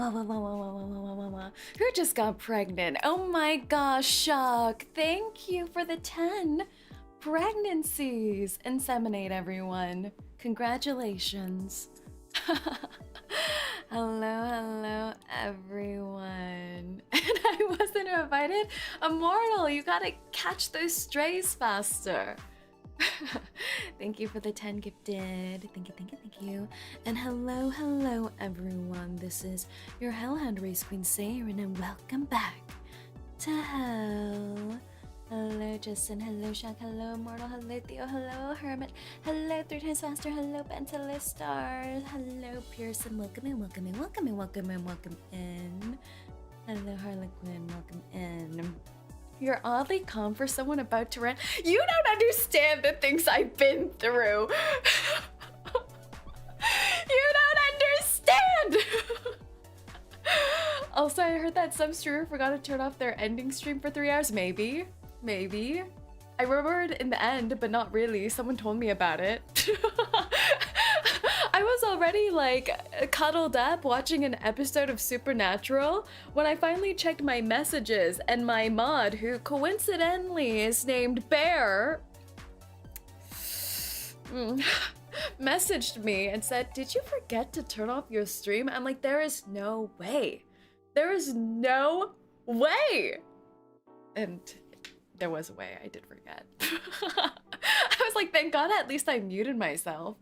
Who just got pregnant? Oh my gosh, Shock. Thank you for the 10 pregnancies. Inseminate, everyone. Congratulations. Hello, everyone. And I wasn't invited? Immortal, you gotta catch those strays faster. Thank you for the 10 gifted. Thank you. And hello, everyone. This is your Hellhound Race Queen Saerin, and welcome back to Hell. Hello, Justin. Hello, Shock. Hello, Immortal. Hello, Theo. Hello, Hermit. Hello, 3 times faster. Hello, Bentalist Stars. Hello, Pearson. Welcome in. Hello, Harlequin. Welcome in. You're oddly calm for someone about to rant. You don't understand the things I've been through. You don't understand. Also, I heard that some streamer forgot to turn off their ending stream for 3 hours. Maybe. I remembered in the end, but not really. Someone told me about it. I was already like cuddled up watching an episode of Supernatural when I finally checked my messages, and my mod, who coincidentally is named Bear, messaged me and said, "Did you forget to turn off your stream?" I'm like, there is no way. There is no way. And there was a way. I did forget. I was like, thank God at least I muted myself.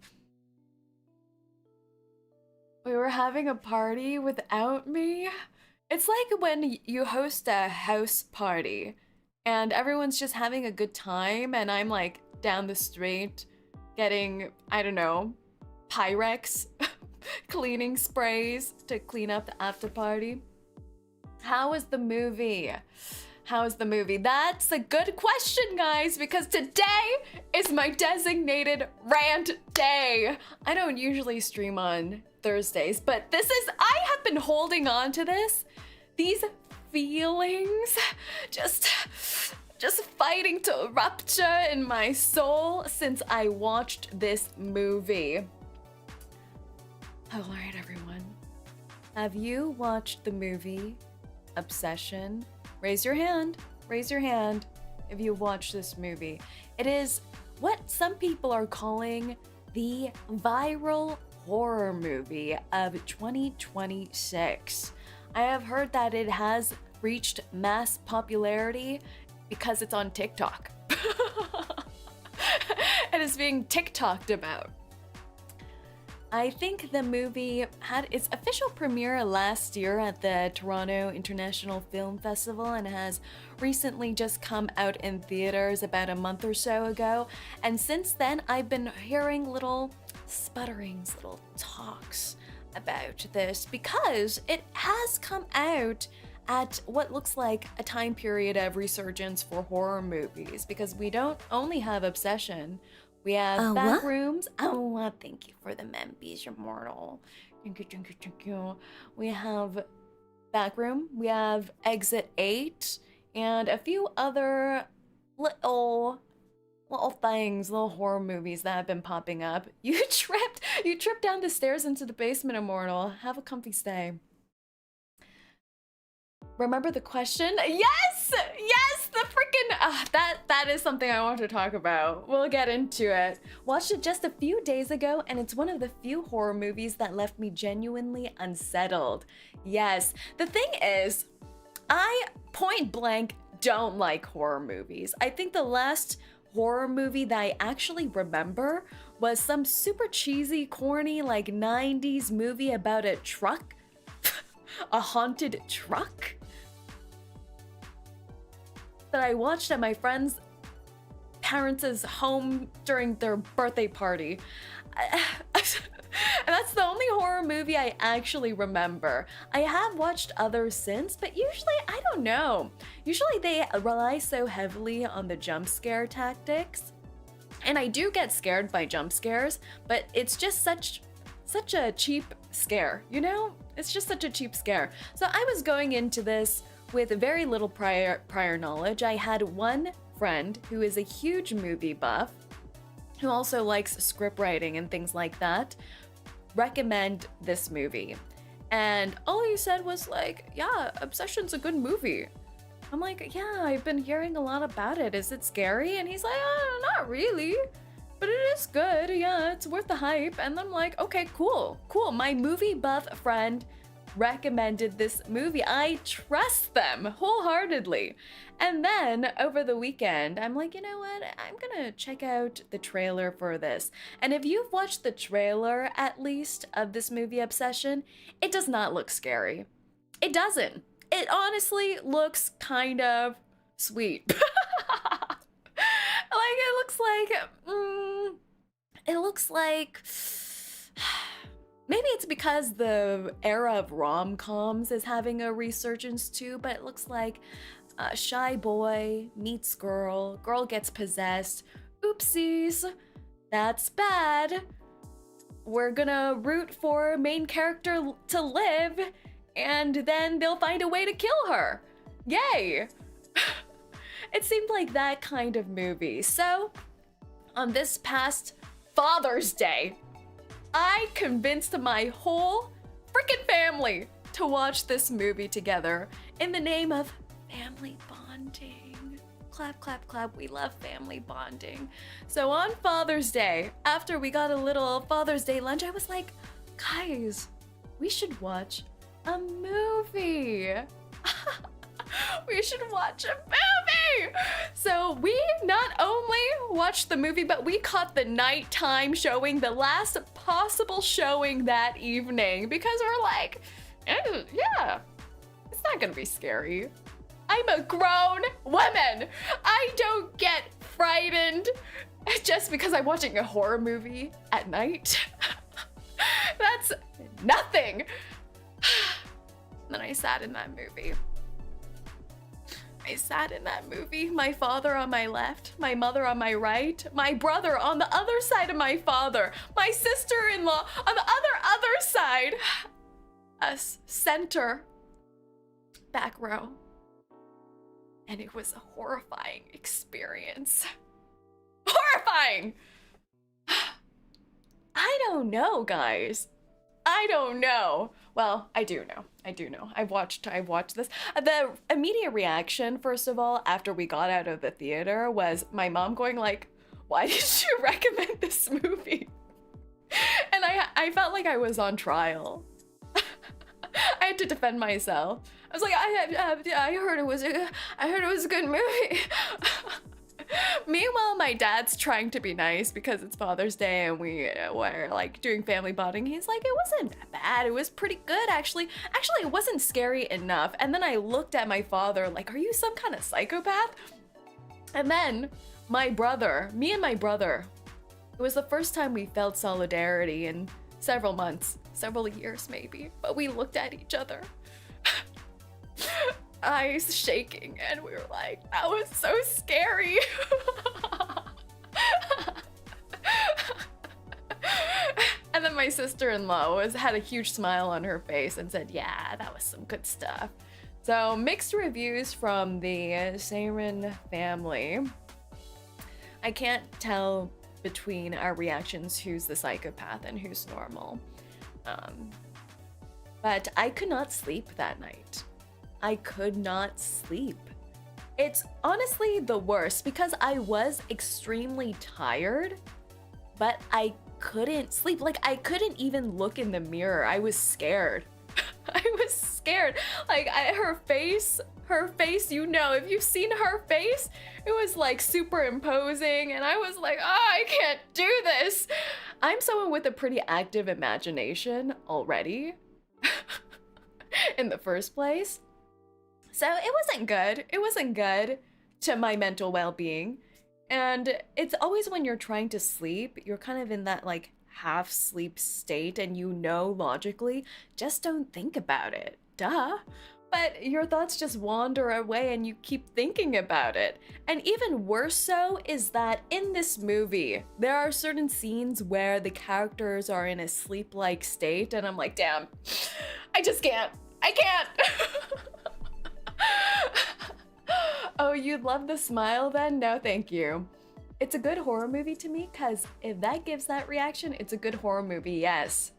We were having a party without me. It's like when you host a house party and everyone's just having a good time and I'm like down the street getting, I don't know, Pyrex cleaning sprays to clean up the after party. How was the movie? How's the movie? That's a good question, guys, because today is my designated rant day. I don't usually stream on Thursdays, but I have been holding on to these feelings, just fighting to rupture in my soul since I watched this movie. All right, everyone. Have you watched the movie Obsession? Raise your hand if you've watched this movie. It is what some people are calling the viral horror movie of 2026. I have heard that it has reached mass popularity because it's on TikTok. It is being TikToked about. I think the movie had its official premiere last year at the Toronto International Film Festival and has recently just come out in theaters about a month or so ago. And since then, I've been hearing little sputterings, little talks about this because it has come out at what looks like a time period of resurgence for horror movies, because we don't only have Obsession. We have Backrooms. Oh, thank you for the membies, you're mortal. Thank you. We have Backroom. We have Exit 8, and a few other little things, little horror movies that have been popping up. You tripped down the stairs into the basement, Immortal. Have a comfy stay. Remember the question? Yes, the freaking that is something I want to talk about. We'll get into it. Watched it just a few days ago, and it's one of the few horror movies that left me genuinely unsettled. Yes, the thing is, I point blank don't like horror movies. I think the last horror movie that I actually remember was some super cheesy, corny, like 90s movie about a truck. A haunted truck that I watched at my friend's parents' home during their birthday party. And that's the only horror movie I actually remember. I have watched others since, but usually, I don't know. Usually they rely so heavily on the jump scare tactics. And I do get scared by jump scares, but it's just such a cheap scare, you know? It's just such a cheap scare. So I was going into this with very little prior knowledge. I had one friend who is a huge movie buff, who also likes script writing and things like that, recommend this movie. And all he said was like, yeah, Obsession's a good movie. I'm like, yeah, I've been hearing a lot about it. Is it scary? And he's like, not really, but it is good. Yeah, it's worth the hype. And I'm like, okay, cool. My movie buff friend recommended this movie. I trust them wholeheartedly. And then over the weekend, I'm like, you know what? I'm gonna check out the trailer for this. And if you've watched the trailer, at least, of this movie Obsession, it does not look scary. It doesn't. It honestly looks kind of sweet. Like, it looks like maybe it's because the era of rom-coms is having a resurgence too, but it looks like a shy boy meets girl, girl gets possessed, oopsies, that's bad. We're gonna root for main character to live, and then they'll find a way to kill her. Yay! It seemed like that kind of movie. So, on this past Father's Day, I convinced my whole freaking family to watch this movie together in the name of family bonding. Clap, clap, clap. We love family bonding. So on Father's Day, after we got a little Father's Day lunch, I was like, guys, we should watch a movie. We should watch a movie. So we not only watched the movie, but we caught the nighttime showing, the last possible showing that evening, because we're like, yeah, it's not gonna be scary. I'm a grown woman. I don't get frightened just because I'm watching a horror movie at night. That's nothing. Then I sat in that movie. My father on my left, my mother on my right, my brother on the other side of my father, my sister-in-law on the other side. Us, center, back row. And it was a horrifying experience. Horrifying! I don't know, guys. I don't know. Well, I do know. I've watched this. The immediate reaction, first of all, after we got out of the theater, was my mom going like, why did you recommend this movie? And I felt like I was on trial. I had to defend myself. I was like, I heard it was a good movie. Meanwhile, my dad's trying to be nice because it's Father's Day and we were like doing family bonding. He's like, it wasn't that bad. It was pretty good, actually. Actually, it wasn't scary enough. And then I looked at my father like, are you some kind of psychopath? And then me and my brother, it was the first time we felt solidarity in several months, several years maybe, but we looked at each other. Eyes shaking, and we were like, that was so scary. And then my sister-in-law had a huge smile on her face and said, yeah, that was some good stuff. So mixed reviews from the Saerin family. I can't tell between our reactions who's the psychopath and who's normal. But I could not sleep that night. I could not sleep. It's honestly the worst because I was extremely tired, but I couldn't sleep. Like, I couldn't even look in the mirror. I was scared. I was scared. Like, her face, you know, if you've seen her face, it was like superimposing, and I was like, oh, I can't do this. I'm someone with a pretty active imagination already in the first place. So it wasn't good. It wasn't good to my mental well-being. And it's always when you're trying to sleep, you're kind of in that like half sleep state and you know logically, just don't think about it. Duh. But your thoughts just wander away and you keep thinking about it. And even worse so is that in this movie, there are certain scenes where the characters are in a sleep-like state and I'm like, damn, I just can't. I can't. Oh, you'd love the smile then? No, thank you. It's a good horror movie to me because if that gives that reaction, it's a good horror movie, yes.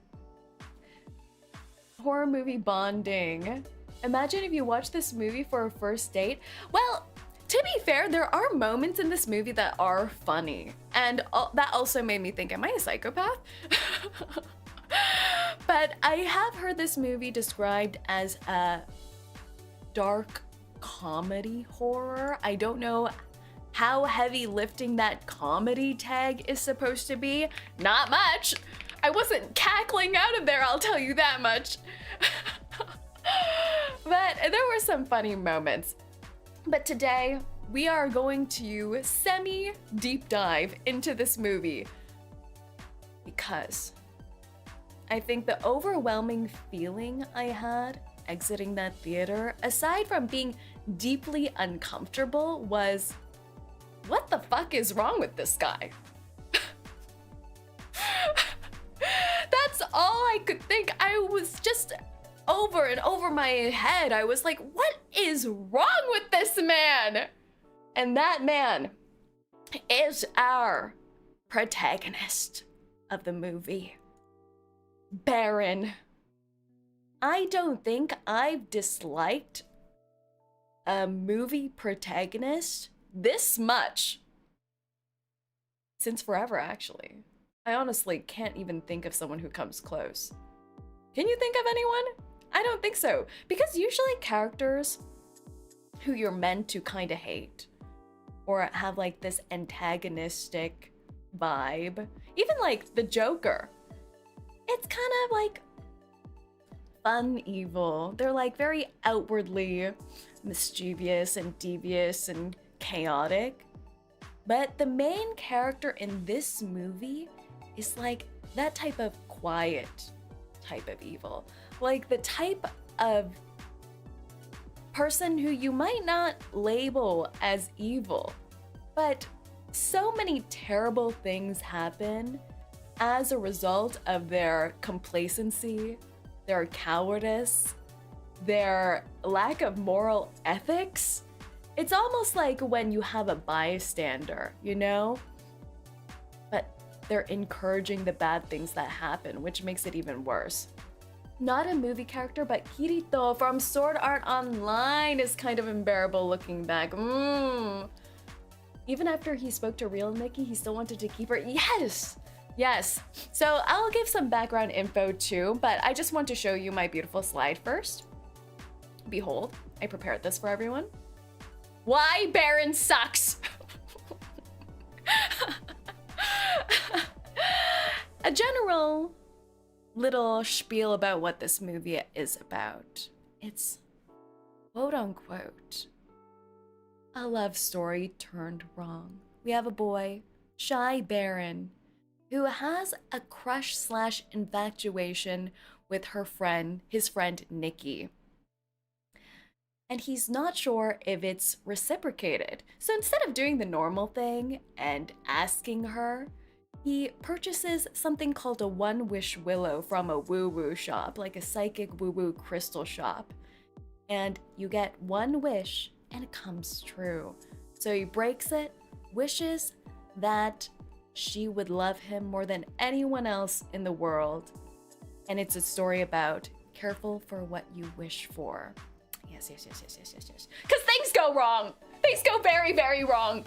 Horror movie bonding. Imagine if you watch this movie for a first date. Well, to be fair, there are moments in this movie that are funny. And that also made me think, am I a psychopath? But I have heard this movie described as a dark comedy horror. I don't know how heavy lifting that comedy tag is supposed to be. Not much. I wasn't cackling out of there, I'll tell you that much. But there were some funny moments. But today, we are going to semi-deep dive into this movie because I think the overwhelming feeling I had exiting that theater, aside from being deeply uncomfortable, was, what the fuck is wrong with this guy? That's all I could think. I was just over and over my head. I was like, what is wrong with this man? And that man is our protagonist of the movie, Baron. I don't think I've disliked a movie protagonist this much since forever, actually. I honestly can't even think of someone who comes close. Can you think of anyone? I don't think so. Because usually characters who you're meant to kind of hate or have like this antagonistic vibe, even like the Joker, it's kind of like fun evil. They're like very outwardly mischievous and devious and chaotic. But the main character in this movie is like that type of quiet type of evil. Like the type of person who you might not label as evil, but so many terrible things happen as a result of their complacency, their cowardice, their lack of moral ethics. It's almost like when you have a bystander, you know? But they're encouraging the bad things that happen, which makes it even worse. Not a movie character, but Kirito from Sword Art Online is kind of unbearable looking back. Even after he spoke to real Nikki, he still wanted to keep her. Yes! Yes. So I'll give some background info too, but I just want to show you my beautiful slide first. Behold, I prepared this for everyone. Why Baron sucks! A general little spiel about what this movie is about. It's quote unquote a love story turned wrong. We have a boy, shy Baron, who has a crush slash infatuation with his friend Nikki. And he's not sure if it's reciprocated. So instead of doing the normal thing and asking her, he purchases something called a one-wish willow from a woo-woo shop, like a psychic woo-woo crystal shop. And you get one wish and it comes true. So he breaks it, wishes that she would love him more than anyone else in the world. And it's a story about careful for what you wish for. Yes. Because things go wrong. Things go very, very wrong.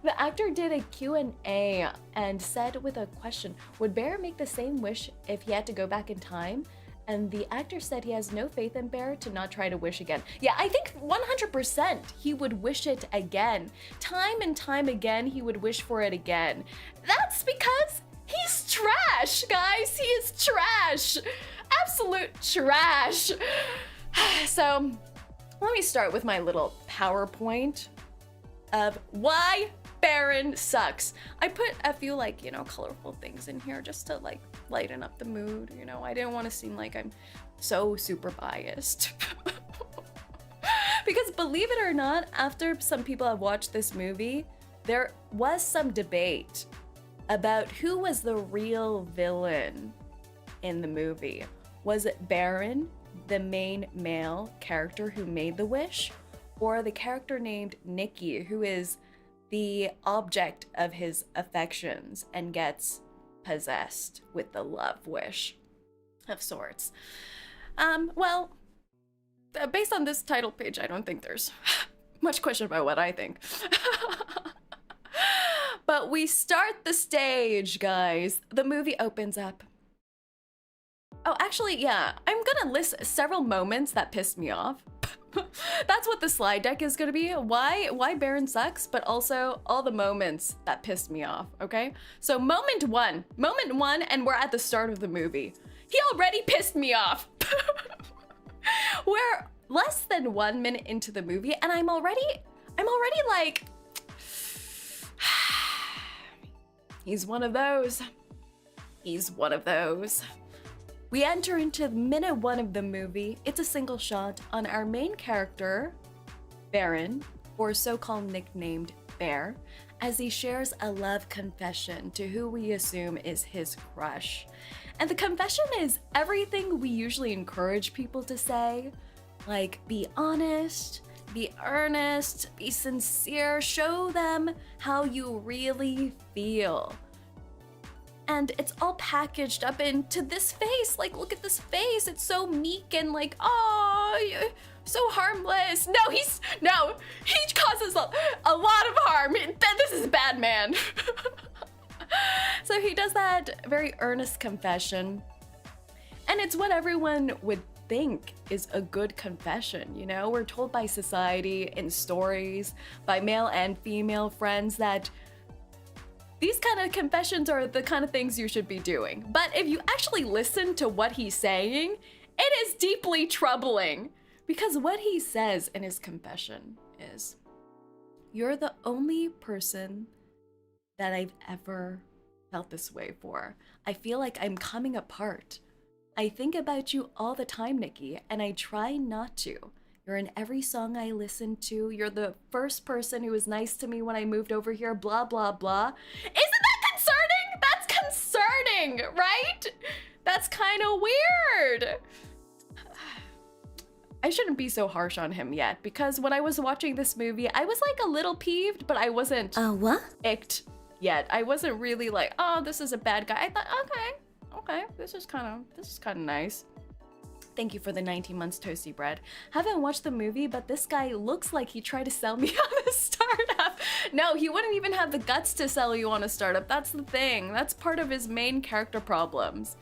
The actor did a Q&A and said with a question, would Bear make the same wish if he had to go back in time? And the actor said he has no faith in Bear to not try to wish again. Yeah, I think 100% he would wish it again. Time and time again, he would wish for it again. That's because he's trash, guys. He is trash. Absolute trash. So let me start with my little PowerPoint of why Baron sucks. I put a few like, colorful things in here just to like lighten up the mood. I didn't want to seem like I'm so super biased. Because believe it or not, after some people have watched this movie, there was some debate about who was the real villain in the movie. Was it Baron, the main male character who made the wish, or the character named Nikki, who is the object of his affections and gets possessed with the love wish of sorts. Well, based on this title page, I don't think there's much question about what I think. But we start the stage, guys. The movie opens up. Oh, actually, yeah, I'm gonna list several moments that pissed me off. That's what the slide deck is gonna be. Why Baron sucks, but also all the moments that pissed me off, okay? So moment one, and we're at the start of the movie. He already pissed me off. We're less than 1 minute into the movie, and I'm already like, he's one of those. He's one of those. We enter into minute 1 of the movie. It's a single shot on our main character, Baron, or so-called nicknamed Bear, as he shares a love confession to who we assume is his crush. And the confession is everything we usually encourage people to say, like be honest, be earnest, be sincere, show them how you really feel. And it's all packaged up into this face. Like, look at this face. It's so meek and like, oh, so harmless. No, he causes a lot of harm. This is a bad man. So he does that very earnest confession. And it's what everyone would think is a good confession, you know? We're told by society, in stories, by male and female friends that these kind of confessions are the kind of things you should be doing. But if you actually listen to what he's saying, it is deeply troubling. Because what he says in his confession is, "You're the only person that I've ever felt this way for. I feel like I'm coming apart. I think about you all the time, Nikki, and I try not to. You're in every song I listen to. You're the first person who was nice to me when I moved over here, blah, blah, blah." Isn't that concerning? That's concerning, right? That's kind of weird. I shouldn't be so harsh on him yet, because when I was watching this movie, I was like a little peeved, but I wasn't what? icked yet. I wasn't really like, oh, this is a bad guy. I thought, okay, this is kind of nice. Thank you for the 19 months toasty bread. Haven't watched the movie, but this guy looks like he tried to sell me on a startup. No, he wouldn't even have the guts to sell you on a startup. That's the thing. That's part of his main character problems.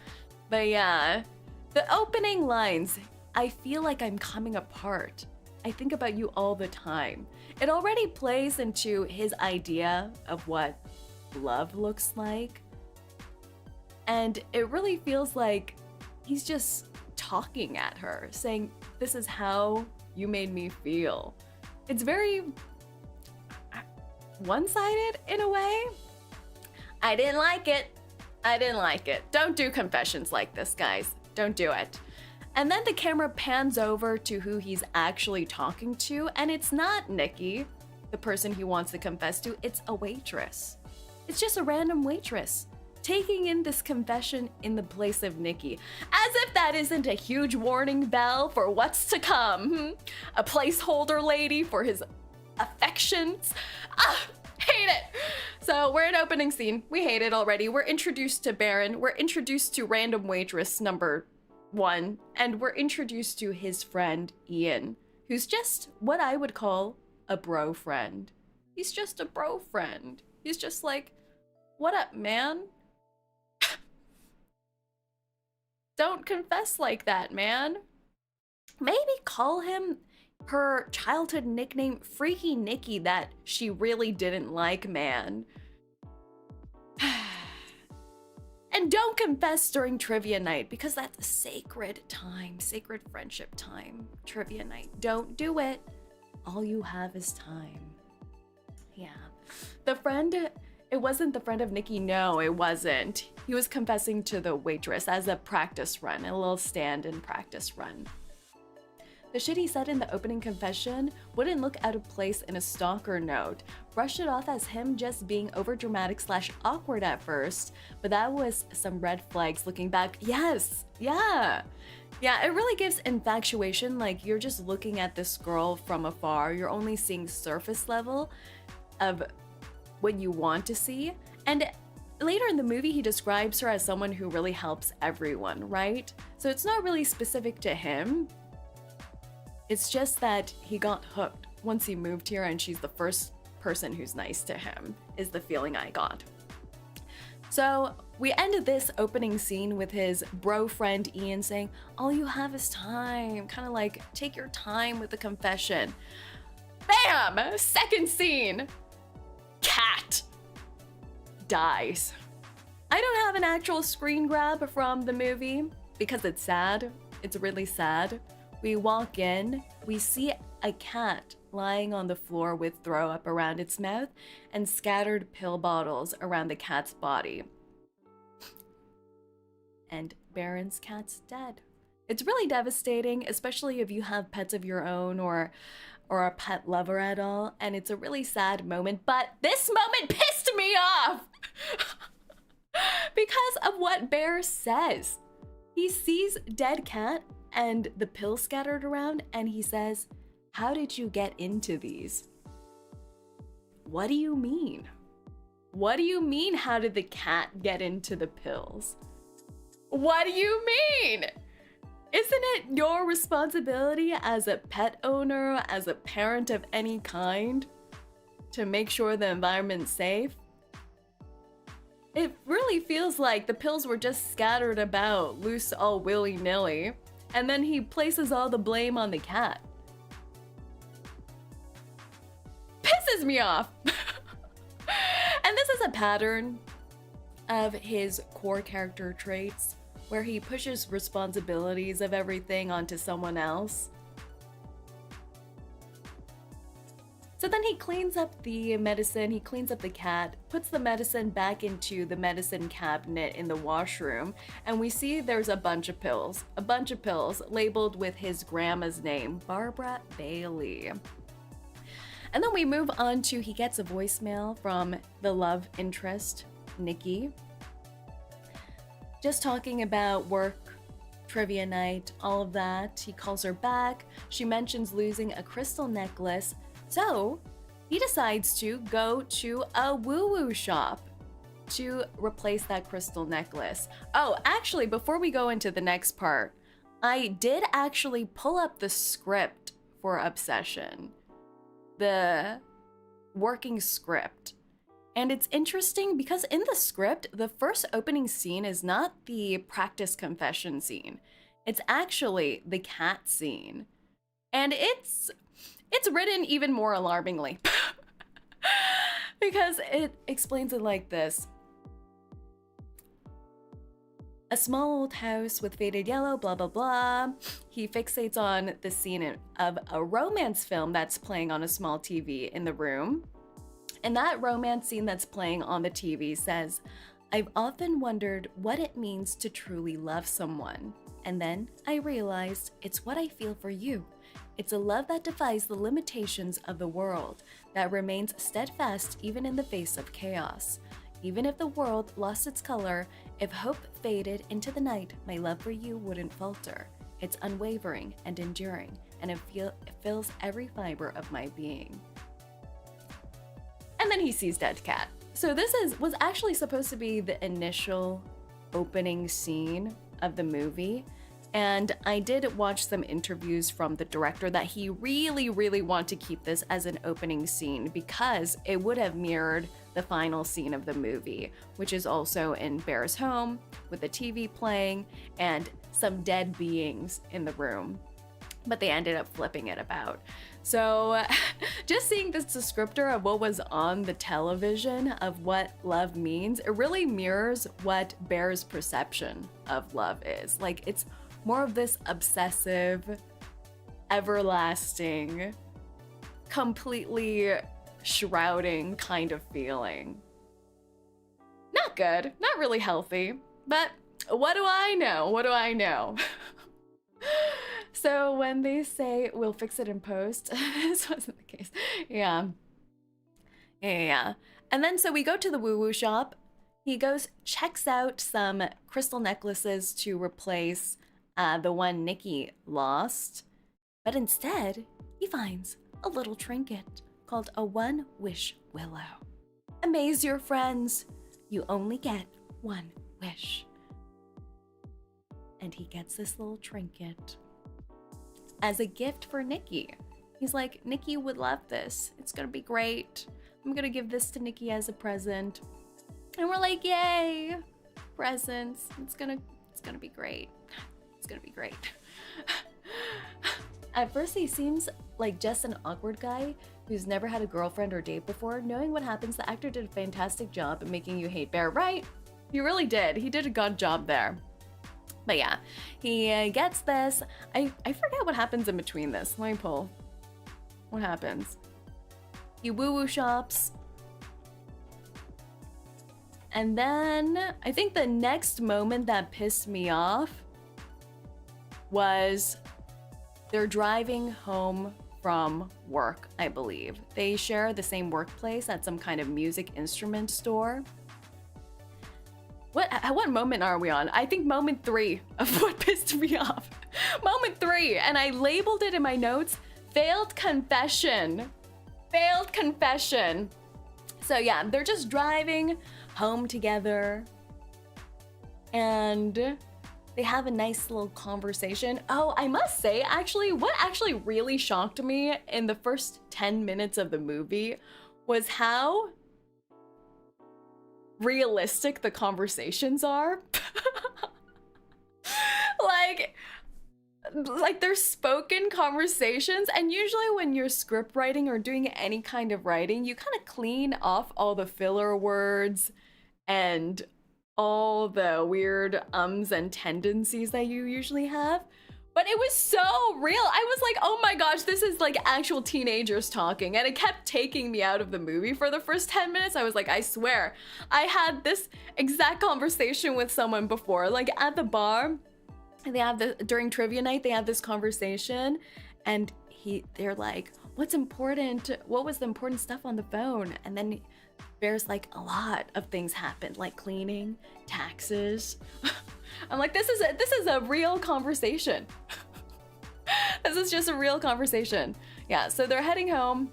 But yeah, the opening lines, "I feel like I'm coming apart. I think about you all the time." It already plays into his idea of what love looks like. And it really feels like he's just talking at her, saying, "This is how you made me feel." It's very one-sided in a way. I didn't like it. Don't do confessions like this, guys. Don't do it. And then the camera pans over to who he's actually talking to, and it's not Nikki, the person he wants to confess to, it's a waitress. It's just a random waitress taking in this confession in the place of Nikki, as if that isn't a huge warning bell for what's to come. A placeholder lady for his affections. Hate it. So we're in opening scene. We hate it already. We're introduced to Baron. We're introduced to random waitress number 1, and we're introduced to his friend Ian, who's just what I would call a bro friend. He's just a bro friend. He's just like, what up, man? Don't confess like that, man. Maybe call him her childhood nickname, Freaky Nikki, that she really didn't like, man. And don't confess during trivia night, because that's a sacred time, sacred friendship time, trivia night. Don't do it. All you have is time. Yeah. The friend, it wasn't the friend of Nikki. No, it wasn't. He was confessing to the waitress as a practice run, a little stand-in practice run. The shit he said in the opening confession wouldn't look out of place in a stalker note. Brushed it off as him just being overdramatic / awkward at first, but that was some red flags looking back. Yes, yeah. Yeah, it really gives infatuation, like you're just looking at this girl from afar. You're only seeing surface level of what you want to see. And later in the movie, he describes her as someone who really helps everyone, right? So it's not really specific to him. It's just that he got hooked once he moved here, and she's the first person who's nice to him, is the feeling I got. So we ended this opening scene with his bro friend Ian saying, all you have is time, kind of like, take your time with the confession. Bam! Second scene. Cat dies. I don't have an actual screen grab from the movie because it's sad. It's really sad. We walk in, we see a cat lying on the floor with throw up around its mouth and scattered pill bottles around the cat's body. And Baron's cat's dead. It's really devastating, especially if you have pets of your own or a pet lover at all, and it's a really sad moment, but this moment pissed me off because of what Bear says. He sees dead cat and the pills scattered around, and he says, how did you get into these? What do you mean? What do you mean, how did the cat get into the pills? What do you mean? Isn't it your responsibility as a pet owner, as a parent of any kind, to make sure the environment's safe? It really feels like the pills were just scattered about, loose all willy-nilly, and then he places all the blame on the cat. Pisses me off! And this is a pattern of his core character traits, where he pushes responsibilities of everything onto someone else. So then he cleans up the medicine, he cleans up the cat, puts the medicine back into the medicine cabinet in the washroom, and we see there's a bunch of pills labeled with his grandma's name, Barbara Bailey. And then we move on to, he gets a voicemail from the love interest, Nikki. Just talking about work, trivia night, all of that. He calls her back. She mentions losing a crystal necklace. So he decides to go to a woo-woo shop to replace that crystal necklace. Oh, actually, before we go into the next part, I did actually pull up the script for Obsession. The working script. And it's interesting because in the script, the first opening scene is not the practice confession scene. It's actually the cat scene. And it's written even more alarmingly. Because it explains it like this. A small old house with faded yellow, blah, blah, blah. He fixates on the scene of a romance film that's playing on a small TV in the room. And that romance scene that's playing on the TV says, I've often wondered what it means to truly love someone. And then I realized it's what I feel for you. It's a love that defies the limitations of the world, that remains steadfast even in the face of chaos. Even if the world lost its color, if hope faded into the night, my love for you wouldn't falter. It's unwavering and enduring, and it fills every fiber of my being. And then he sees dead cat. So this was actually supposed to be the initial opening scene of the movie. And I did watch some interviews from the director that he really, really wanted to keep this as an opening scene because it would have mirrored the final scene of the movie, which is also in Bear's home with the TV playing and some dead beings in the room. But they ended up flipping it about. So just seeing this descriptor of what was on the television of what love means, it really mirrors what Bear's perception of love is. Like, it's more of this obsessive, everlasting, completely shrouding kind of feeling. Not good, not really healthy, but what do I know? What do I know? So when they say we'll fix it in post, this wasn't the case. Yeah. And then so we go to the woo-woo shop. He goes, checks out some crystal necklaces to replace the one Nikki lost. But instead, he finds a little trinket called a one-wish willow. Amaze your friends. You only get one wish. And he gets this little trinket as a gift for Nikki. He's like, Nikki would love this. It's gonna be great. I'm gonna give this to Nikki as a present. And we're like, yay, presents. It's gonna be great. It's gonna be great. At first, he seems like just an awkward guy who's never had a girlfriend or date before. Knowing what happens, the actor did a fantastic job at making you hate Bear, right? He really did. He did a good job there. But yeah, he gets this. I forget what happens in between this. Let me pull. What happens? He woo-woo shops. And then I think the next moment that pissed me off was they're driving home from work, I believe. They share the same workplace at some kind of music instrument store. What moment are we on? I think moment 3 of what pissed me off. Moment 3, and I labeled it in my notes, failed confession. Failed confession. So yeah, they're just driving home together and they have a nice little conversation. Oh, I must say, actually, what actually really shocked me in the first 10 minutes of the movie was how realistic the conversations are. like they're spoken conversations, and usually when you're script writing or doing any kind of writing, you kind of clean off all the filler words and all the weird ums and tendencies that you usually have. But it was so real. I was like, oh my gosh, this is like actual teenagers talking. And it kept taking me out of the movie for the first 10 minutes. I was like, I swear, I had this exact conversation with someone before, like at the bar. They have during trivia night, they have this conversation and they're like, what's important? What was the important stuff on the phone? And then Bear's like, a lot of things happened, like cleaning, taxes. I'm like, this is a real conversation. This is just a real conversation. Yeah, so they're heading home.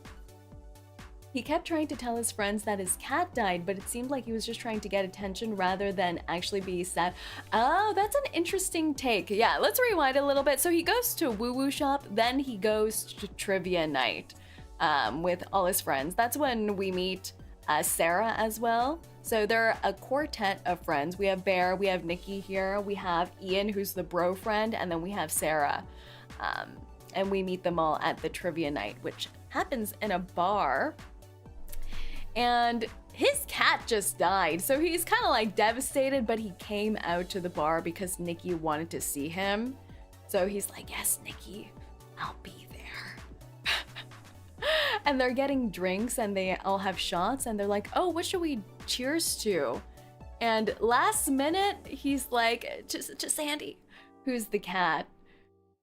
He kept trying to tell his friends that his cat died, but it seemed like he was just trying to get attention rather than actually be sad. Oh, that's an interesting take. Yeah, let's rewind a little bit. So he goes to woo-woo shop, then he goes to trivia night with all his friends. That's when we meet Sarah as well. So they're a quartet of friends. We have Bear, we have Nikki here, we have Ian, who's the bro friend, and then we have Sarah. And we meet them all at the trivia night, which happens in a bar. And his cat just died, so he's kind of like devastated, but he came out to the bar because Nikki wanted to see him. So he's like, yes, Nikki, I'll be there. And they're getting drinks and they all have shots and they're like, oh, what should we cheers to? And last minute, he's like, to Sandy, who's the cat.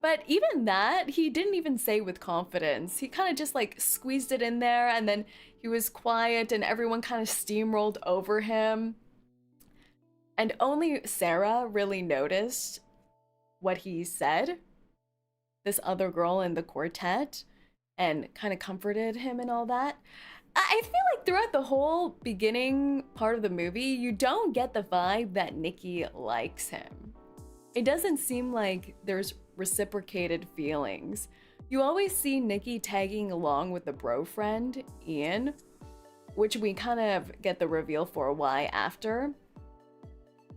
But even that, he didn't even say with confidence. He kind of just like squeezed it in there and then he was quiet and everyone kind of steamrolled over him. And only Sarah really noticed what he said, this other girl in the quartet, and kind of comforted him and all that. I feel like throughout the whole beginning part of the movie, you don't get the vibe that Nikki likes him. It doesn't seem like there's reciprocated feelings. You always see Nikki tagging along with the bro friend, Ian, which we kind of get the reveal for why after.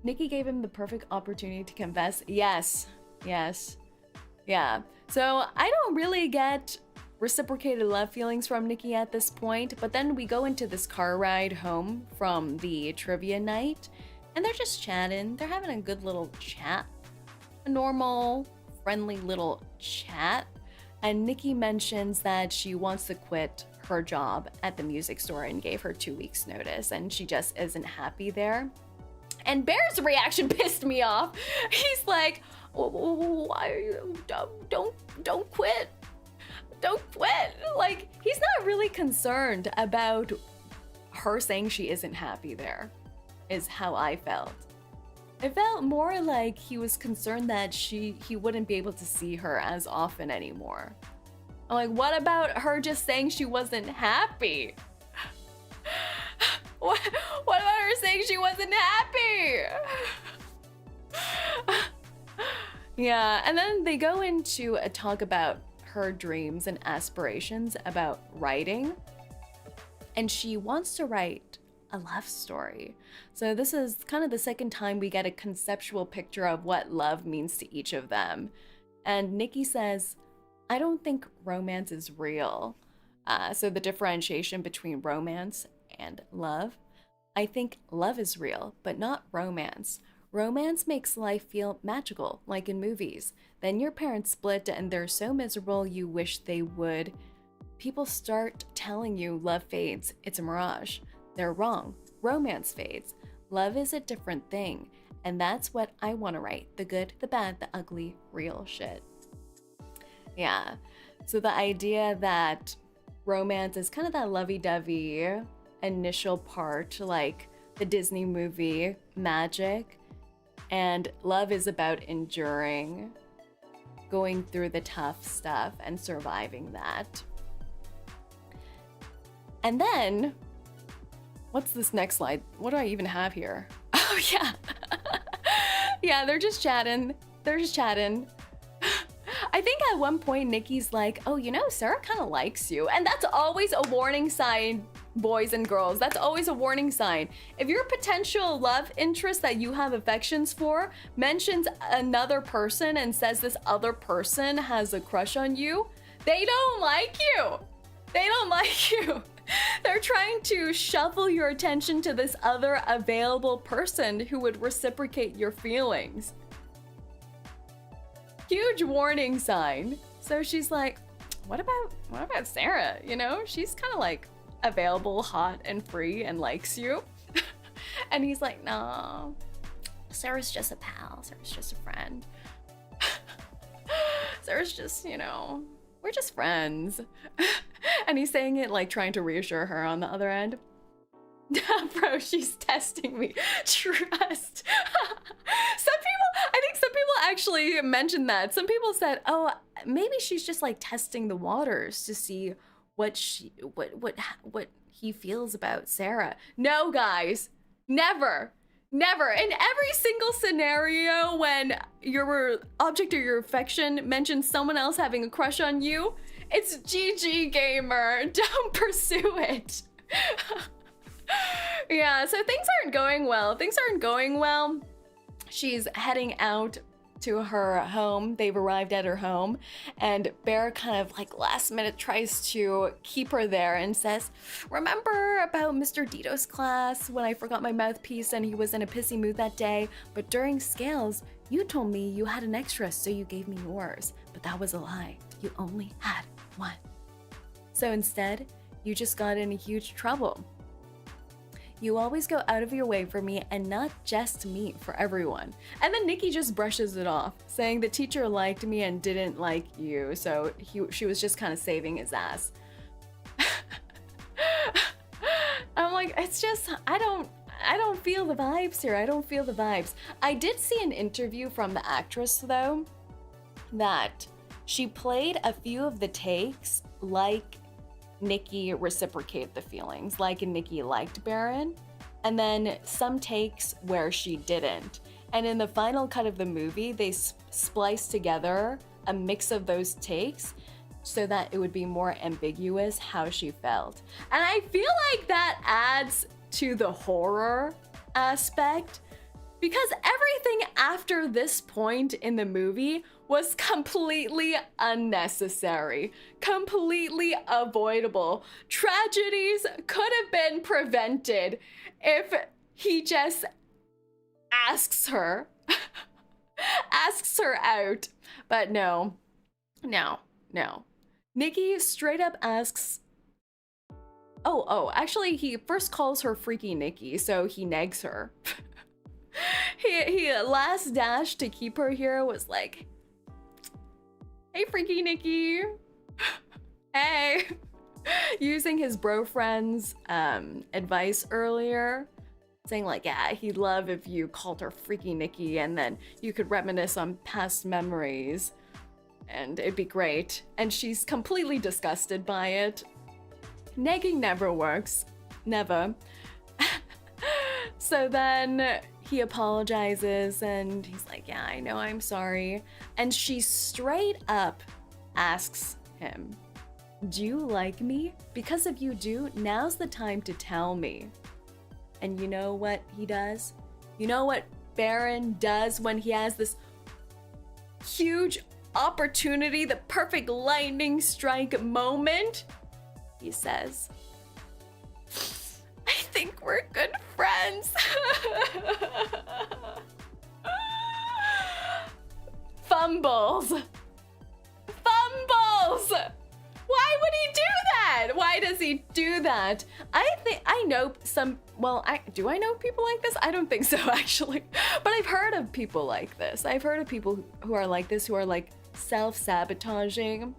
Nikki gave him the perfect opportunity to confess. Yes. Yeah. So I don't really get reciprocated love feelings from Nikki at this point, but then we go into this car ride home from the trivia night, and they're just chatting. They're having a good little chat. A normal, friendly little chat. And Nikki mentions that she wants to quit her job at the music store and gave her 2 weeks notice, and she just isn't happy there. And Bear's reaction pissed me off. He's like, why are you, don't quit. Don't quit. Like, he's not really concerned about her saying she isn't happy there, is how I felt. It felt more like he was concerned that he wouldn't be able to see her as often anymore. I'm like, what about her just saying she wasn't happy? What about her saying she wasn't happy? Yeah, and then they go into a talk about her dreams and aspirations about writing. And she wants to write a love story. So this is kind of the second time we get a conceptual picture of what love means to each of them. And Nikki says, I don't think romance is real. So the differentiation between romance and love. I think love is real, but not romance. Romance makes life feel magical, like in movies. Then your parents split and they're so miserable you wish they would. People start telling you love fades, it's a mirage. They're wrong. Romance fades. Love is a different thing. And that's what I want to write. The good, the bad, the ugly, real shit. Yeah. So the idea that romance is kind of that lovey-dovey initial part, like the Disney movie Magic. And love is about enduring, going through the tough stuff and surviving that. And then, what's this next slide? What do I even have here? Oh, yeah. Yeah, they're just chatting. I think at one point, Nikki's like, oh, you know, Sarah kind of likes you. And that's always a warning sign, boys and girls. That's always a warning sign. If your potential love interest that you have affections for mentions another person and says this other person has a crush on you, they don't like you. They don't like you. They're trying to shuffle your attention to this other available person who would reciprocate your feelings. Huge warning sign. So she's like, what about Sarah? You know, she's kind of like available, hot and free and likes you. And he's like, no, Sarah's just a pal. Sarah's just a friend. Sarah's just, you know, we're just friends. And he's saying it like trying to reassure her on the other end. Bro, she's testing me. Trust. I think some people actually mentioned that. Some people said, oh, maybe she's just like testing the waters to see what he feels about Sarah. No, guys, never. Never. In every single scenario when your object of your affection mentions someone else having a crush on you, it's GG, gamer. Don't pursue it. Yeah, so things aren't going well. She's heading out to her home. They've arrived at her home, and Bear kind of like last minute tries to keep her there and says, remember about Mr. Dito's class when I forgot my mouthpiece and he was in a pissy mood that day? But during scales, you told me you had an extra, so you gave me yours. But that was a lie. You only had one. So instead, you just got in huge trouble. You always go out of your way for me, and not just me, for everyone. And then Nikki just brushes it off, saying the teacher liked me and didn't like you, so she was just kind of saving his ass. I'm like, it's just, I don't feel the vibes here. I don't feel the vibes. I did see an interview from the actress, though, that she played a few of the takes like Nikki reciprocated the feelings, like Nikki liked Baron, and then some takes where she didn't. And in the final cut of the movie, they spliced together a mix of those takes so that it would be more ambiguous how she felt. And I feel like that adds to the horror aspect, because everything after this point in the movie was completely unnecessary, completely avoidable. Tragedies could have been prevented if he just asks her out. But no. Nikki straight up asks, actually he first calls her Freaky Nikki, so he negs her. He last dash to keep her here was like, hey, Freaky Nikki. Hey. Using his bro friend's advice earlier, saying like, yeah, he'd love if you called her Freaky Nikki and then you could reminisce on past memories and it'd be great. And she's completely disgusted by it. Negging never works. Never. So then he apologizes and he's like, yeah, I know, I'm sorry. And she straight up asks him, do you like me? Because if you do, now's the time to tell me. And you know what he does? You know what Baron does when he has this huge opportunity, the perfect lightning strike moment? He says, I think we're good friends. Fumbles. Fumbles! Why would he do that? Why does he do that? I know some, well, do I know people like this? I don't think so, actually. But I've heard of people like this. I've heard of people who are like this, who are like self-sabotaging.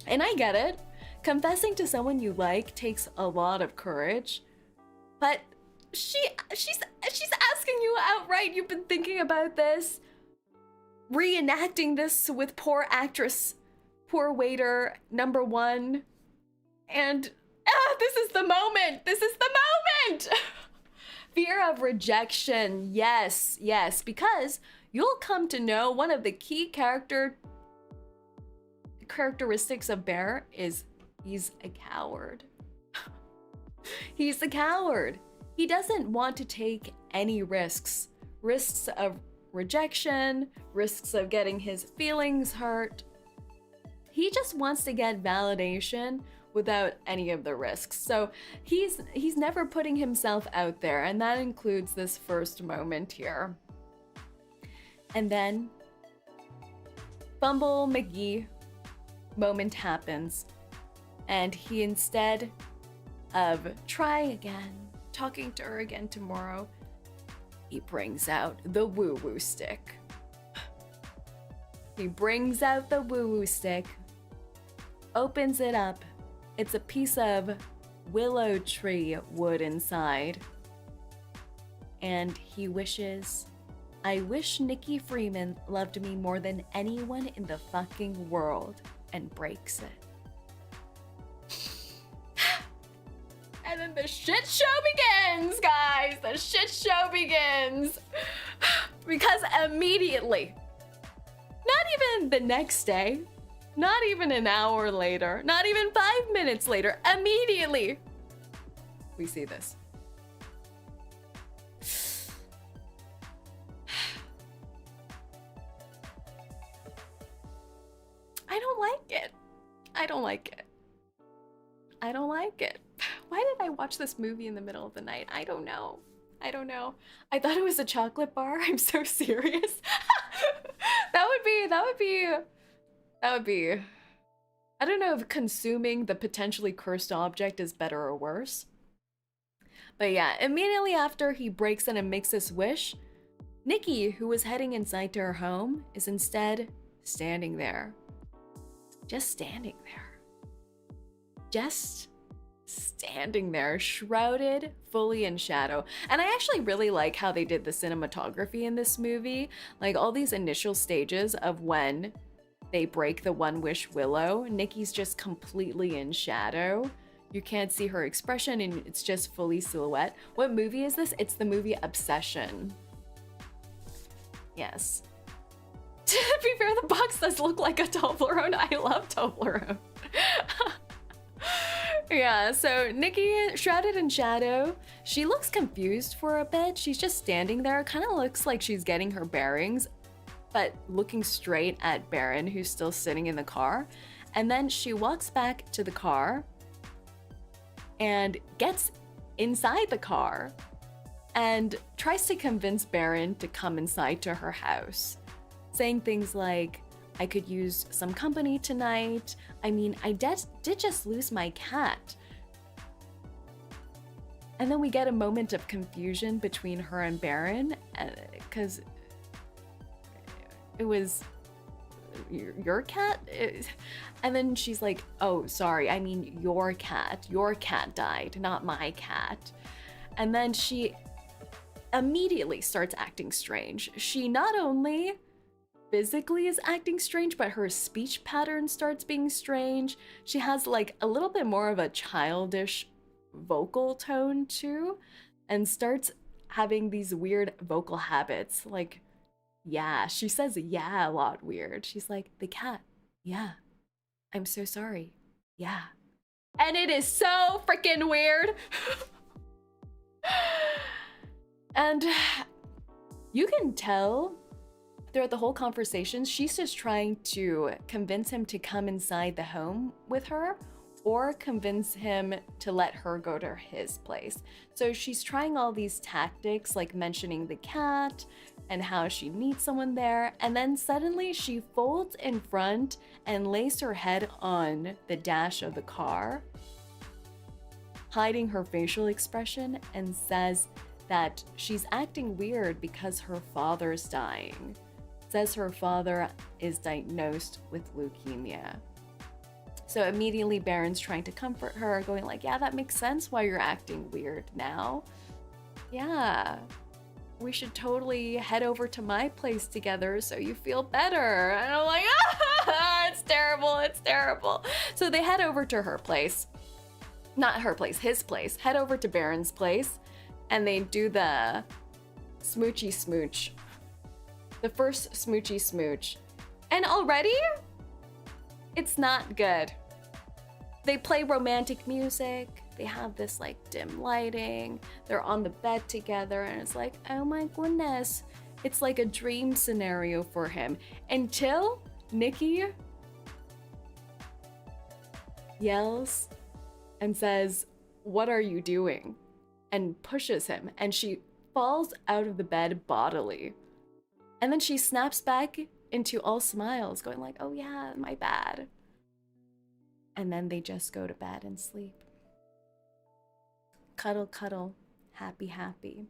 And I get it. Confessing to someone you like takes a lot of courage. But she's asking you outright, you've been thinking about this, reenacting this with poor actress, poor waiter number one, and this is the moment. This is the moment. Fear of rejection. Yes, yes, because you'll come to know one of the key characteristics of Bear is he's a coward. He's a coward. He doesn't want to take any risks. Risks of rejection, risks of getting his feelings hurt. He just wants to get validation without any of the risks. So he's never putting himself out there, and that includes this first moment here. And then Bumble McGee moment happens, and he, instead of try again, talking to her again tomorrow, he brings out the woo-woo stick. He brings out the woo-woo stick, opens it up. It's a piece of willow tree wood inside. And he wishes, I wish Nikki Freeman loved me more than anyone in the fucking world, and breaks it. And then the shit show begins, guys. The shit show begins. Because immediately, not even the next day, not even an hour later, not even 5 minutes later, immediately, we see this. I don't like it. I don't like it. I don't like it. Why did I watch this movie in the middle of the night? I don't know. I don't know. I thought it was a chocolate bar. I'm so serious. That would be, I don't know if consuming the potentially cursed object is better or worse. But yeah, immediately after he breaks in and makes this wish, Nikki, who was heading inside to her home, is instead standing there. Just standing there. Just standing there, shrouded fully in shadow. And I actually really like how they did the cinematography in this movie. Like all these initial stages of when they break the One Wish Willow, Nikki's just completely in shadow. You can't see her expression and it's just fully silhouette. What movie is this? It's the movie Obsession. Yes. To be fair, the box does look like a Toblerone. I love Toblerone. Yeah, so Nikki, shrouded in shadow, she looks confused for a bit. She's just standing there, kind of looks like she's getting her bearings, but looking straight at Baron, who's still sitting in the car. And then she walks back to the car and gets inside the car and tries to convince Baron to come inside to her house, saying things like, I could use some company tonight. I mean, I did just lose my cat. And then we get a moment of confusion between her and Baron, because it was your cat? And then she's like, oh, sorry, I mean your cat. Your cat died, not my cat. And then she immediately starts acting strange. She not only physically is acting strange, but her speech pattern starts being strange. She has like a little bit more of a childish vocal tone too, and starts having these weird vocal habits. Like, yeah, she says yeah a lot weird. She's like, the cat, yeah. I'm so sorry, yeah. And it is so freaking weird. And you can tell throughout the whole conversation, she's just trying to convince him to come inside the home with her or convince him to let her go to his place. So she's trying all these tactics, like mentioning the cat and how she needs someone there. And then suddenly she folds in front and lays her head on the dash of the car, hiding her facial expression, and says that she's acting weird because her father's dying. Says her father is diagnosed with leukemia. So immediately Baron's trying to comfort her, going like, yeah, that makes sense why you're acting weird now. Yeah, we should totally head over to my place together so you feel better. And I'm like, ah, it's terrible, it's terrible. So they head over to her place. Not her place, his place. Head over to Baron's place and they do the smoochy smooch. The first smoochy smooch. And already, it's not good. They play romantic music. They have this like dim lighting. They're on the bed together and it's like, oh my goodness. It's like a dream scenario for him. Until Nikki yells and says, what are you doing? And pushes him and she falls out of the bed bodily. And then she snaps back into all smiles, going like, oh yeah, my bad. And then they just go to bed and sleep. Cuddle, cuddle, happy, happy.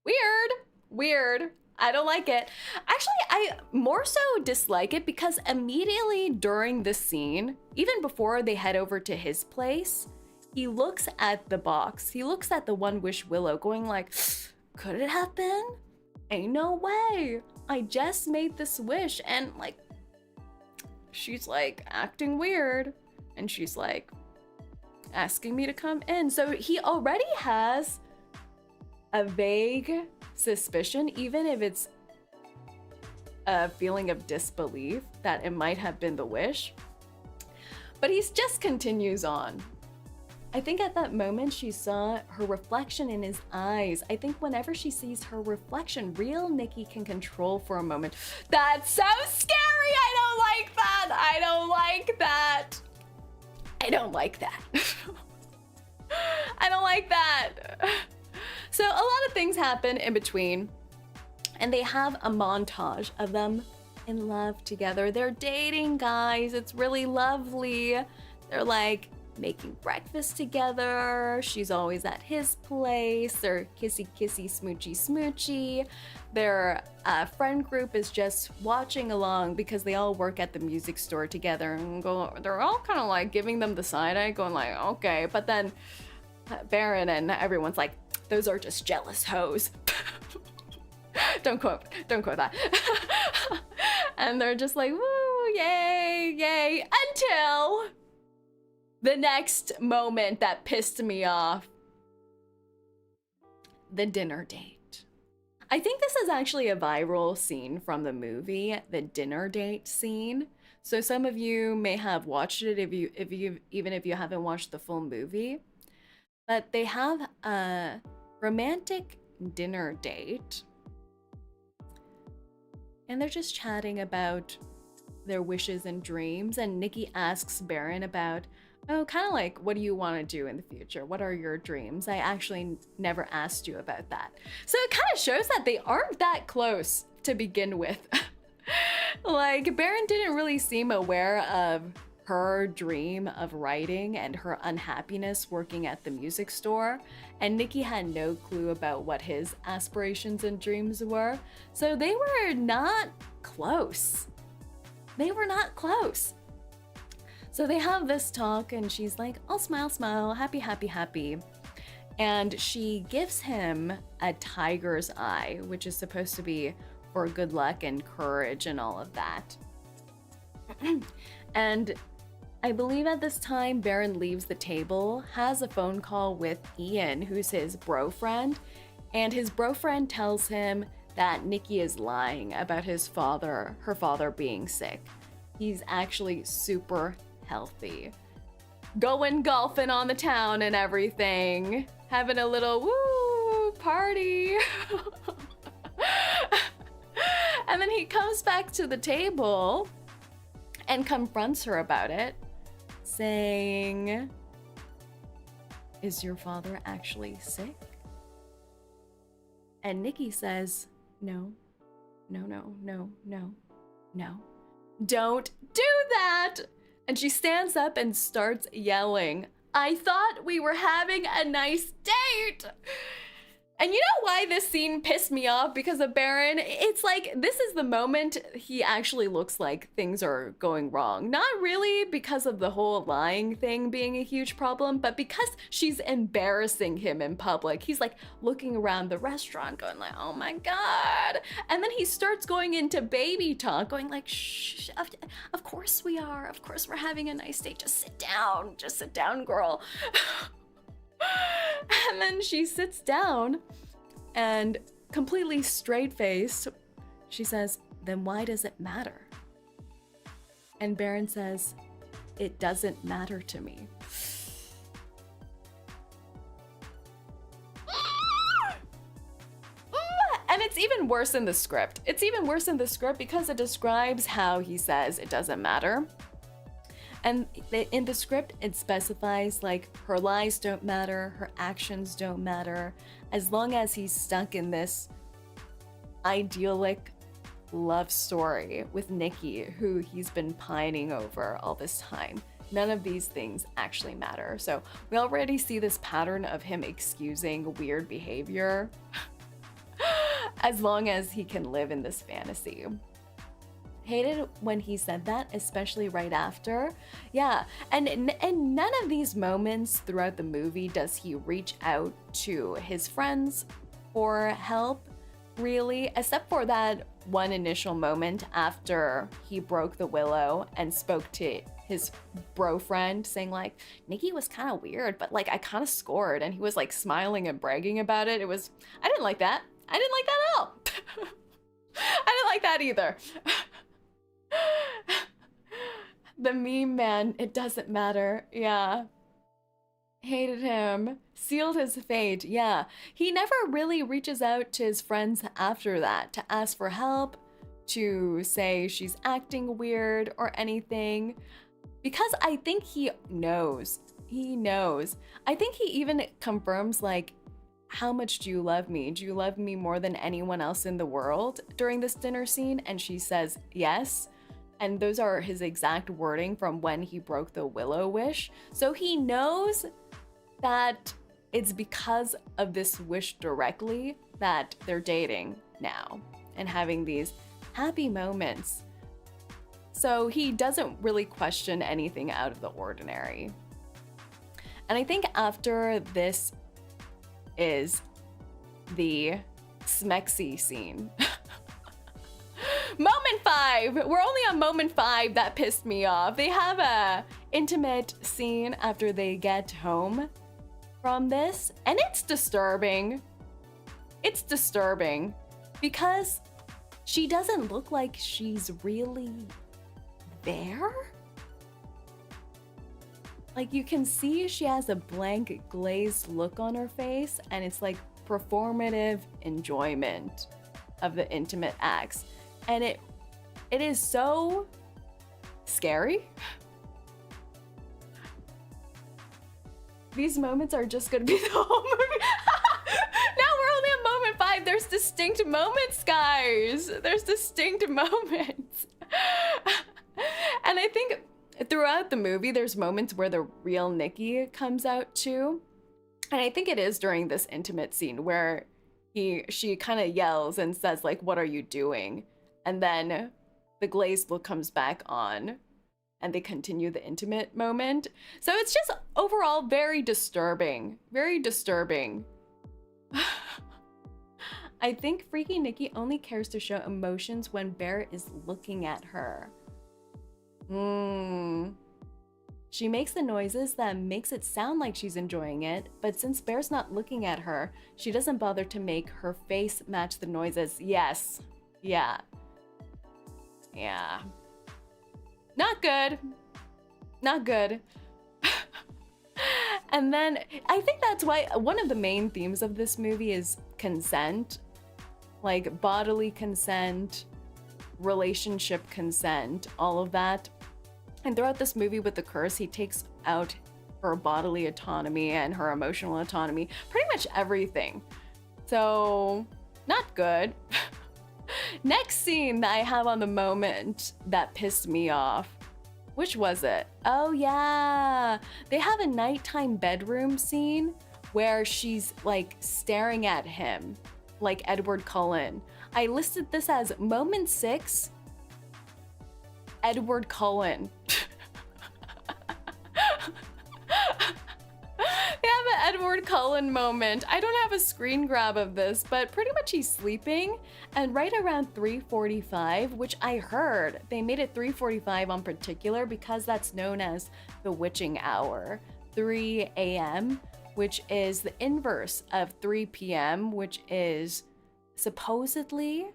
Weird, weird. I don't like it. Actually, I more so dislike it because immediately during the scene, even before they head over to his place, he looks at the box. He looks at the One Wish Willow going like, could it have been? Ain't no way. I just made this wish. And like, she's like acting weird. And she's like asking me to come in. So he already has a vague suspicion, even if it's a feeling of disbelief that it might have been the wish. But he just continues on. I think at that moment she saw her reflection in his eyes. I think whenever she sees her reflection, real Nikki can control for a moment. That's so scary! I don't like that! I don't like that! I don't like that. I don't like that. So a lot of things happen in between, and they have a montage of them in love together. They're dating, guys. It's really lovely. They're like making breakfast together. She's always at his place. They're kissy kissy, smoochy smoochy. Their friend group is just watching along because they all work at the music store together and they're all kind of like giving them the side eye, going like, okay. But then Baron and everyone's like, those are just jealous hoes. Don't quote that. And they're just like, woo, yay, yay, until the next moment that pissed me off. The dinner date. I think this is actually a viral scene from the movie, the dinner date scene. So some of you may have watched it even if you haven't watched the full movie. But they have a romantic dinner date. And they're just chatting about their wishes and dreams. And Nikki asks Baron about, oh, kind of like, what do you want to do in the future? What are your dreams? I actually never asked you about that. So it kind of shows that they aren't that close to begin with. Like, Baron didn't really seem aware of her dream of writing and her unhappiness working at the music store. And Nikki had no clue about what his aspirations and dreams were. So they were not close. They were not close. So they have this talk and she's like, oh, smile, smile, happy, happy, happy. And she gives him a tiger's eye, which is supposed to be for good luck and courage and all of that. And I believe at this time, Baron leaves the table, has a phone call with Ian, who's his bro friend, and his bro friend tells him that Nikki is lying about her father being sick. He's actually super healthy. Going golfing on the town and everything. Having a little woo party. And then he comes back to the table and confronts her about it, saying, "Is your father actually sick?" And Nikki says, "No, no, no, no, no, no. Don't do that!" And she stands up and starts yelling, "I thought we were having a nice date!" And you know why this scene pissed me off? Because of Baron, it's like, this is the moment he actually looks like things are going wrong. Not really because of the whole lying thing being a huge problem, but because she's embarrassing him in public. He's like looking around the restaurant going like, "Oh my God." And then he starts going into baby talk, going like, "Shh, of course we are. Of course we're having a nice date. Just sit down, girl." And then she sits down and completely straight-faced, she says, "Then why does it matter?" And Baron says, "It doesn't matter to me." And it's even worse in the script. It's even worse in the script because it describes how he says it doesn't matter. And in the script, it specifies like her lies don't matter, her actions don't matter, as long as he's stuck in this idyllic love story with Nikki, who he's been pining over all this time. None of these things actually matter. So we already see this pattern of him excusing weird behavior as long as he can live in this fantasy. Hated when he said that, especially right after. Yeah, and in none of these moments throughout the movie does he reach out to his friends for help, really, except for that one initial moment after he broke the willow and spoke to his bro friend, saying like, "Nikki was kind of weird, but like I kind of scored," and he was like smiling and bragging about it. I didn't like that. I didn't like that at all. I didn't like that either. The meme man, "It doesn't matter." Yeah. Hated him. Sealed his fate. Yeah. He never really reaches out to his friends after that to ask for help, to say she's acting weird or anything. Because I think he knows. He knows. I think he even confirms like, "How much do you love me? Do you love me more than anyone else in the world?" during this dinner scene. And she says yes. And those are his exact wording from when he broke the willow wish. So he knows that it's because of this wish directly that they're dating now and having these happy moments. So he doesn't really question anything out of the ordinary. And I think after this is the smexy scene. Moment 5! We're only on moment 5 that pissed me off. They have a intimate scene after they get home from this, and it's disturbing. It's disturbing because she doesn't look like she's really there. Like you can see she has a blank glazed look on her face, and it's like performative enjoyment of the intimate acts. And it is so scary. These moments are just gonna be the whole movie. Now we're only on moment 5. There's distinct moments, guys. There's distinct moments. And I think throughout the movie, there's moments where the real Nikki comes out too. And I think it is during this intimate scene where she kind of yells and says like, "What are you doing?" And then the glazed look comes back on and they continue the intimate moment. So it's just overall very disturbing. Very disturbing. I think Freaky Nikki only cares to show emotions when Bear is looking at her. She makes the noises that makes it sound like she's enjoying it, but since Bear's not looking at her, she doesn't bother to make her face match the noises. Yes. Yeah. Yeah. Not good. Not good. And then I think that's why one of the main themes of this movie is consent, like bodily consent, relationship consent, all of that. And throughout this movie with the curse, he takes out her bodily autonomy and her emotional autonomy, pretty much everything. So, not good. Next scene that I have on the moment that pissed me off. Which was it? Oh yeah, they have a nighttime bedroom scene where she's like staring at him like Edward Cullen. I listed this as moment 6, Edward Cullen. They have an Edward Cullen moment. I don't have a screen grab of this, but pretty much he's sleeping, and right around 3:45, which I heard they made it 3:45 on particular because that's known as the witching hour, 3 a.m., which is the inverse of 3 p.m., which is supposedly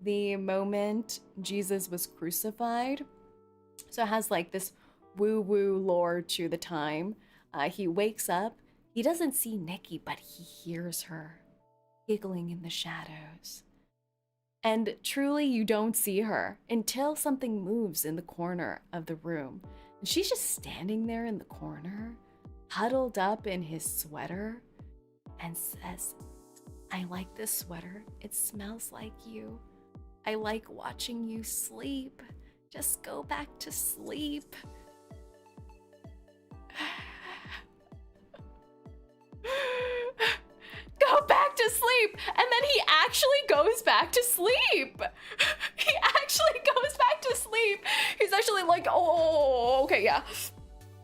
the moment Jesus was crucified. So it has like this woo-woo lore to the time. He wakes up. He doesn't see Nikki, but he hears her giggling in the shadows. And truly, you don't see her until something moves in the corner of the room. And she's just standing there in the corner, huddled up in his sweater, and says, "I like this sweater. It smells like you. I like watching you sleep. Just go back to sleep." Go back to sleep. And then he actually goes back to sleep. He actually goes back to sleep. He's actually like, oh, okay, yeah.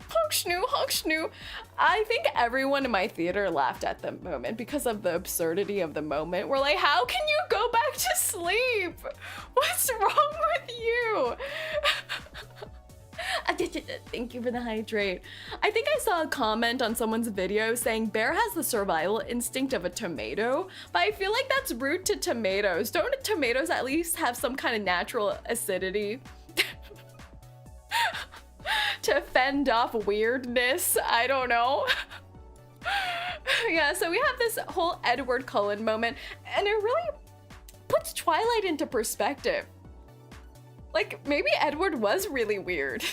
Honk schnoo. I think everyone in my theater laughed at the moment because of the absurdity of the moment. We're like, how can you go back to sleep? What's wrong with you? Thank you for the hydrate. I think I saw a comment on someone's video saying Bear has the survival instinct of a tomato, but I feel like that's rude to tomatoes. Don't tomatoes at least have some kind of natural acidity to fend off weirdness? I don't know. Yeah, so we have this whole Edward Cullen moment, and it really puts Twilight into perspective. Like, maybe Edward was really weird.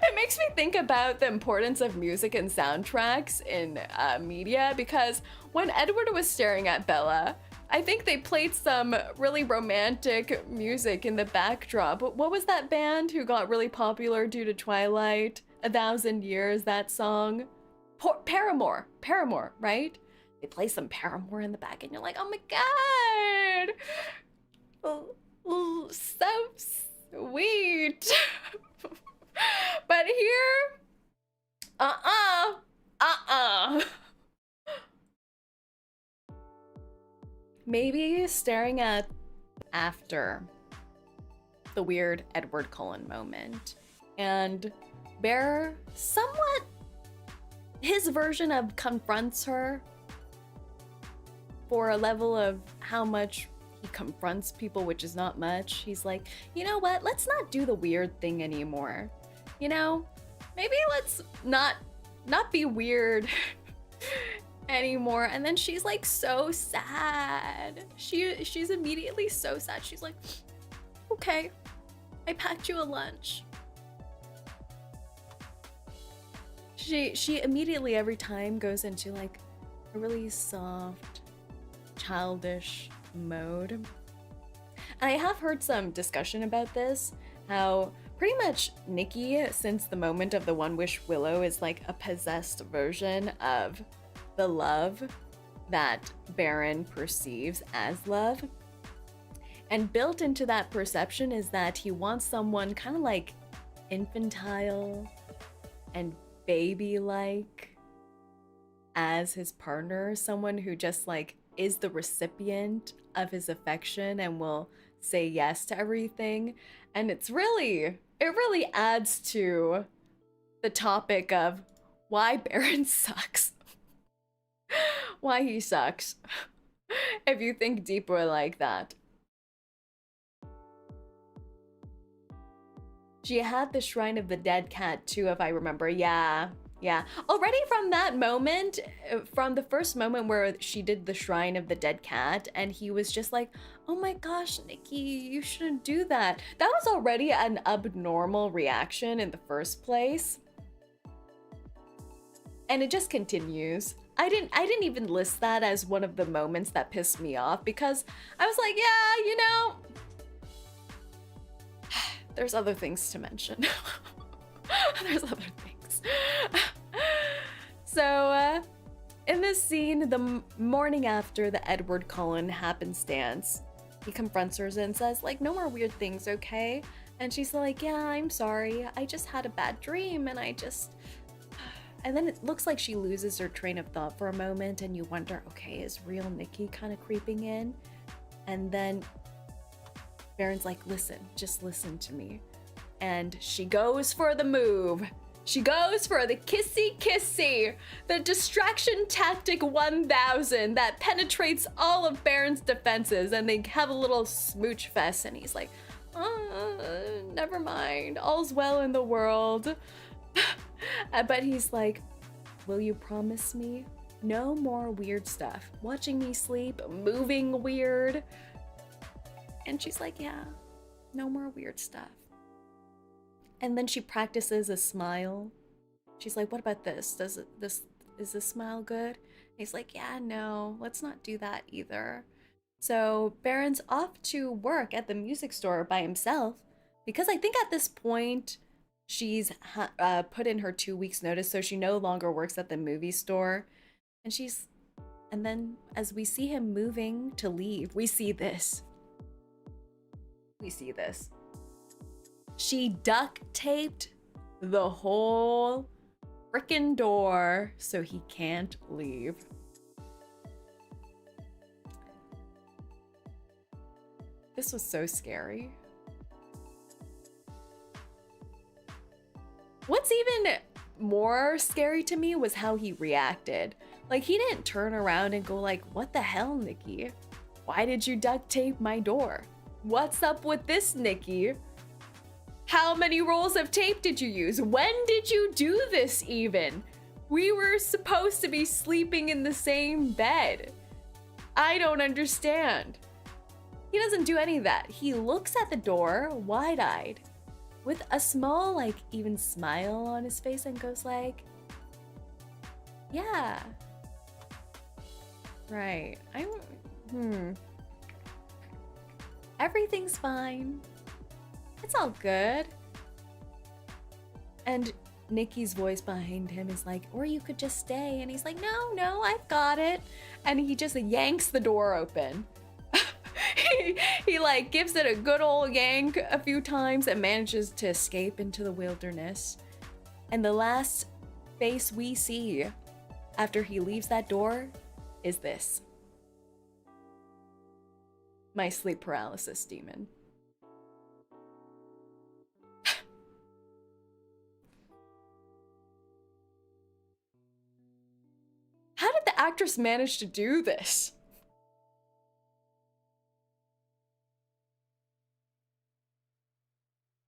It makes me think about the importance of music and soundtracks in media, because when Edward was staring at Bella, I think they played some really romantic music in the backdrop. What was that band who got really popular due to Twilight? 1,000 Years, that song? Paramore, right? They play some Paramore in the back and you're like, oh my god! Oh, so sweet. But here, maybe staring at after the weird Edward Cullen moment, and Bear somewhat, his version of confronts her for a level of how much he confronts people, which is not much. He's like, you know what? Let's not do the weird thing anymore. You know, maybe let's not be weird anymore. And then she's like so sad. She's immediately so sad. She's like, okay, I packed you a lunch. She immediately every time goes into like a really soft, childish mode. And I have heard some discussion about this, how pretty much Nikki, since the moment of the One Wish Willow, is like a possessed version of the love that Baron perceives as love. And built into that perception is that he wants someone kind of like infantile and baby-like as his partner, someone who just like is the recipient of his affection and will say yes to everything. And it's really it really adds to the topic of why Baron sucks. Why he sucks. If you think deeper like that. She had the Shrine of the Dead Cat too, if I remember. Yeah. Already from that moment, from the first moment where she did the Shrine of the Dead Cat, and he was just like, oh my gosh, Nikki, you shouldn't do that. That was already an abnormal reaction in the first place. And it just continues. I didn't even list that as one of the moments that pissed me off, because I was like, yeah, you know, there's other things to mention. There's other things. So, in this scene, the morning after the Edward Cullen happenstance, he confronts her and says, like, no more weird things, okay? And she's like, yeah, I'm sorry. I just had a bad dream, and I just... And then it looks like she loses her train of thought for a moment, and you wonder, okay, is real Nikki kind of creeping in? And then Baron's like, listen, just listen to me. And she goes for the move. She goes for the kissy, the distraction tactic 1000 that penetrates all of Baron's defenses, and they have a little smooch fest, and he's like, never mind, all's well in the world. But he's like, will you promise me no more weird stuff? Watching me sleep, moving weird. And she's like, yeah, no more weird stuff. And then she practices a smile. She's like, what about this? Is this smile good? And he's like, yeah, no, let's not do that either. So Baron's off to work at the music store by himself, because I think at this point she's put in her 2 weeks notice, so she no longer works at the movie store. And then as we see him moving to leave, we see this. She duct taped the whole frickin' door so he can't leave. This was so scary. What's even more scary to me was how he reacted. Like, he didn't turn around and go like, what the hell, Nikki? Why did you duct tape my door? What's up with this, Nikki? How many rolls of tape did you use? When did you do this even? We were supposed to be sleeping in the same bed. I don't understand. He doesn't do any of that. He looks at the door, wide-eyed, with a small, like, even smile on his face, and goes like, yeah. Right. Everything's fine. It's all good. And Nikki's voice behind him is like, or you could just stay. And he's like, no, I've got it. And he just yanks the door open. he like gives it a good old yank a few times and manages to escape into the wilderness. And the last face we see after he leaves that door is this. My sleep paralysis demon. How did the actress manage to do this?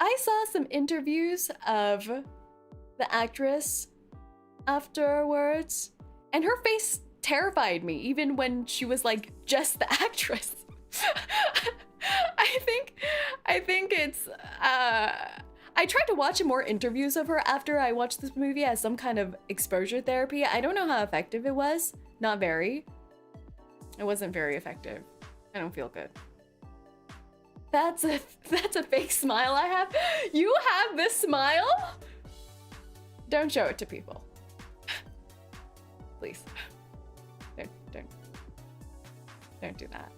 I saw some interviews of the actress afterwards, and her face terrified me, even when she was like just the actress. I think it's I tried to watch more interviews of her after I watched this movie as some kind of exposure therapy. I don't know how effective it was. Not very. It wasn't very effective. I don't feel good. That's a fake smile I have. You have this smile? Don't show it to people. Please. Don't do that.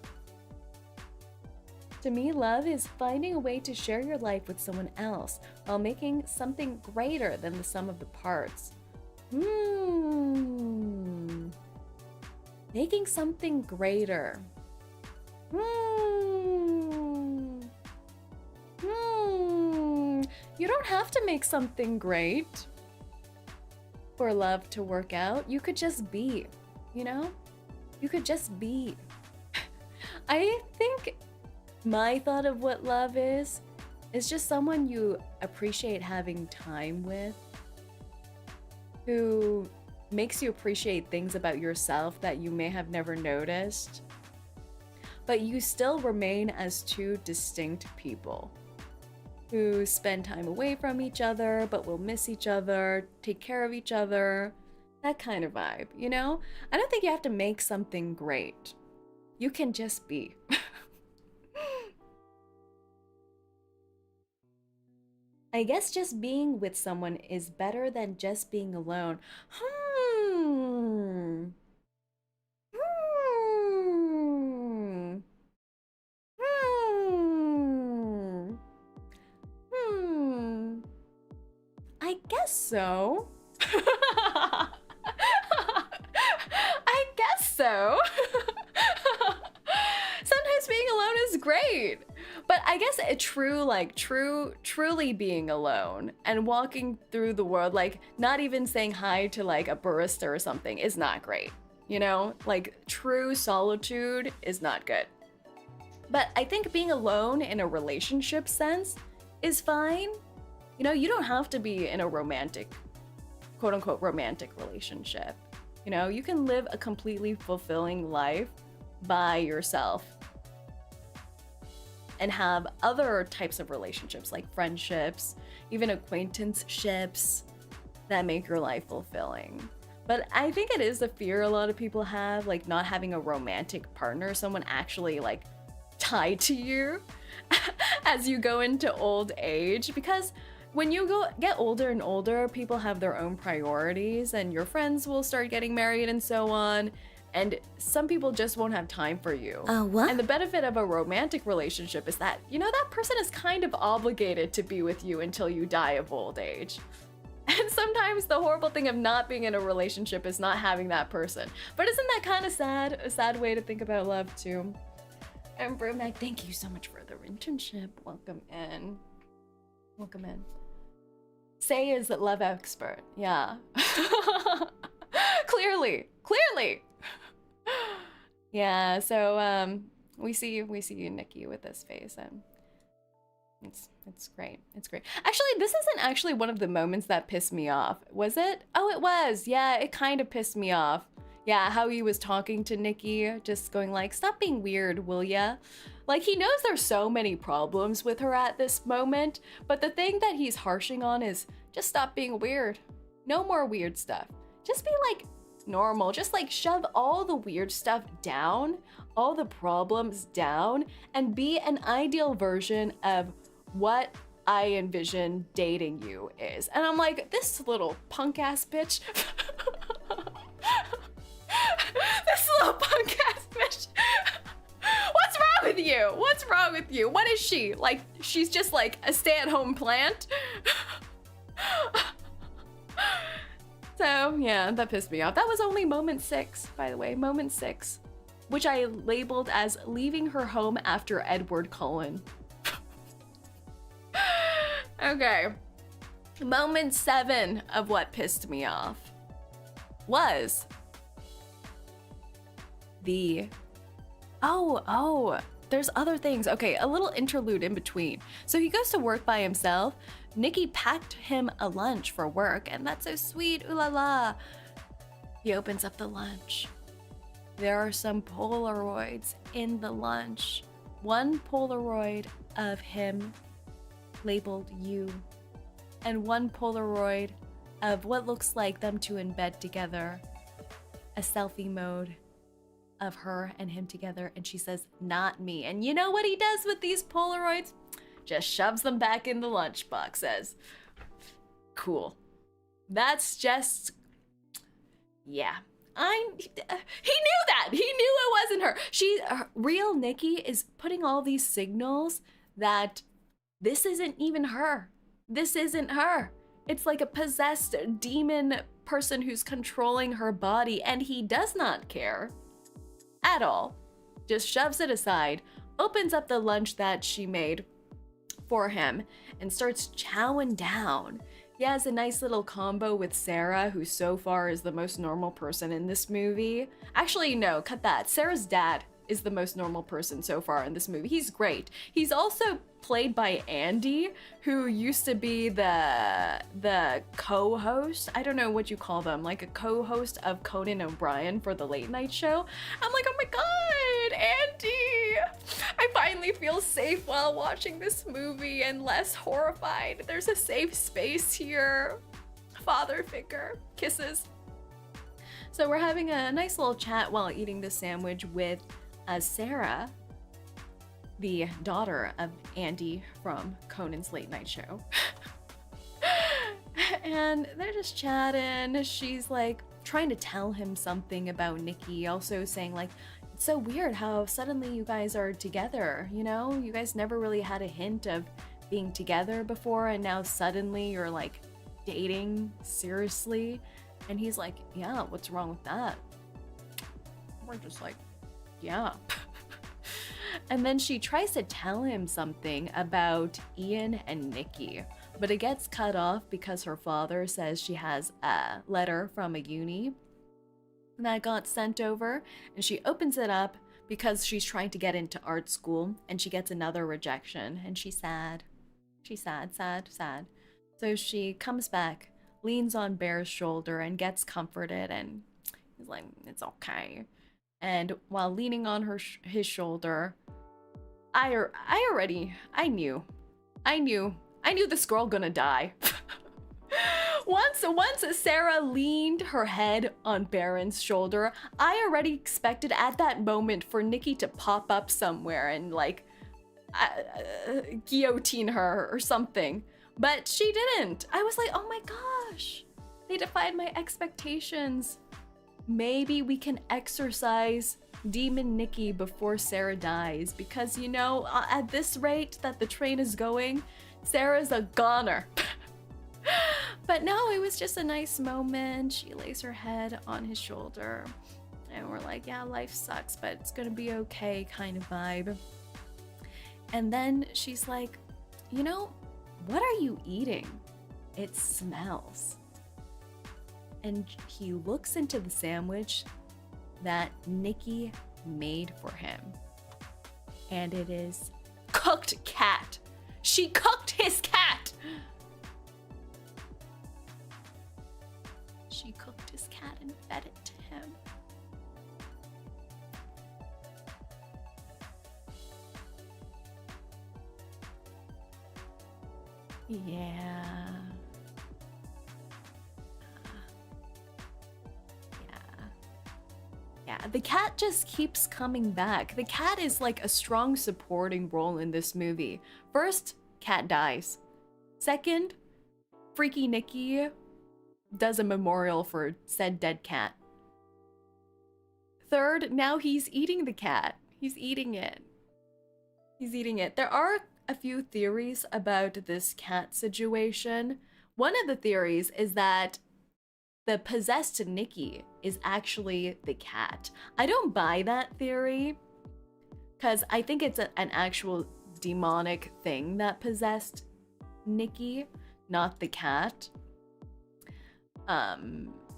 To me, love is finding a way to share your life with someone else while making something greater than the sum of the parts. Making something greater. You don't have to make something great for love to work out. You could just be, you know? You could just be. I think my thought of what love is just someone you appreciate having time with, who makes you appreciate things about yourself that you may have never noticed, but you still remain as two distinct people who spend time away from each other, but will miss each other, take care of each other, that kind of vibe, you know? I don't think you have to make something great. You can just be. I guess just being with someone is better than just being alone. Hmm. Hmm. Hmm. Hmm. I guess so. I guess so. Sometimes being alone is great. But I guess a truly being alone and walking through the world, like not even saying hi to like a barista or something is not great. You know, like true solitude is not good. But I think being alone in a relationship sense is fine. You know, you don't have to be in a romantic, quote unquote, romantic relationship. You know, you can live a completely fulfilling life by yourself and have other types of relationships like friendships, even acquaintanceships that make your life fulfilling. But I think it is a fear a lot of people have, like not having a romantic partner, someone actually like tied to you as you go into old age, because when you get older and older, people have their own priorities and your friends will start getting married and so on. And some people just won't have time for you. What? And the benefit of a romantic relationship is that, you know, that person is kind of obligated to be with you until you die of old age. And sometimes the horrible thing of not being in a relationship is not having that person. But isn't that kind of sad? A sad way to think about love too. And Brumac, thank you so much for the internship. Welcome in. Welcome in. Say is a love expert. Yeah. Clearly. Yeah, so we see you, Nikki, with this face, and it's great. It's great. Actually, this isn't actually one of the moments that pissed me off, was it? Oh, it was. Yeah, it kind of pissed me off. Yeah, how he was talking to Nikki, just going like, "Stop being weird, will ya?" Like, he knows there's so many problems with her at this moment, but the thing that he's harshing on is just stop being weird. No more weird stuff. Just be like normal. Just like shove all the weird stuff down, all the problems down, and be an ideal version of what I envision dating you is. And I'm like, this little punk ass bitch. This little punk ass bitch. What's wrong with you? What's wrong with you? What is she? Like, she's just like a stay-at-home plant? So, yeah, that pissed me off. That was only moment 6, by the way, moment 6, which I labeled as leaving her home after Edward Cullen. Okay. Moment 7 of what pissed me off was the... Oh, there's other things. Okay, a little interlude in between. So he goes to work by himself. Nikki packed him a lunch for work, and that's so sweet, ooh la la. He opens up the lunch. There are some Polaroids in the lunch. One Polaroid of him labeled you, and one Polaroid of what looks like them two in bed together. A selfie mode of her and him together, and she says, "Not me." And you know what he does with these Polaroids? Just shoves them back in the lunchbox, says, cool. That's just, yeah. He knew that. He knew it wasn't her. Real Nikki is putting all these signals that this isn't even her. This isn't her. It's like a possessed demon person who's controlling her body, and he does not care at all. Just shoves it aside, opens up the lunch that she made for him and starts chowing down. He has a nice little combo with Sarah, who so far is the most normal person in this movie. Actually, no, cut that. Sarah's dad is the most normal person so far in this movie. He's great. He's also played by Andy, who used to be the co-host. I don't know what you call them, like a co-host of Conan O'Brien for the late night show. I'm like, oh my god, Andy! I finally feel safe while watching this movie and less horrified. There's a safe space here. Father figure. Kisses. So we're having a nice little chat while eating the sandwich with Sarah, the daughter of Andy from Conan's late night show. And they're just chatting. She's like trying to tell him something about Nikki, also saying like, it's so weird how suddenly you guys are together, you know? You guys never really had a hint of being together before, and now suddenly you're like dating seriously. And he's like, yeah, what's wrong with that? We're just like, yeah. And then she tries to tell him something about Ian and Nikki, but it gets cut off because her father says she has a letter from a uni that got sent over, and she opens it up because she's trying to get into art school, and she gets another rejection, and she's sad. She's sad, sad, sad. So she comes back, leans on Bear's shoulder, and gets comforted, and he's like, it's okay. And while leaning on his shoulder, I knew this girl gonna die. Once Sarah leaned her head on Baron's shoulder, I already expected at that moment for Nikki to pop up somewhere and like guillotine her or something. But she didn't. I was like, oh my gosh, they defied my expectations. Maybe we can exorcise Demon Nikki before Sarah dies, because you know, at this rate that the train is going, Sarah's a goner. But no, it was just a nice moment. She lays her head on his shoulder, and we're like, yeah, life sucks, but it's gonna be okay kind of vibe. And then she's like, you know, what are you eating? It smells. And he looks into the sandwich that Nikki made for him. And it is cooked cat. She cooked his cat! She cooked his cat and fed it to him. Yeah. Yeah, the cat just keeps coming back. The cat is like a strong supporting role in this movie. First, cat dies. Second, Freaky Nikki does a memorial for said dead cat. Third, now he's eating the cat. He's eating it. He's eating it. There are a few theories about this cat situation. One of the theories is that the possessed Nikki is actually the cat. I don't buy that theory, because I think it's an actual demonic thing that possessed Nikki, not the cat.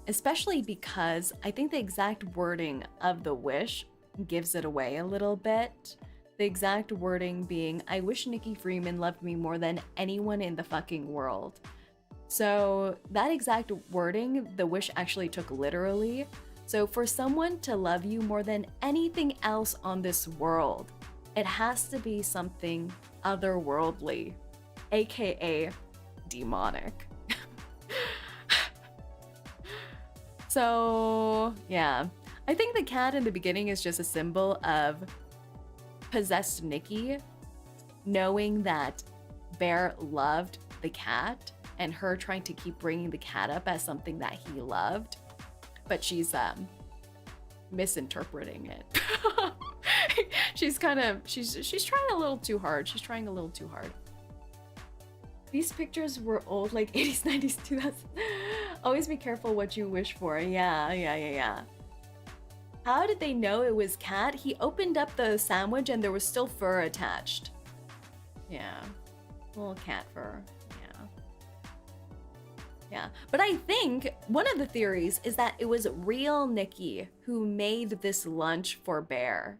Especially because I think the exact wording of the wish gives it away a little bit. The exact wording being, I wish Nikki Freeman loved me more than anyone in the fucking world. So that exact wording, the wish actually took literally. So for someone to love you more than anything else on this world, it has to be something otherworldly, aka demonic. So yeah, I think the cat in the beginning is just a symbol of possessed Nikki knowing that Bear loved the cat, and her trying to keep bringing the cat up as something that he loved, but she's misinterpreting it. she's trying a little too hard. She's trying a little too hard. These pictures were old, like 80s, 90s, 2000s. Always be careful what you wish for. Yeah. How did they know it was cat? He opened up the sandwich and there was still fur attached. Yeah. Little cat fur. Yeah. Yeah. But I think one of the theories is that it was real Nikki who made this lunch for Bear,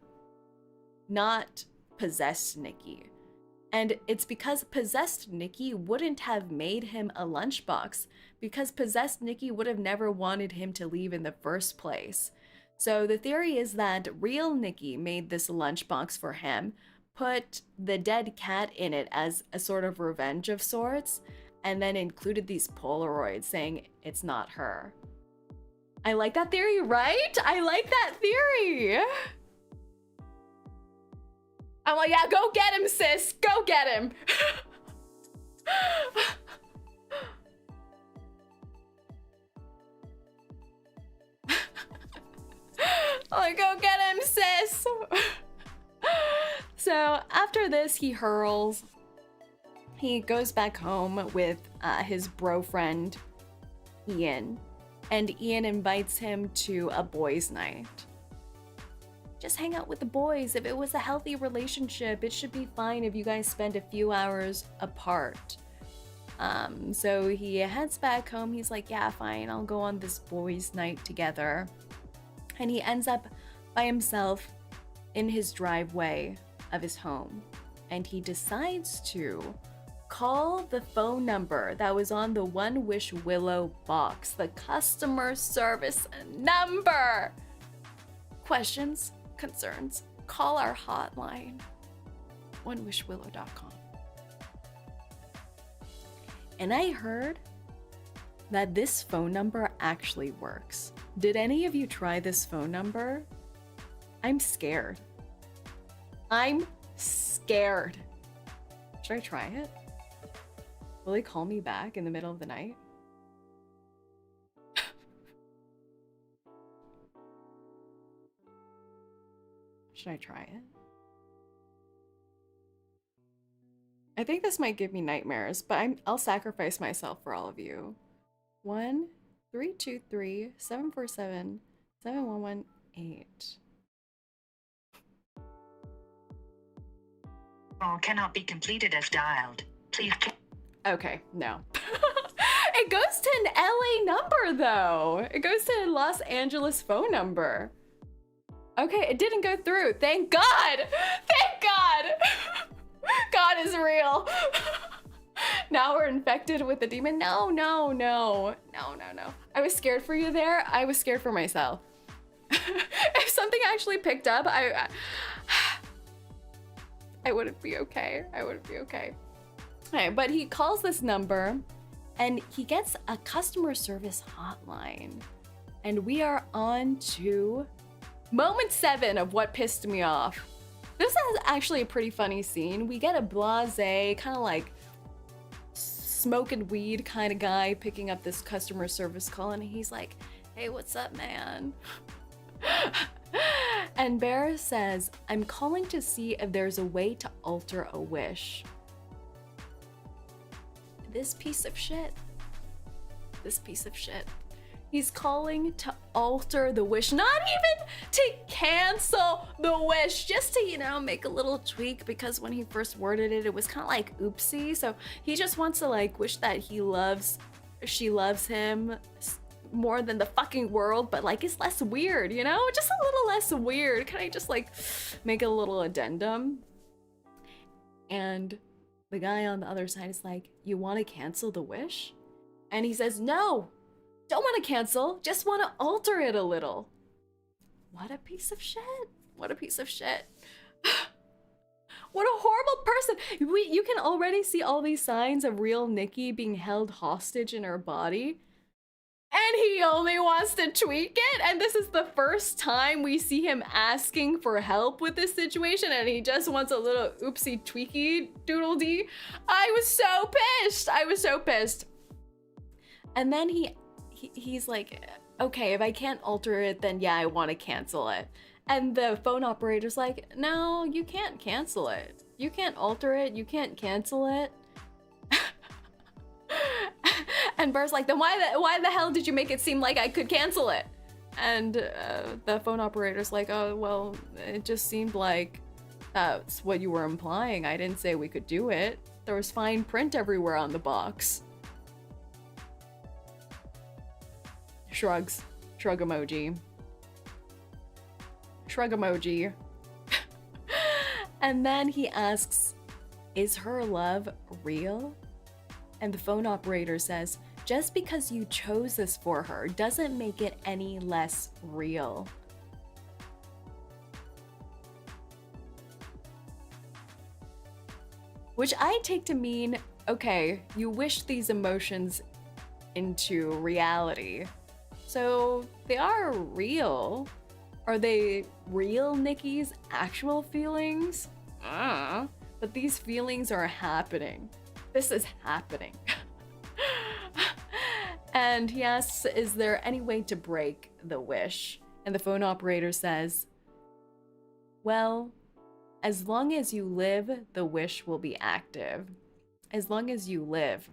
not possessed Nikki. And it's because possessed Nikki wouldn't have made him a lunchbox, because possessed Nikki would have never wanted him to leave in the first place. So the theory is that real Nikki made this lunchbox for him, put the dead cat in it as a sort of revenge of sorts, and then included these Polaroids saying it's not her. I like that theory, right? I like that theory. I'm like, yeah, go get him, sis. Go get him. I'm like, go get him, sis. So after this, he hurls. He goes back home with his bro friend, Ian. And Ian invites him to a boys' night. Just hang out with the boys. If it was a healthy relationship, it should be fine if you guys spend a few hours apart. So he heads back home. He's like, yeah, fine, I'll go on this boys' night together. And he ends up by himself in his driveway of his home. And he decides to call the phone number that was on the One Wish Willow box, the customer service number. Questions? Concerns, call our hotline, onewishwillow.com. And I heard that this phone number actually works. Did any of you try this phone number? I'm scared. I'm scared. Should I try it? Will he call me back in the middle of the night? Should I try it? I think this might give me nightmares, but I'll sacrifice myself for all of you. 1-323-747-7118. Call cannot be completed as dialed. Please. Okay, no. It goes to an LA number though. It goes to a Los Angeles phone number. Okay, it didn't go through. Thank God! Thank God! God is real. Now we're infected with the demon. No. I was scared for you there. I was scared for myself. If something actually picked up, I wouldn't be okay. I wouldn't be okay. Okay, but he calls this number and he gets a customer service hotline. And we are on to moment 7 of what pissed me off. This is actually a pretty funny scene. We get a blasé, kind of like smoking weed kind of guy picking up this customer service call, and he's like, hey, what's up, man? And Bear says, I'm calling to see if there's a way to alter a wish. This piece of shit. He's calling to alter the wish, not even to cancel the wish, just to, you know, make a little tweak, because when he first worded it, it was kind of like oopsie. So he just wants to like wish that she loves him more than the fucking world, but like it's less weird, you know? Just a little less weird. Can I just like make a little addendum? And the guy on the other side is like, you want to cancel the wish? And he says, no. Don't want to cancel, just want to alter it a little. What a piece of shit. What a piece of shit. What a horrible person. You can already see all these signs of real Nikki being held hostage in her body. And he only wants to tweak it. And this is the first time we see him asking for help with this situation. And he just wants a little oopsie tweaky doodle-dee. I was so pissed. And then he's like, okay, if I can't alter it, then yeah, I want to cancel it. And the phone operator's like, no, you can't cancel it. You can't alter it. You can't cancel it. And Bear's like, then why the hell did you make it seem like I could cancel it? And the phone operator's like, oh, well, it just seemed like that's what you were implying. I didn't say we could do it. There was fine print everywhere on the box. Shrugs. Shrug emoji. Shrug emoji. And then he asks, is her love real? And the phone operator says, just because you chose this for her doesn't make it any less real. Which I take to mean, okay, you wish these emotions into reality. So they are real. Are they real Nikki's actual feelings? But these feelings are happening. This is happening. And he asks, is there any way to break the wish? And the phone operator says, well, as long as you live, the wish will be active. As long as you live.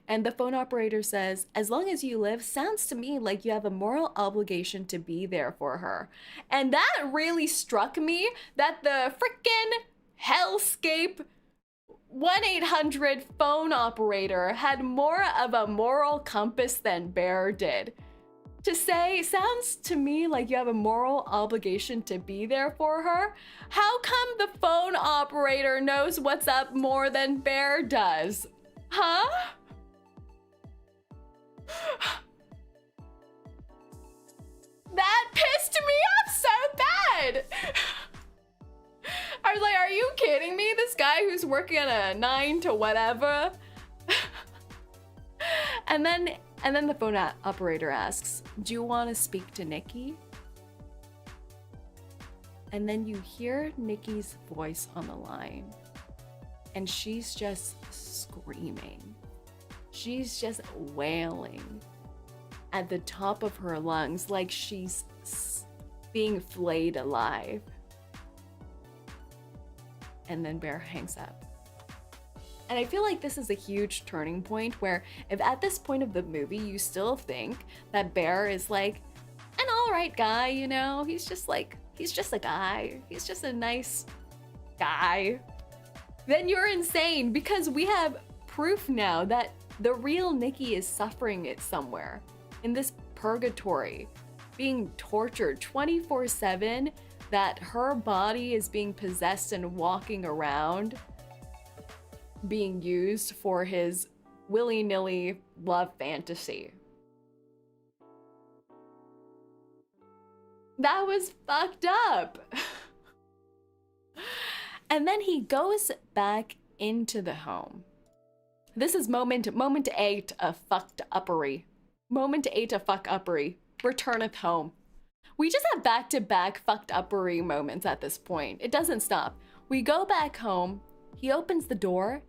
And the phone operator says, as long as you live sounds to me like you have a moral obligation to be there for her. And that really struck me, that the frickin' hellscape 1-800 phone operator had more of a moral compass than Bear did. To say, sounds to me like you have a moral obligation to be there for her. How come the phone operator knows what's up more than Bear does? Huh? That pissed me off so bad. I was like, are you kidding me? This guy who's working at a 9 to whatever. And then the phone operator asks, do you want to speak to Nikki? And then you hear Nikki's voice on the line. And she's just screaming. She's just wailing at the top of her lungs like she's being flayed alive. And then Bear hangs up. And I feel like this is a huge turning point where if at this point of the movie you still think that Bear is like an alright guy, you know, he's just a guy. He's just a nice guy. Then you're insane, because we have proof now that the real Nikki is suffering it somewhere in this purgatory, being tortured 24/7, that her body is being possessed and walking around, being used for his willy-nilly love fantasy. That was fucked up. And then he goes back into the home. This is moment 8 of fucked uppery. Moment 8 of fuck uppery. Returneth home. We just have back-to-back fucked uppery moments at this point. It doesn't stop. We go back home. He opens the door,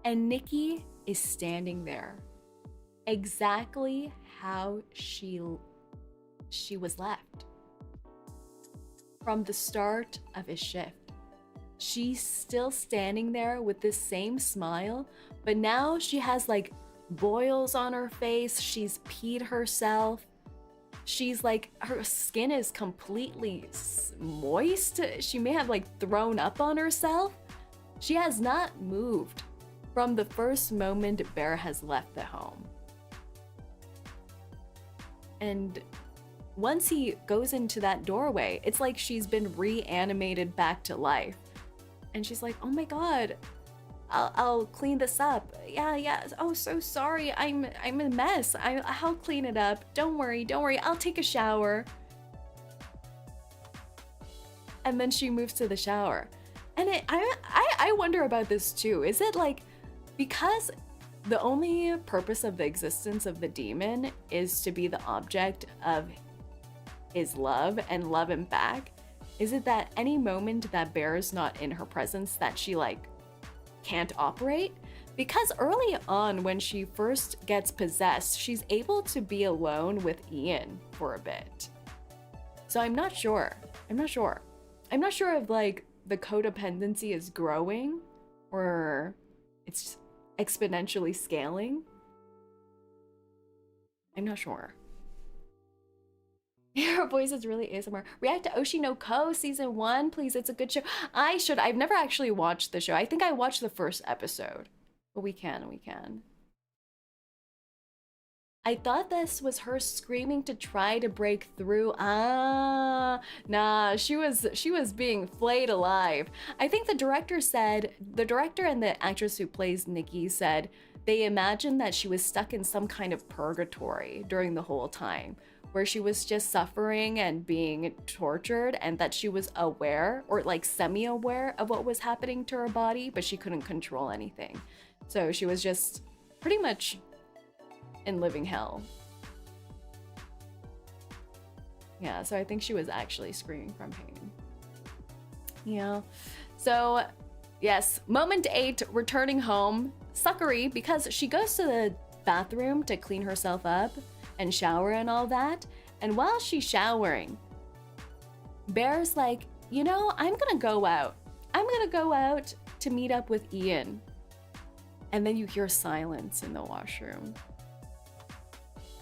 and Nikki is standing there, exactly how she was left from the start of his shift. She's still standing there with this same smile, but now she has like boils on her face. She's peed herself. She's like, her skin is completely moist. She may have like thrown up on herself. She has not moved from the first moment Bear has left the home. And once he goes into that doorway, it's like she's been reanimated back to life. And she's like, oh my God, I'll clean this up. Yeah. Oh, so sorry. I'm a mess. I'll clean it up. Don't worry. I'll take a shower. And then she moves to the shower. And I wonder about this too. Is it like, because the only purpose of the existence of the demon is to be the object of his love and love him back, is it that any moment that Bear is not in her presence that she like can't operate? Because early on when she first gets possessed, she's able to be alone with Ian for a bit. So I'm not sure if like the codependency is growing or it's exponentially scaling. I'm not sure. Her voice is really ASMR. React to 𝐂𝐡𝐚� season 1, please. It's a good show. I should. I've never actually watched the show. I think I watched the first episode. But we can. I thought this was her screaming to try to break through. Ah, nah, she was being flayed alive. I think the director and the actress who plays Nikki said they imagined that she was stuck in some kind of purgatory during the whole time, where she was just suffering and being tortured, and that she was aware or like semi-aware of what was happening to her body, but she couldn't control anything. So she was just pretty much in living hell. Yeah, so I think she was actually screaming from pain. Yeah. So, yes, moment 8, returning home. Suckery, because she goes to the bathroom to clean herself up and shower and all that. And while she's showering, Bear's like, you know, I'm gonna go out. I'm gonna go out to meet up with Ian. And then you hear silence in the washroom.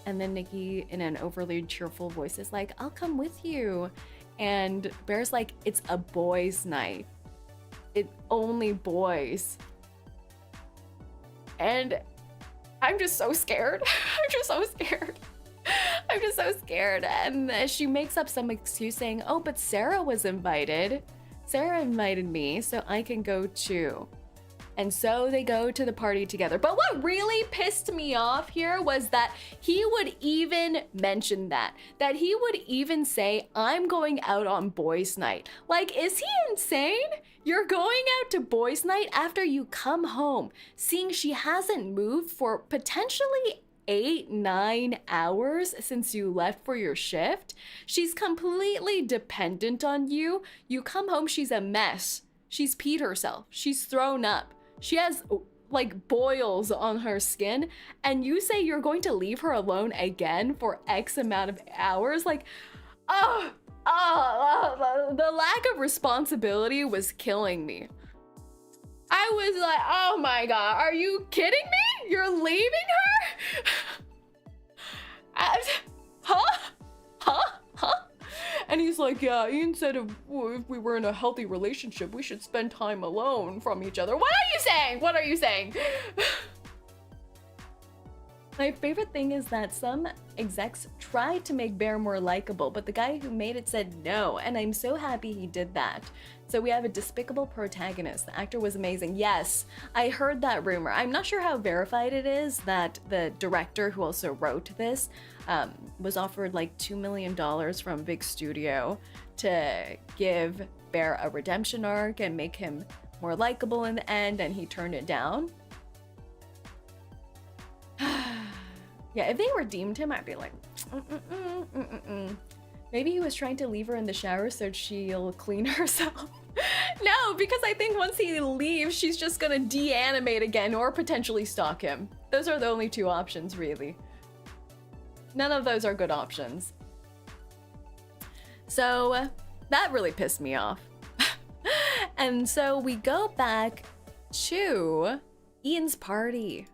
And then Nikki, in an overly cheerful voice, is like, I'll come with you. And Bear's like, it's a boys' night. It's only boys. And I'm just so scared. I'm just so scared. And she makes up some excuse saying, oh, but Sarah was invited. Sarah invited me, so I can go too. And so they go to the party together. But what really pissed me off here was that he would even mention that he would even say, I'm going out on boys' night. Like, is he insane? You're going out to boys' night after you come home, seeing she hasn't moved for potentially 8-9 hours since you left for your shift. She's completely dependent on you. You come home, she's a mess. She's peed herself. She's thrown up. She has like boils on her skin, and you say you're going to leave her alone again for X amount of hours? Like, the lack of responsibility was killing me. I was like, oh my God, are you kidding me? You're leaving her? Huh? And he's like, yeah, Ian said if we were in a healthy relationship, we should spend time alone from each other. What are you saying? My favorite thing is that some execs tried to make Bear more likable, but the guy who made it said no, and I'm so happy he did that. So we have a despicable protagonist. The actor was amazing. Yes, I heard that rumor. I'm not sure how verified it is that the director who also wrote this was offered like $2 million from a big studio to give Bear a redemption arc and make him more likable in the end, and he turned it down. Yeah, if they redeemed him, I'd be like, Maybe he was trying to leave her in the shower so she'll clean herself. No, because I think once he leaves, she's just gonna de-animate again or potentially stalk him. Those are the only two options, really. None of those are good options. So that really pissed me off. And so we go back to Ian's party.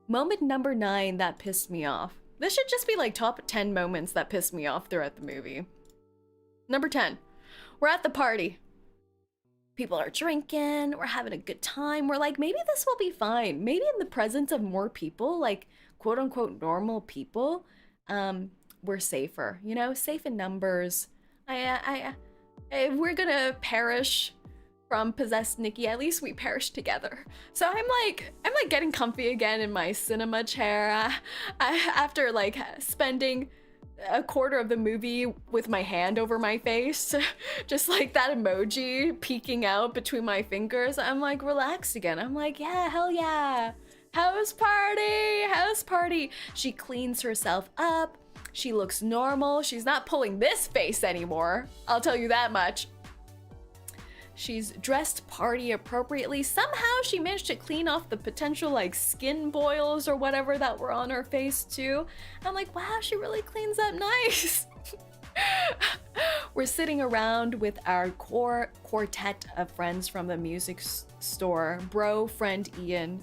Moment number 9 that pissed me off. This should just be like top 10 moments that pissed me off throughout the movie. Number 10. We're at the party. People are drinking, we're having a good time. We're like, maybe this will be fine. Maybe in the presence of more people, like quote unquote normal people, we're safer, you know, safe in numbers. If we're gonna perish from possessed Nikki, at least we perish together. So I'm like getting comfy again in my cinema chair after like spending a quarter of the movie with my hand over my face, just like that emoji peeking out between my fingers. I'm like relaxed again. I'm like, yeah, hell yeah. House party. She cleans herself up. She looks normal. She's not pulling this face anymore. I'll tell you that much. She's dressed party appropriately. Somehow she managed to clean off the potential like skin boils or whatever that were on her face too. I'm like, wow, she really cleans up nice. We're sitting around with our core quartet of friends from the music store. Bro, friend Ian,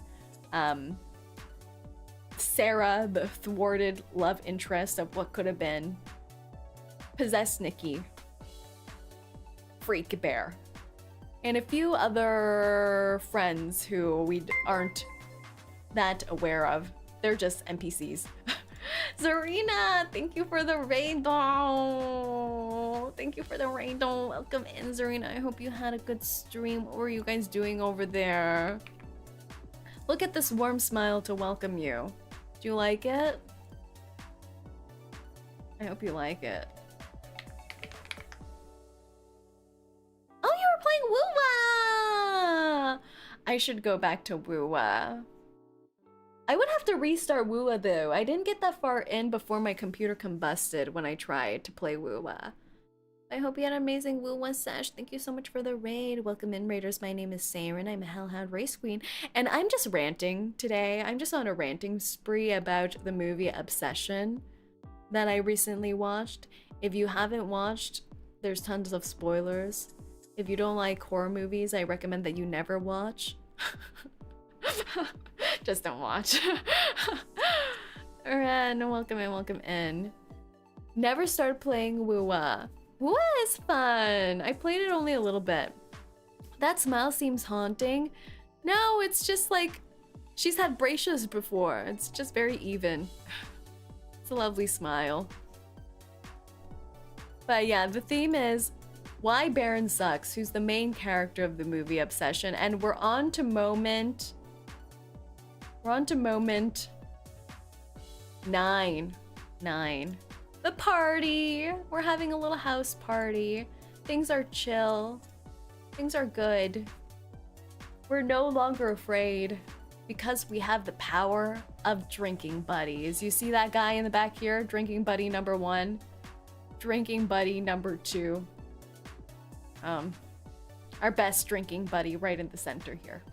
Sarah, the thwarted love interest of what could have been, possess Nikki, Freak Bear, and a few other friends who we aren't that aware of. They're just NPCs. Zarina, thank you for the raid. Thank you for the raid. Welcome in, Zarina. I hope you had a good stream. What were you guys doing over there? Look at this warm smile to welcome you. Do you like it? I hope you like it. Oh, you were playing Woowa! I should go back to Woowa. I would have to restart Woowa though. I didn't get that far in before my computer combusted when I tried to play Woowa. I hope you had an amazing Woowa sesh. Thank you so much for the raid. Welcome in, raiders. My name is Saerin. I'm a Hellhound Race Queen. And I'm just ranting today. I'm just on a ranting spree about the movie Obsession that I recently watched. If you haven't watched, there's tons of spoilers. If you don't like horror movies, I recommend that you never watch. Just don't watch. Ren, welcome in, welcome in. Never started playing Woowa. Woowa is fun. I played it only a little bit. That smile seems haunting. No, it's just like she's had braces before. It's just very even. It's a lovely smile. But yeah, the theme is why Baron sucks, who's the main character of the movie Obsession, and we're on to moment 9. The party. We're having a little house party. Things are chill. Things are good. We're no longer afraid because we have the power of drinking buddies. You see that guy in the back here? Drinking buddy number 1. Drinking buddy number 2. Our best drinking buddy right in the center here.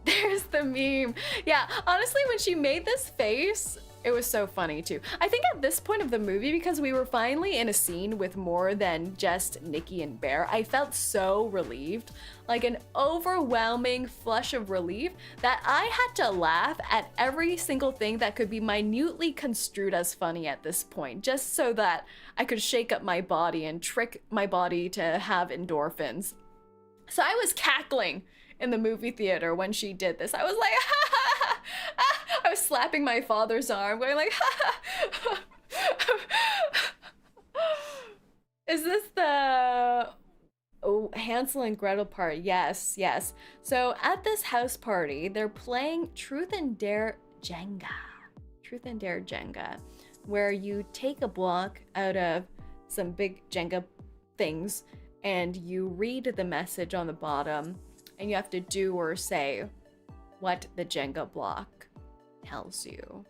There's the meme. Yeah, honestly, when she made this face, it was so funny too. I think at this point of the movie, because we were finally in a scene with more than just Nikki and Bear, I felt so relieved, like an overwhelming flush of relief, that I had to laugh at every single thing that could be minutely construed as funny at this point, just so that I could shake up my body and trick my body to have endorphins. So I was cackling in the movie theater when she did this. I was like, ha ha ha! I was slapping my father's arm, going like, ha ha! Is this the Hansel and Gretel part? Yes, yes. So at this house party, they're playing Truth and Dare Jenga. Truth and Dare Jenga, where you take a block out of some big Jenga things and you read the message on the bottom, and you have to do or say what the Jenga block tells you.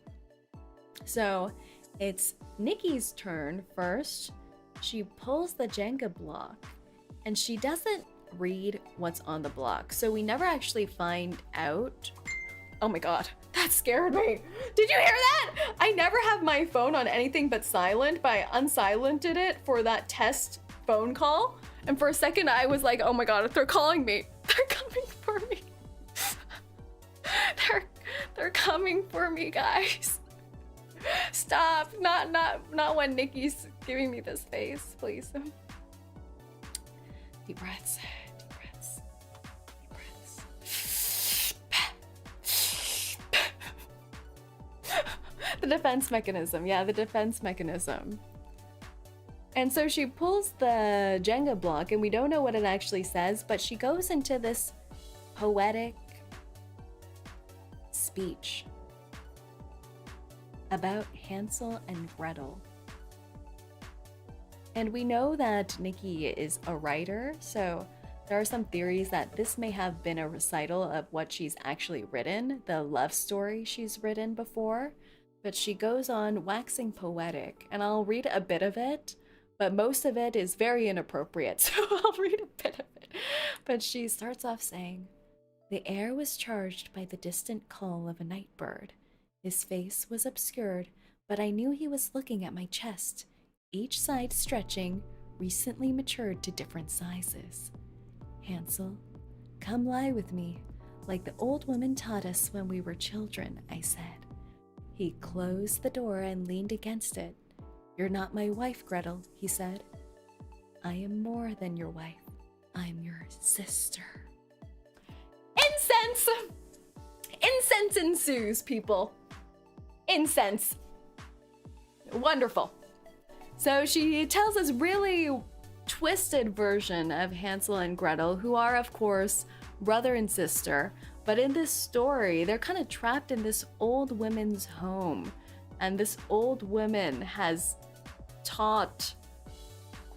So it's Nikki's turn first. She pulls the Jenga block and she doesn't read what's on the block. So we never actually find out. Oh my God, that scared me. Did you hear that? I never have my phone on anything but silent, but I unsilented it for that test phone call. And for a second I was like, oh my God, they're calling me. They're coming for me. They're coming for me, guys. Stop. Not when Nikki's giving me this face, please. Deep breaths. Deep breaths. Deep breaths. The defense mechanism. Yeah, the defense mechanism. And so she pulls the Jenga block, and we don't know what it actually says, but she goes into this poetic speech about Hansel and Gretel. And we know that Nikki is a writer, so there are some theories that this may have been a recital of what she's actually written, the love story she's written before. But she goes on waxing poetic, and I'll read a bit of it, but most of it is very inappropriate, so I'll read a bit of it. But she starts off saying, "The air was charged by the distant call of a night bird. His face was obscured, but I knew he was looking at my chest, each side stretching, recently matured to different sizes. Hansel, come lie with me, like the old woman taught us when we were children," I said. He closed the door and leaned against it. "You're not my wife, Gretel," he said. "I am more than your wife. I'm your sister." Incense! Incense ensues, people. Incense. Wonderful. So she tells this really twisted version of Hansel and Gretel, who are, of course, brother and sister. But in this story, they're kind of trapped in this old woman's home. And this old woman has taught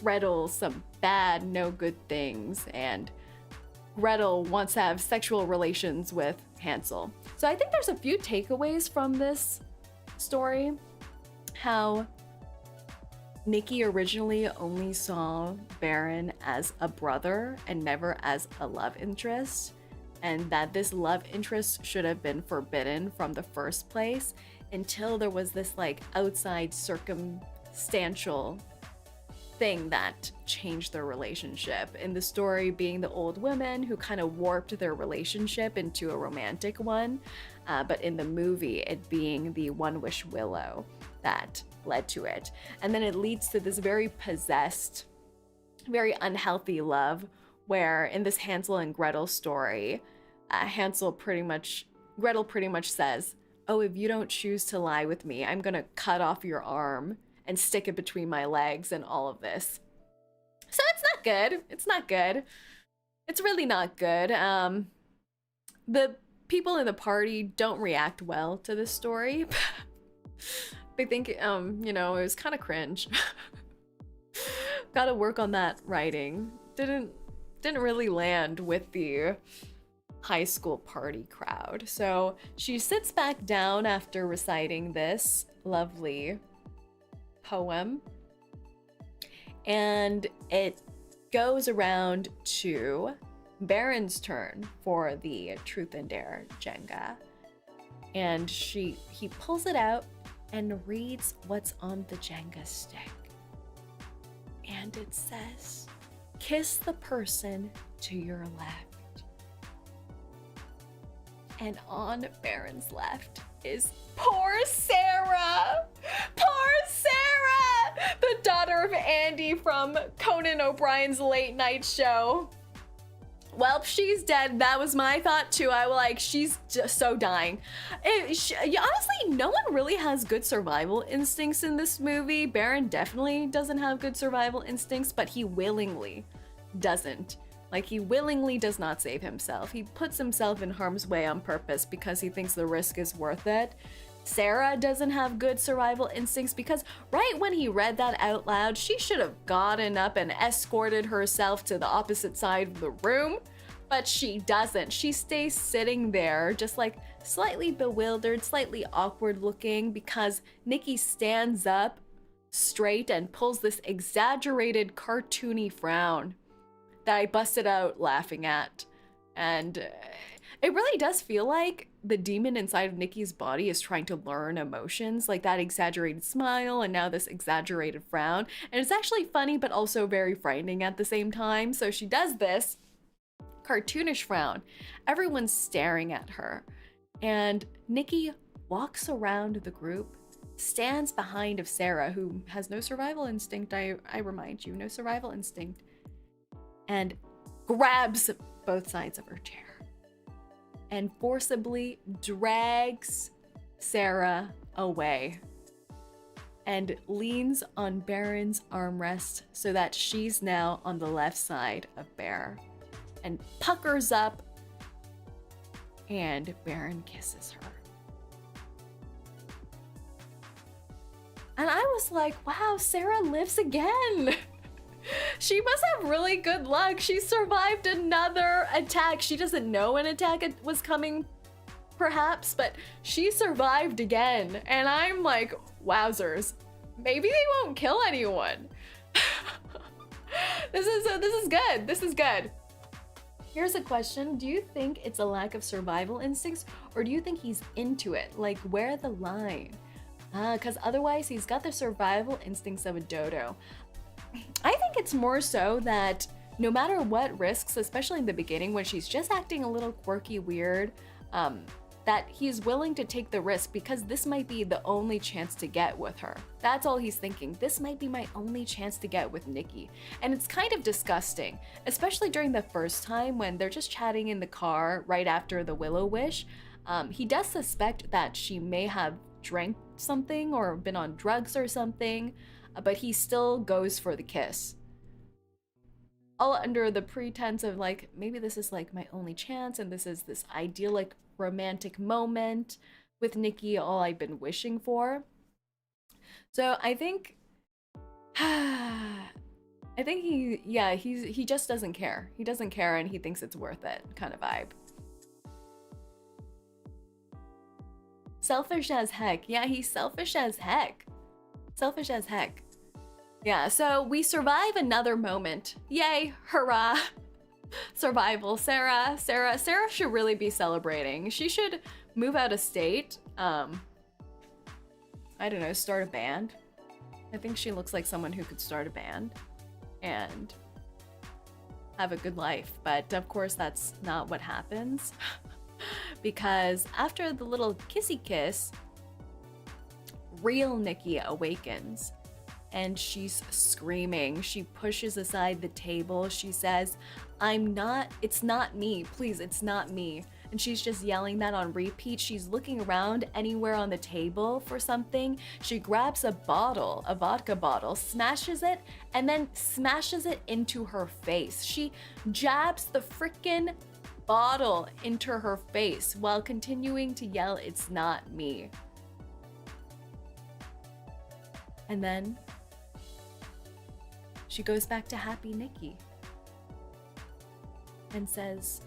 Gretel some bad, no good things. And Gretel wants to have sexual relations with Hansel. So I think there's a few takeaways from this story. How Nikki originally only saw Baron as a brother and never as a love interest, and that this love interest should have been forbidden from the first place until there was this like outside circumstantial thing that changed their relationship. In the story being the old women who kind of warped their relationship into a romantic one, but in the movie it being the One Wish Willow that led to it. And then it leads to this very possessed, very unhealthy love, where in this Hansel and Gretel story, Gretel pretty much says, "Oh, if you don't choose to lie with me, I'm gonna cut off your arm and stick it between my legs," and all of this. So it's not good. It's not good. It's really not good. The people in the party don't react well to this story. They think, you know, it was kind of cringe. Gotta work on that writing. Didn't really land with the high school party crowd. So she sits back down after reciting this lovely poem, and it goes around to Baron's turn for the Truth and Dare Jenga, and he pulls it out and reads what's on the Jenga stick, and it says, "Kiss the person to your left." And on Baron's left is poor Sarah! Poor Sarah! The daughter of Andy from Conan O'Brien's late night show. Well, she's dead. That was my thought too. I was like, she's just so dying. Honestly, no one really has good survival instincts in this movie. Baron definitely doesn't have good survival instincts, but he willingly doesn't. Like, he willingly does not save himself. He puts himself in harm's way on purpose because he thinks the risk is worth it. Sarah doesn't have good survival instincts because right when he read that out loud, she should have gotten up and escorted herself to the opposite side of the room, but she doesn't. She stays sitting there just like slightly bewildered, slightly awkward looking, because Nikki stands up straight and pulls this exaggerated cartoony frown that I busted out laughing at. And it really does feel like the demon inside of Nikki's body is trying to learn emotions, like that exaggerated smile and now this exaggerated frown. And it's actually funny, but also very frightening at the same time. So she does this cartoonish frown. Everyone's staring at her. And Nikki walks around the group, stands behind of Sarah, who has no survival instinct, I remind you, no survival instinct, and grabs both sides of her chair and forcibly drags Sarah away and leans on Baron's armrest so that she's now on the left side of Bear, and puckers up, and Baron kisses her. And I was like, wow, Sarah lives again. She must have really good luck. She survived another attack. She doesn't know an attack was coming, perhaps, but she survived again. And I'm like, wowzers, maybe they won't kill anyone. This is good. This is good. Here's a question. Do you think it's a lack of survival instincts, or do you think he's into it? Like, where the line? Because otherwise he's got the survival instincts of a dodo. I think it's more so that no matter what risks, especially in the beginning when she's just acting a little quirky, weird, that he's willing to take the risk because this might be the only chance to get with her. That's all he's thinking. This might be my only chance to get with Nikki. And it's kind of disgusting, especially during the first time when they're just chatting in the car right after the Willow Wish. He does suspect that she may have drank something or been on drugs or something, but he still goes for the kiss. All under the pretense of like, maybe this is like my only chance and this is this idyllic romantic moment with Nikki, all I've been wishing for. So I think he just doesn't care. He doesn't care and he thinks it's worth it kind of vibe. Selfish as heck. Yeah, he's selfish as heck. Selfish as heck. Yeah, so we survive another moment. Yay, hurrah. Survival. Sarah should really be celebrating. She should move out of state. I don't know, start a band. I think she looks like someone who could start a band and have a good life. But of course, that's not what happens. Because after the little kissy kiss, real Nikki awakens. And she's screaming. She pushes aside the table. She says, it's not me. Please, it's not me. And she's just yelling that on repeat. She's looking around anywhere on the table for something. She grabs a bottle, a vodka bottle, smashes it, and then smashes it into her face. She jabs the frickin' bottle into her face while continuing to yell, "It's not me." And then she goes back to happy Nikki and says,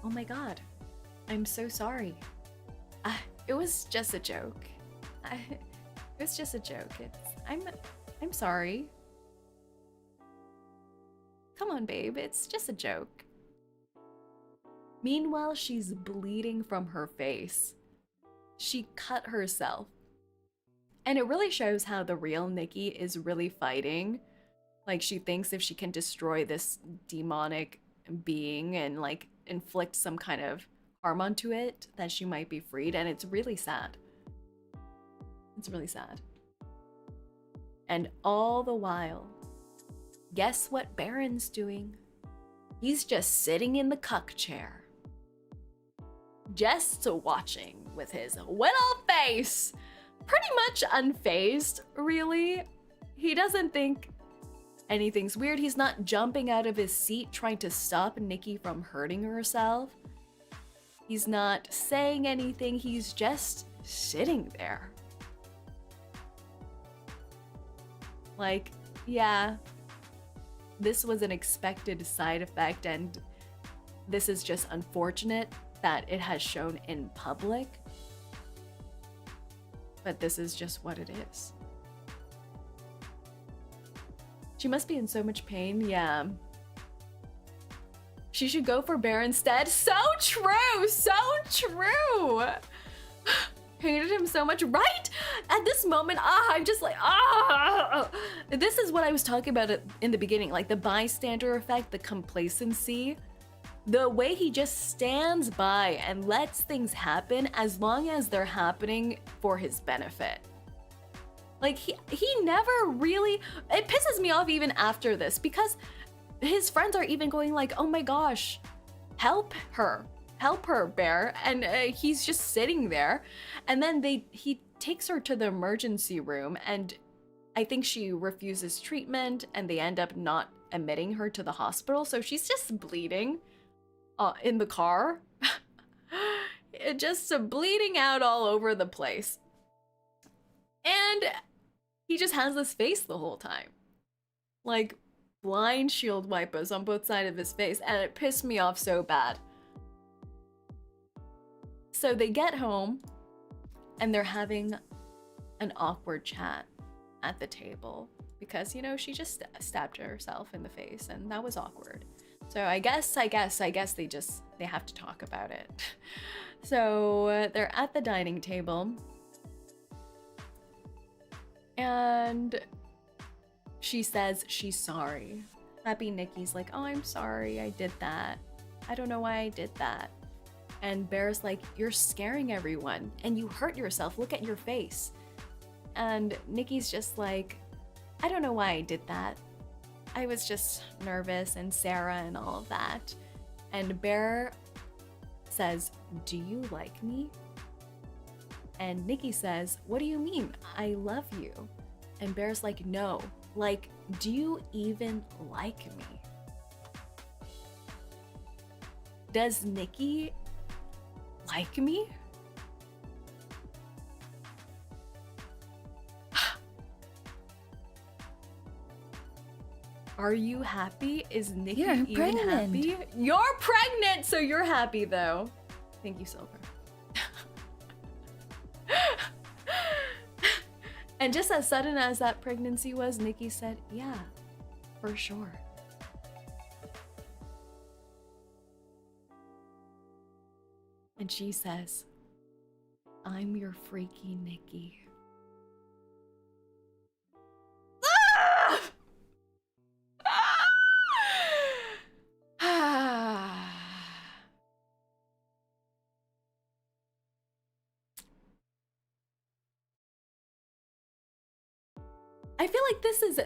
"Oh my God, I'm so sorry. It was just a joke. It was just a joke. I'm sorry. Come on, babe, it's just a joke." Meanwhile, she's bleeding from her face. She cut herself. And it really shows how the real Nikki is really fighting. Like, she thinks if she can destroy this demonic being and like inflict some kind of harm onto it, that she might be freed. And it's really sad. It's really sad. And all the while, guess what Baron's doing? He's just sitting in the cuck chair. Just watching with his little face. Pretty much unfazed, really. He doesn't think anything's weird. He's not jumping out of his seat trying to stop Nikki from hurting herself. He's not saying anything. He's just sitting there. Like, yeah, this was an expected side effect, and this is just unfortunate that it has shown in public. But this is just what it is. She must be in so much pain, yeah. She should go for Bear instead. So true, so true. Hated him so much, right? At this moment, I'm just like, This is what I was talking about in the beginning, like the bystander effect, the complacency. The way he just stands by and lets things happen as long as they're happening for his benefit. Like, he never really... It pisses me off even after this, because his friends are even going like, "Oh my gosh, help her, Bear." And he's just sitting there. And then he takes her to the emergency room, and I think she refuses treatment, and they end up not admitting her to the hospital. So she's just bleeding in the car. Just bleeding out all over the place. And he just has this face the whole time. Like, blind shield wipers on both sides of his face, and it pissed me off so bad. So they get home, and they're having an awkward chat at the table. Because, you know, she just stabbed herself in the face, and that was awkward. So I guess they have to talk about it. So they're at the dining table. And she says she's sorry. Happy Nikki's like, "Oh, I'm sorry I did that. I don't know why I did that." And Bear's like, you're scaring everyone and you hurt yourself. Look at your face. And Nikki's just like, I don't know why I did that. I was just nervous and Sarah and all of that. And Bear says, do you like me? And Nikki says, what do you mean? I love you. And Bear's like, no, like, do you even like me? Does Nikki like me? Are you happy? Is Nikki You're even pregnant. happy? You're pregnant, so you're happy though. Thank you, Silver. And just as sudden as that pregnancy was, Nikki said, yeah, for sure. And she says, I'm your freaky Nikki. I feel like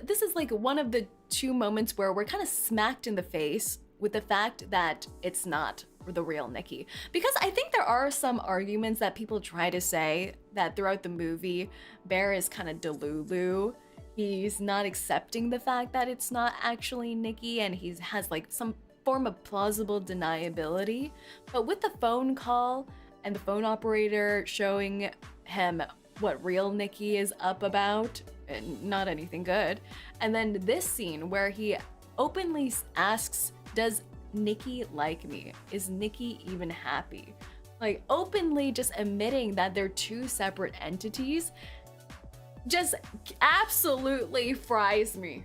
this is like one of the two moments where we're kind of smacked in the face with the fact that it's not the real Nikki. Because I think there are some arguments that people try to say that throughout the movie, Bear is kind of delulu. He's not accepting the fact that it's not actually Nikki, and he has like some form of plausible deniability. But with the phone call and the phone operator showing him what real Nikki is up about, and not anything good. And then this scene where he openly asks, does Nikki like me? Is Nikki even happy? Like openly just admitting that they're two separate entities just absolutely fries me.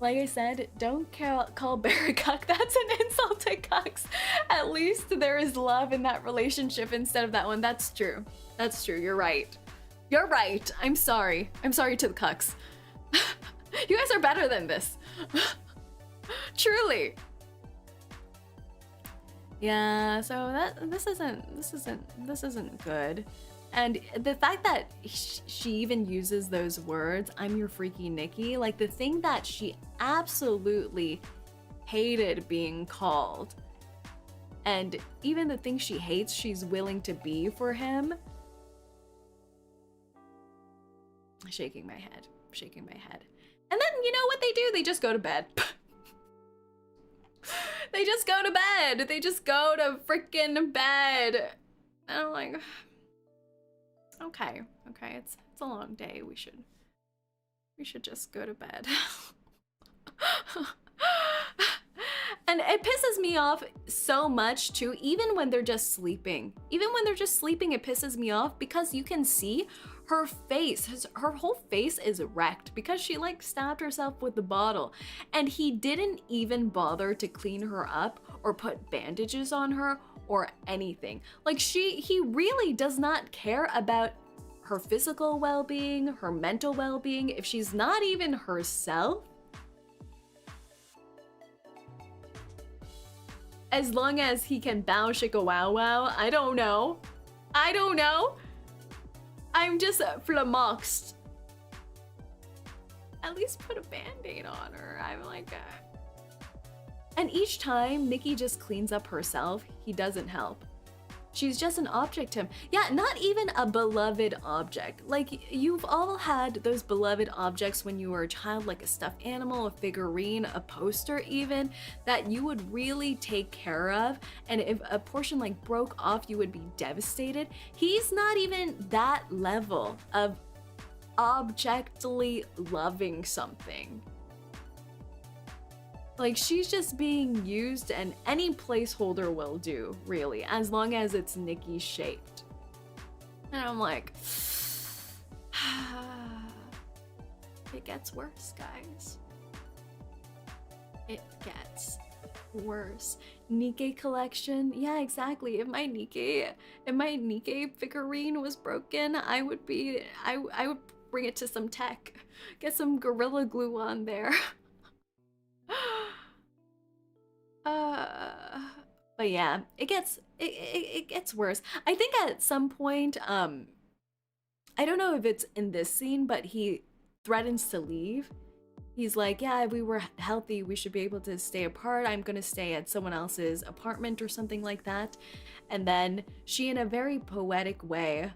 Like I said, don't call Bear a cuck. That's an insult to cucks. At least there is love in that relationship instead of that one. That's true. That's true. You're right. You're right. I'm sorry. I'm sorry to the cucks. You guys are better than this. Truly. Yeah, so this isn't good. And the fact that she even uses those words, I'm your freaky Nikki, like the thing that she absolutely hated being called, and even the thing she hates, she's willing to be for him. Shaking my head. And then, you know what they do? They just go to bed. They just go to bed. They just go to freaking bed. And I'm like, okay, it's a long day. We should just go to bed. And it pisses me off so much too, even when they're just sleeping. Even when they're just sleeping, it pisses me off because you can see her face, her whole face is wrecked because she like stabbed herself with the bottle. And he didn't even bother to clean her up or put bandages on her or anything. Like he really does not care about her physical well-being, her mental well-being. If she's not even herself, as long as he can bow shika wow wow, I don't know. I'm just flummoxed. At least put a band-aid on her. I'm like, And each time Nikki just cleans up herself, he doesn't help. She's just an object to him. Yeah, not even a beloved object. Like, you've all had those beloved objects when you were a child, like a stuffed animal, a figurine, a poster even, that you would really take care of. And if a portion like broke off, you would be devastated. He's not even that level of objectly loving something. Like, she's just being used, and any placeholder will do, really, as long as it's Nikki shaped. And I'm like, it gets worse, guys. It gets worse. Nikkei collection, yeah, exactly. If my Nikkei figurine was broken, I would bring it to some tech, get some Gorilla Glue on there. But yeah, it gets worse. I think at some point, I don't know if it's in this scene, but he threatens to leave. He's like, yeah, if we were healthy, we should be able to stay apart. I'm gonna stay at someone else's apartment or something like that. And then she, in a very poetic way,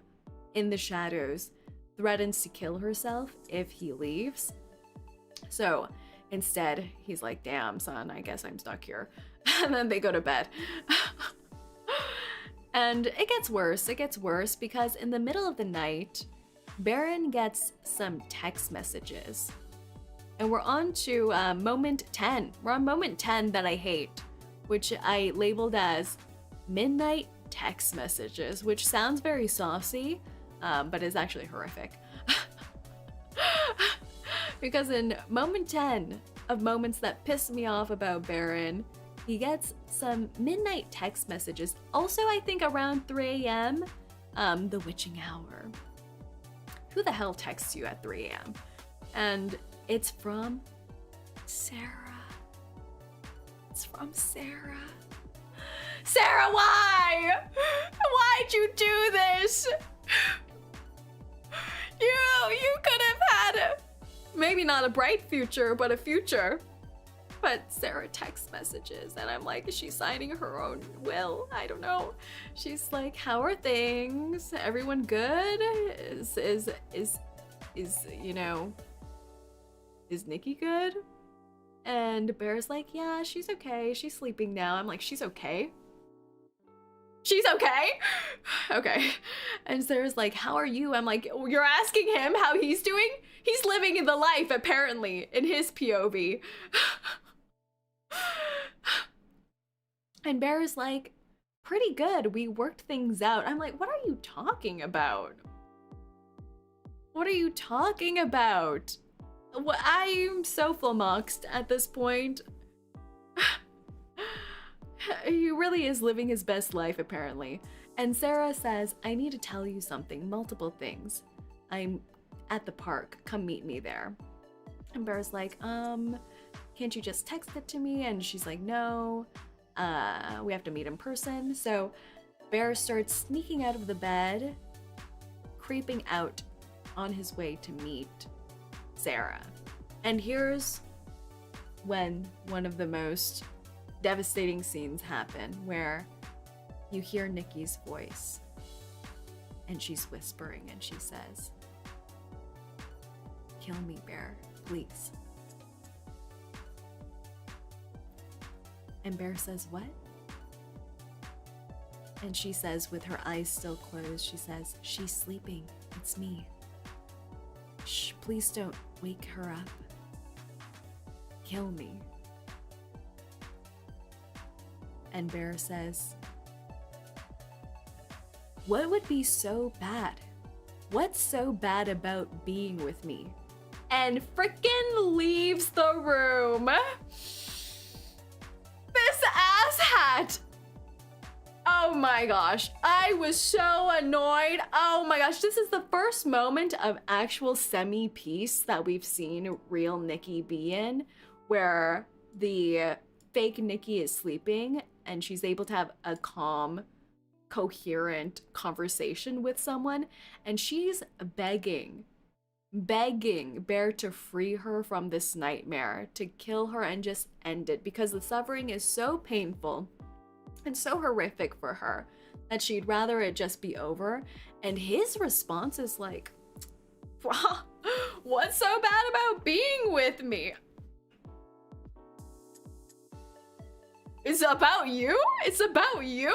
in the shadows, threatens to kill herself if he leaves. So instead, he's like, damn, son, I guess I'm stuck here. And then they go to bed. And it gets worse because in the middle of the night, Baron gets some text messages. And we're on to moment 10. We're on moment 10 that I hate, which I labeled as midnight text messages, which sounds very saucy, but is actually horrific. Because in moment 10 of moments that piss me off about Baron, he gets some midnight text messages. Also, I think around 3 a.m., the witching hour. Who the hell texts you at 3 a.m.? And it's from Sarah. It's from Sarah. Sarah, why? Why'd you do this? You could have had maybe not a bright future, but a future. But Sarah texts messages, and I'm like, is she signing her own will? I don't know. She's like, how are things? Everyone good? Is you know, is Nikki good? And Bear's like, yeah, she's okay. She's sleeping now. I'm like, she's okay? She's okay? Okay. And Sarah's like, how are you? I'm like, you're asking him how he's doing? He's living in the life, apparently, in his POV. And Bear's like, pretty good. We worked things out. I'm like, what are you talking about? What are you talking about? I'm so flummoxed at this point. He really is living his best life, apparently. And Sarah says, I need to tell you something, multiple things. I'm at the park. Come meet me there. And Bear's like, can't you just text it to me? And she's like, no, we have to meet in person. So Bear starts sneaking out of the bed, creeping out on his way to meet Sarah. And here's when one of the most devastating scenes happen, where you hear Nikki's voice and she's whispering and she says, kill me, Bear, please. And Bear says, what? And she says, with her eyes still closed, she says, she's sleeping, it's me. Shh, please don't wake her up. Kill me. And Bear says, what would be so bad? What's so bad about being with me? And frickin' leaves the room. This asshat! Oh my gosh, I was so annoyed. Oh my gosh, this is the first moment of actual semi-peace that we've seen real Nikki be in, where the fake Nikki is sleeping and she's able to have a calm, coherent conversation with someone, and she's begging Bear to free her from this nightmare, to kill her and just end it, because the suffering is so painful and so horrific for her that she'd rather it just be over. And his response is like, what's so bad about being with me? It's about you? It's about you?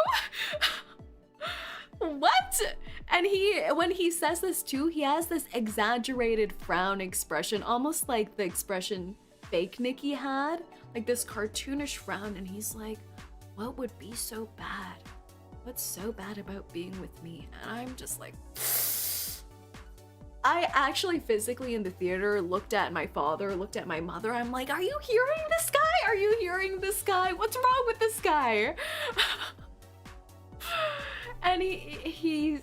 What? And when he says this too, he has this exaggerated frown expression, almost like the expression fake Nikki had, like this cartoonish frown, and he's like, what would be so bad? What's so bad about being with me? And I'm just like, I actually physically in the theater looked at my father, looked at my mother. I'm like, are you hearing this guy? Are you hearing this guy? What's wrong with this guy? And he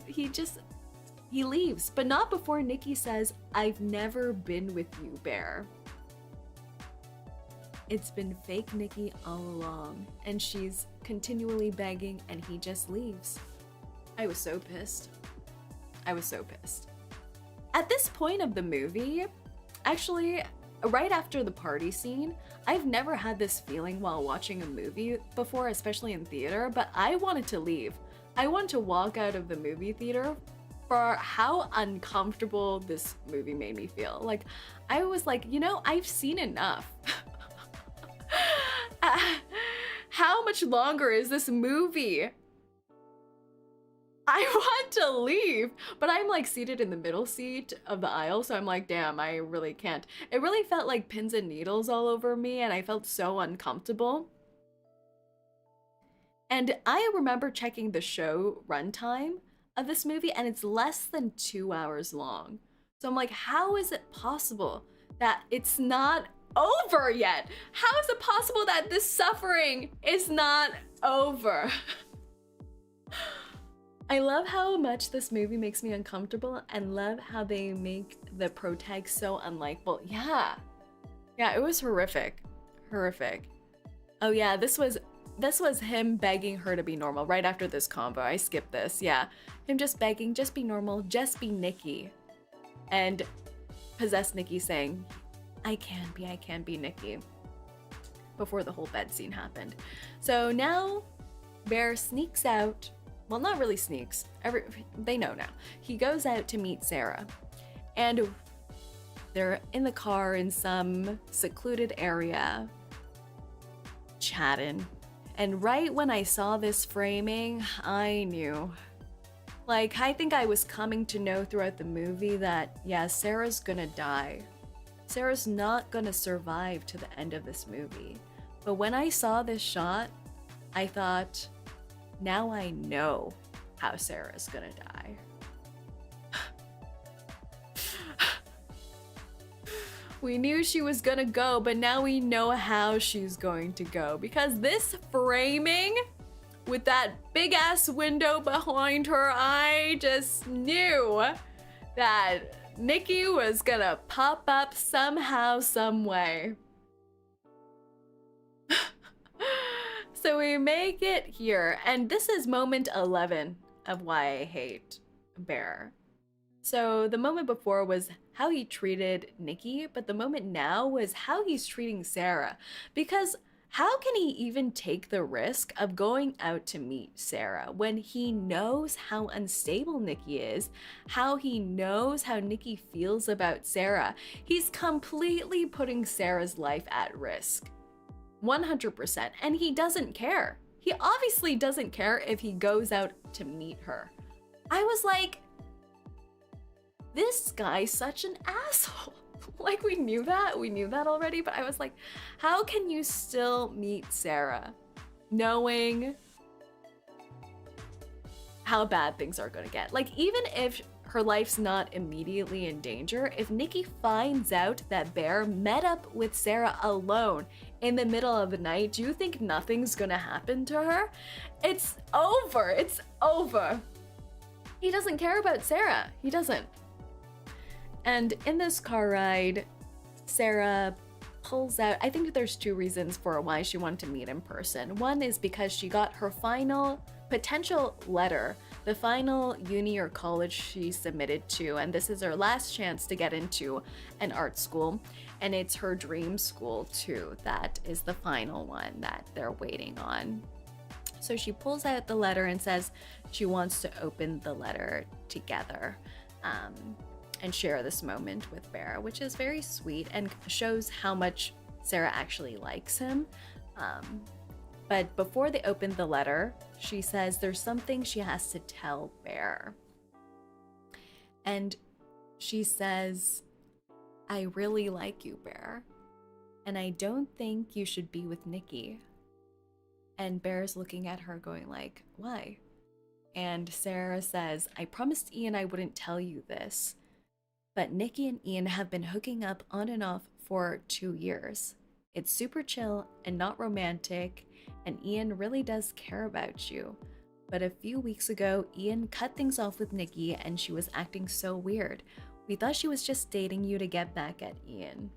leaves, but not before Nikki says, I've never been with you, Bear. it's been fake Nikki all along, and she's continually begging, and he just leaves. I was so pissed. I was so pissed. At this point of the movie, actually, right after the party scene, I've never had this feeling while watching a movie before, especially in theater, but I wanted to leave. I wanted to walk out of the movie theater for how uncomfortable this movie made me feel. Like, I was like, you know, I've seen enough. How much longer is this movie? I want to leave, but I'm like seated in the middle seat of the aisle, so I'm like, damn, I really can't. It really felt like pins and needles all over me, and I felt so uncomfortable. And I remember checking the show runtime of this movie, and it's less than 2 hours long. So I'm like, how is it possible that it's not over yet? How is it possible that this suffering is not over? I love how much this movie makes me uncomfortable, and love how they make the protag so unlikable. Yeah, it was horrific. Oh yeah, this was him begging her to be normal right after this convo. I skipped this. Yeah, him just begging, just be normal, just be Nikki. And possessed Nikki saying, I can be Nikki, before the whole bed scene happened. So now Bear sneaks out. Well, not really sneaks. They know now. He goes out to meet Sarah, and they're in the car in some secluded area, chatting. And right when I saw this framing, I knew. Like, I think I was coming to know throughout the movie that, yeah, Sarah's gonna die. Sarah's not gonna survive to the end of this movie. But when I saw this shot, I thought, now I know how Sarah's gonna die. We knew she was gonna go, but now we know how she's going to go. Because this framing with that big ass window behind her, I just knew that Nikki was gonna pop up somehow, some way. So we make it here, and this is moment 11 of why I hate Bear. So the moment before was how he treated Nikki, but the moment now was how he's treating Sarah. Because how can he even take the risk of going out to meet Sarah when he knows how unstable Nikki is, how he knows how Nikki feels about Sarah? He's completely putting Sarah's life at risk. 100%, and he doesn't care. He obviously doesn't care if he goes out to meet her. I was like, this guy's such an asshole. Like, we knew that already, but I was like, how can you still meet Sarah knowing how bad things are gonna get? Like, even if her life's not immediately in danger, if Nikki finds out that Bear met up with Sarah alone in the middle of the night, do you think nothing's gonna happen to her? It's over. It's over. He doesn't care about Sarah. He doesn't. And in this car ride, Sarah pulls out, I think there's two reasons for why she wanted to meet in person. One is because she got her final potential letter, the final uni or college she submitted to, and this is her last chance to get into an art school, and it's her dream school too. That is the final one that they're waiting on. So she pulls out the letter and says she wants to open the letter together and share this moment with Bear, which is very sweet and shows how much Sarah actually likes him. But before they open the letter, she says there's something she has to tell Bear. And she says, I really like you, Bear, and I don't think you should be with Nikki. And Bear's looking at her going like, why? And Sarah says, I promised Ian I wouldn't tell you this, but Nikki and Ian have been hooking up on and off for 2 years. It's super chill and not romantic, and Ian really does care about you. But a few weeks ago, Ian cut things off with Nikki and she was acting so weird. We thought she was just dating you to get back at Ian.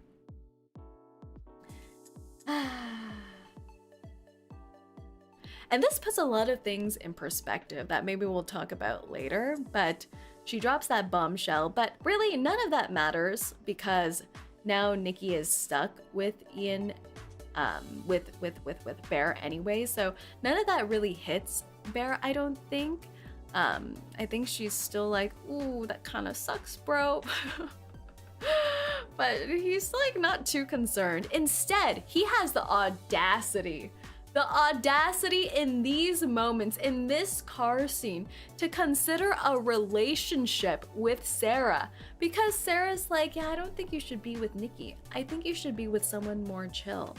And this puts a lot of things in perspective that maybe we'll talk about later, but she drops that bombshell, but really none of that matters because now Nikki is stuck with Ian, with Bear anyway, so none of that really hits Bear, I don't think. I think she's still like, ooh, that kind of sucks, bro. But he's like not too concerned. Instead, he has the audacity in these moments, in this car scene, to consider a relationship with Sarah. Because Sarah's like, yeah, I don't think you should be with Nikki. I think you should be with someone more chill,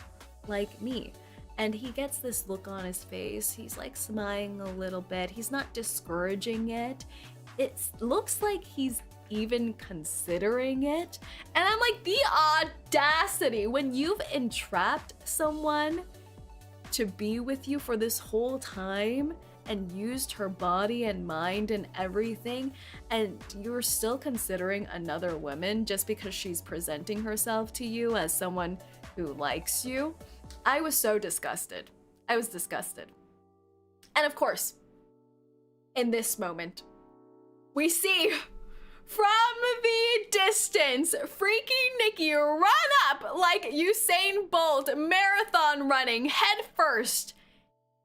like me. And he gets this look on his face. He's like smiling a little bit. He's not discouraging it. It looks like he's even considering it. And I'm like, the audacity when you've entrapped someone to be with you for this whole time and used her body and mind and everything, and you're still considering another woman just because she's presenting herself to you as someone who likes you. I was so disgusted. I was disgusted. And of course, in this moment, we see from the distance, freaking Nikki run up like Usain Bolt, marathon running head first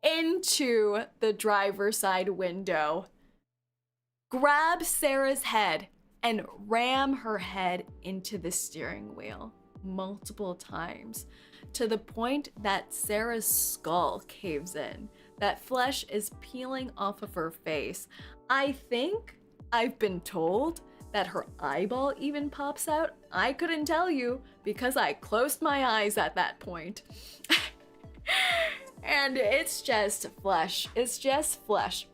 into the driver's side window, grab Sarah's head and ram her head into the steering wheel multiple times, to the point that Sarah's skull caves in. That flesh is peeling off of her face. I think I've been told that her eyeball even pops out. I couldn't tell you because I closed my eyes at that point. And it's just flesh. It's just flesh.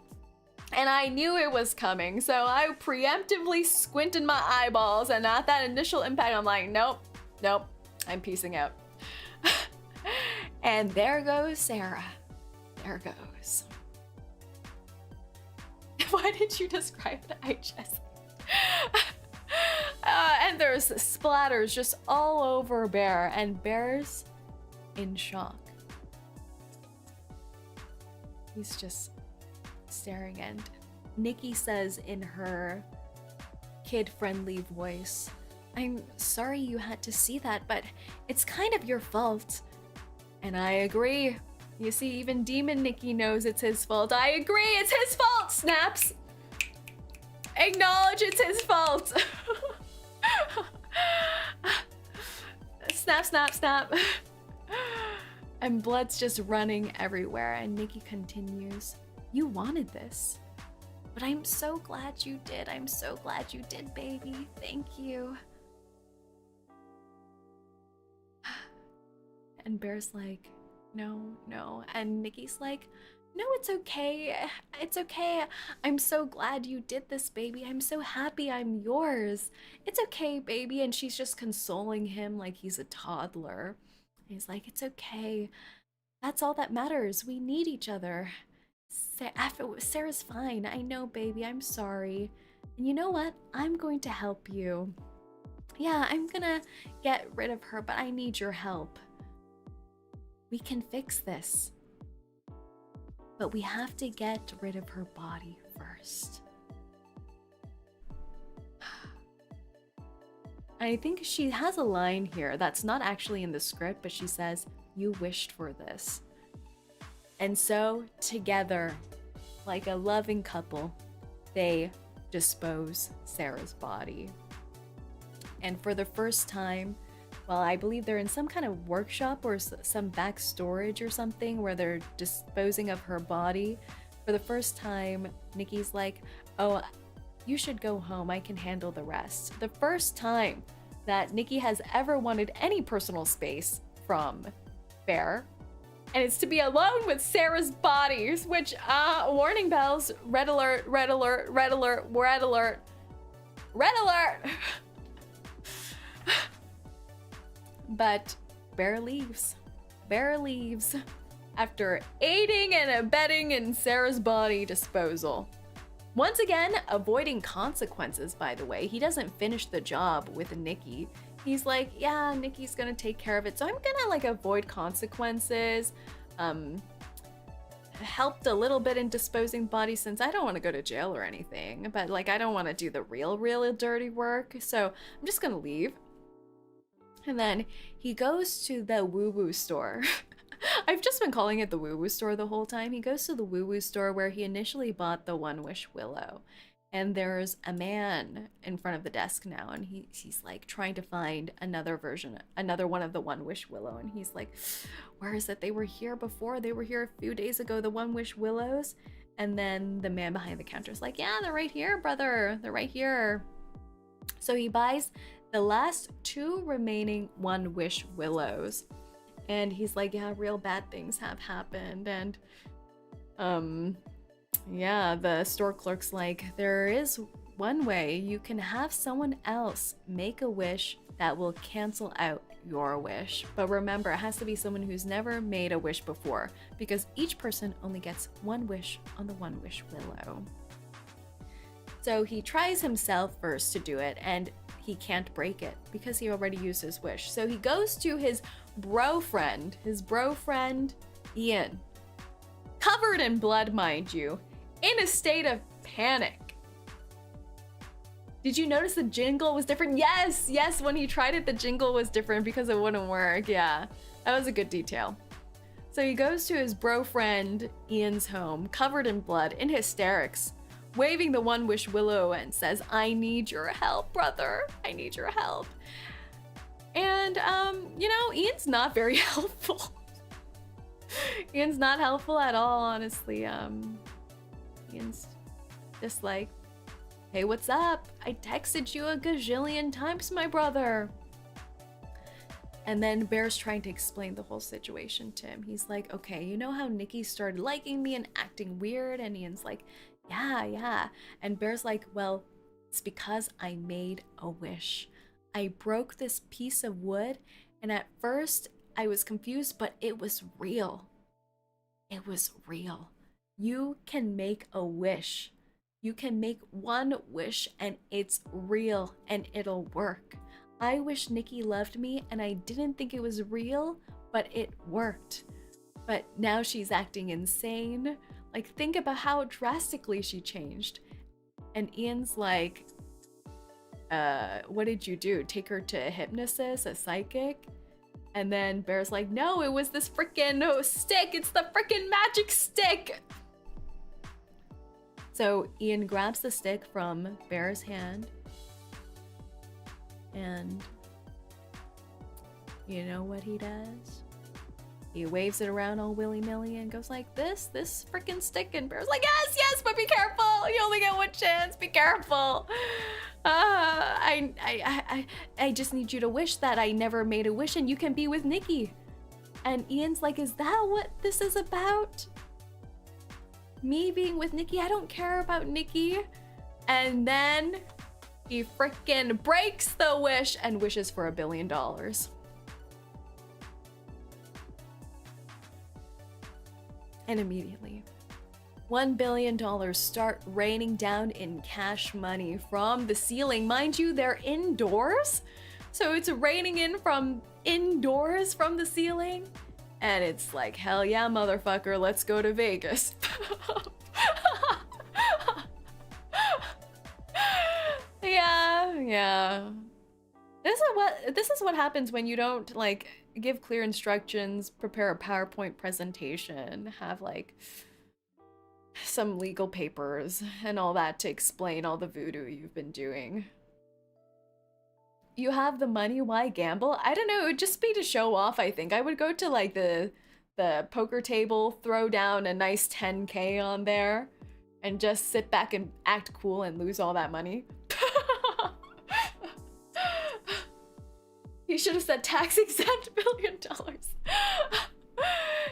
And I knew it was coming, so I preemptively squinted my eyeballs, and at that initial impact, I'm like, nope, nope, I'm peacing out. And there goes Sarah. There goes. Why did you describe it? I just... and there's splatters just all over Bear, and Bear's in shock. He's just staring, and Nikki says in her kid-friendly voice, I'm sorry you had to see that, but it's kind of your fault. And I agree. You see, even Demon Nikki knows it's his fault. I agree, it's his fault, snaps. Acknowledge it's his fault. Snap, snap, snap. And blood's just running everywhere, and Nikki continues, you wanted this, but I'm so glad you did. I'm so glad you did, baby. Thank you. And Bear's like, no, no. And Nikki's like, no, it's okay. It's okay. I'm so glad you did this, baby. I'm so happy I'm yours. It's okay, baby. And she's just consoling him like he's a toddler. He's like, it's okay. That's all that matters. We need each other. Sarah's fine. I know, baby. I'm sorry. And you know what? I'm going to help you. Yeah, I'm gonna get rid of her, but I need your help. We can fix this. But we have to get rid of her body first. I think she has a line here that's not actually in the script, but she says, you wished for this. And so, together, like a loving couple, they dispose Sarah's body. And for the first time, well, I believe they're in some kind of workshop or some back storage or something where they're disposing of her body. For the first time, Nikki's like, oh, you should go home. I can handle the rest. The first time that Nikki has ever wanted any personal space from Bear. And it's to be alone with Sarah's body, which, warning bells, red alert, red alert, red alert, red alert, red alert. But Bear leaves. Bear leaves after aiding and abetting in Sarah's body disposal. Once again, avoiding consequences, by the way. He doesn't finish the job with Nikki. he's like, yeah, Nikki's gonna take care of it. So I'm gonna like avoid consequences. Helped a little bit in disposing bodies since I don't want to go to jail or anything, but like I don't want to do the real dirty work, so I'm just gonna leave. And then he goes to the woo-woo store. I've just been calling it the woo-woo store the whole time. He goes to the woo-woo store where he initially bought the One Wish Willow. And there's a man in front of the desk now, and he's like trying to find another one of the One Wish Willow. And he's like, where is it? They were here before. They were here a few days ago, the One Wish Willows. And then the man behind the counter is like, yeah, they're right here, brother. They're right here. So he buys the last 2 remaining One Wish Willows. And he's like, yeah, real bad things have happened. And, yeah, the store clerk's like, there is one way you can have someone else make a wish that will cancel out your wish. But remember, it has to be someone who's never made a wish before, because each person only gets 1 wish on the One Wish Willow. So he tries himself first to do it, and he can't break it because he already used his wish. So he goes to his bro friend Ian, covered in blood, mind you, in a state of panic. Did you notice the jingle was different? Yes, when he tried it, the jingle was different because it wouldn't work. Yeah, that was a good detail. So he goes to his bro friend Ian's home, covered in blood, in hysterics, waving the One Wish Willow and says, I need your help, brother. I need your help. And, you know, Ian's not very helpful. Ian's not helpful at all, honestly. Ian's just like, hey, what's up? I texted you a gazillion times, my brother. And then Bear's trying to explain the whole situation to him. He's like, okay, you know how Nikki started liking me and acting weird? And Ian's like, yeah. And Bear's like, well, it's because I made a wish. I broke this piece of wood, and at first I was confused, but it was real. It was real. You can make a wish. You can make 1 wish and it's real and it'll work. I wish Nikki loved me and I didn't think it was real, but it worked. But now she's acting insane. Like, think about how drastically she changed. And Ian's like, what did you do? Take her to a hypnotist, a psychic? And then Bear's like, no, it was this freaking stick. It's the freaking magic stick. So Ian grabs the stick from Bear's hand, and you know what he does? He waves it around all willy-nilly and goes like, this freaking stick. And Bear's like, yes, but be careful. You only get 1 chance. Be careful. I just need you to wish that I never made a wish and you can be with Nikki. And Ian's like, is that what this is about? Me being with Nikki? I don't care about Nikki. And then he freaking breaks the wish and wishes for $1 billion. And immediately, $1 billion start raining down in cash money from the ceiling. Mind you, they're indoors, so it's raining in from indoors from the ceiling. And it's like, hell yeah, motherfucker, let's go to Vegas. Yeah. This is what happens when you don't like give clear instructions, prepare a PowerPoint presentation, have like some legal papers and all that to explain all the voodoo you've been doing. You have the money, why gamble? I don't know, it would just be to show off, I think. I would go to like the poker table, throw down a nice 10K on there, and just sit back and act cool and lose all that money. He should have said tax-exempt $1 billion.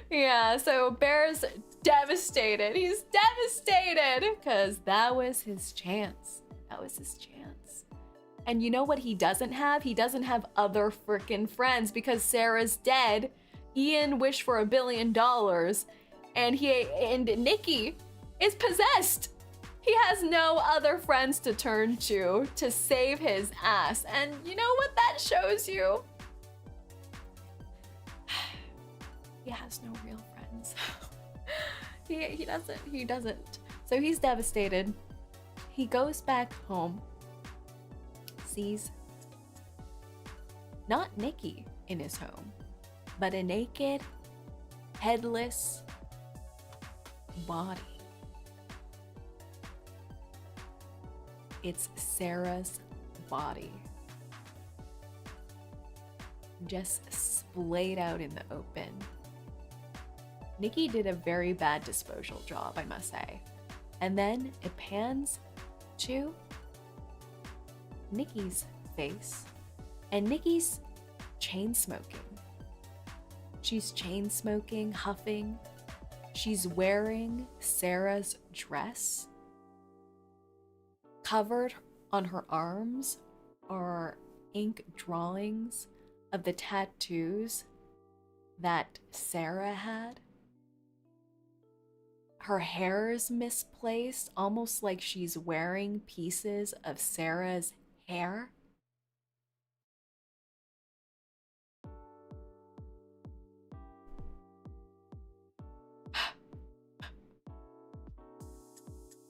Yeah, so Bear's devastated. He's devastated because that was his chance. That was his chance. And you know what he doesn't have? He doesn't have other freaking friends because Sarah's dead. Ian wished for $1 billion, and Nikki is possessed. He has no other friends to turn to save his ass. And you know what that shows you? He has no real friends. He doesn't. So he's devastated. He goes back home, sees not Nikki in his home, but a naked, headless body. It's Sarah's body, just splayed out in the open. Nikki did a very bad disposal job, I must say. And then it pans to Nikki's face, and Nikki's chain smoking. She's chain smoking, huffing. She's wearing Sarah's dress. Covered on her arms are ink drawings of the tattoos that Sarah had. Her hair is misplaced, almost like she's wearing pieces of Sarah's hair.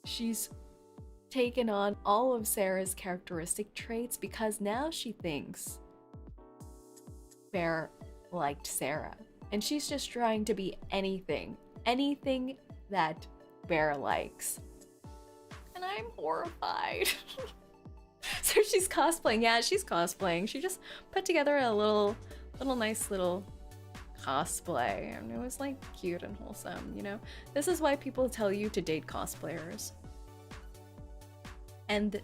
She's taken on all of Sarah's characteristic traits because now she thinks Bear liked Sarah. And she's just trying to be anything that Bear likes. And I'm horrified. So she's cosplaying. Yeah, she's cosplaying. She just put together a little nice little cosplay. And it was like cute and wholesome, you know? This is why people tell you to date cosplayers. And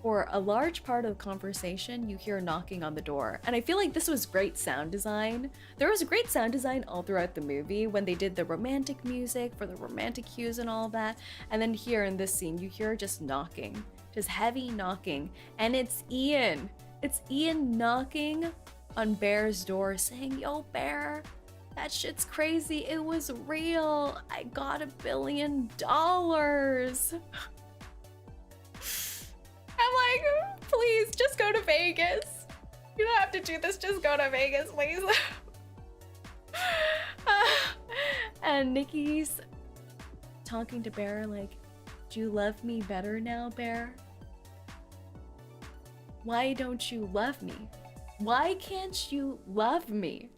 for a large part of the conversation, you hear knocking on the door. And I feel like this was great sound design. There was great sound design all throughout the movie when they did the romantic music for the romantic cues and all that. And then here in this scene, you hear just knocking, just heavy knocking. And it's Ian. It's Ian knocking on Bear's door saying, "Yo, Bear, that shit's crazy. It was real. I got $1 billion. I'm like, please, just go to Vegas. You don't have to do this, just go to Vegas, please. And Nikki's talking to Bear like, do you love me better now, Bear? Why don't you love me? Why can't you love me?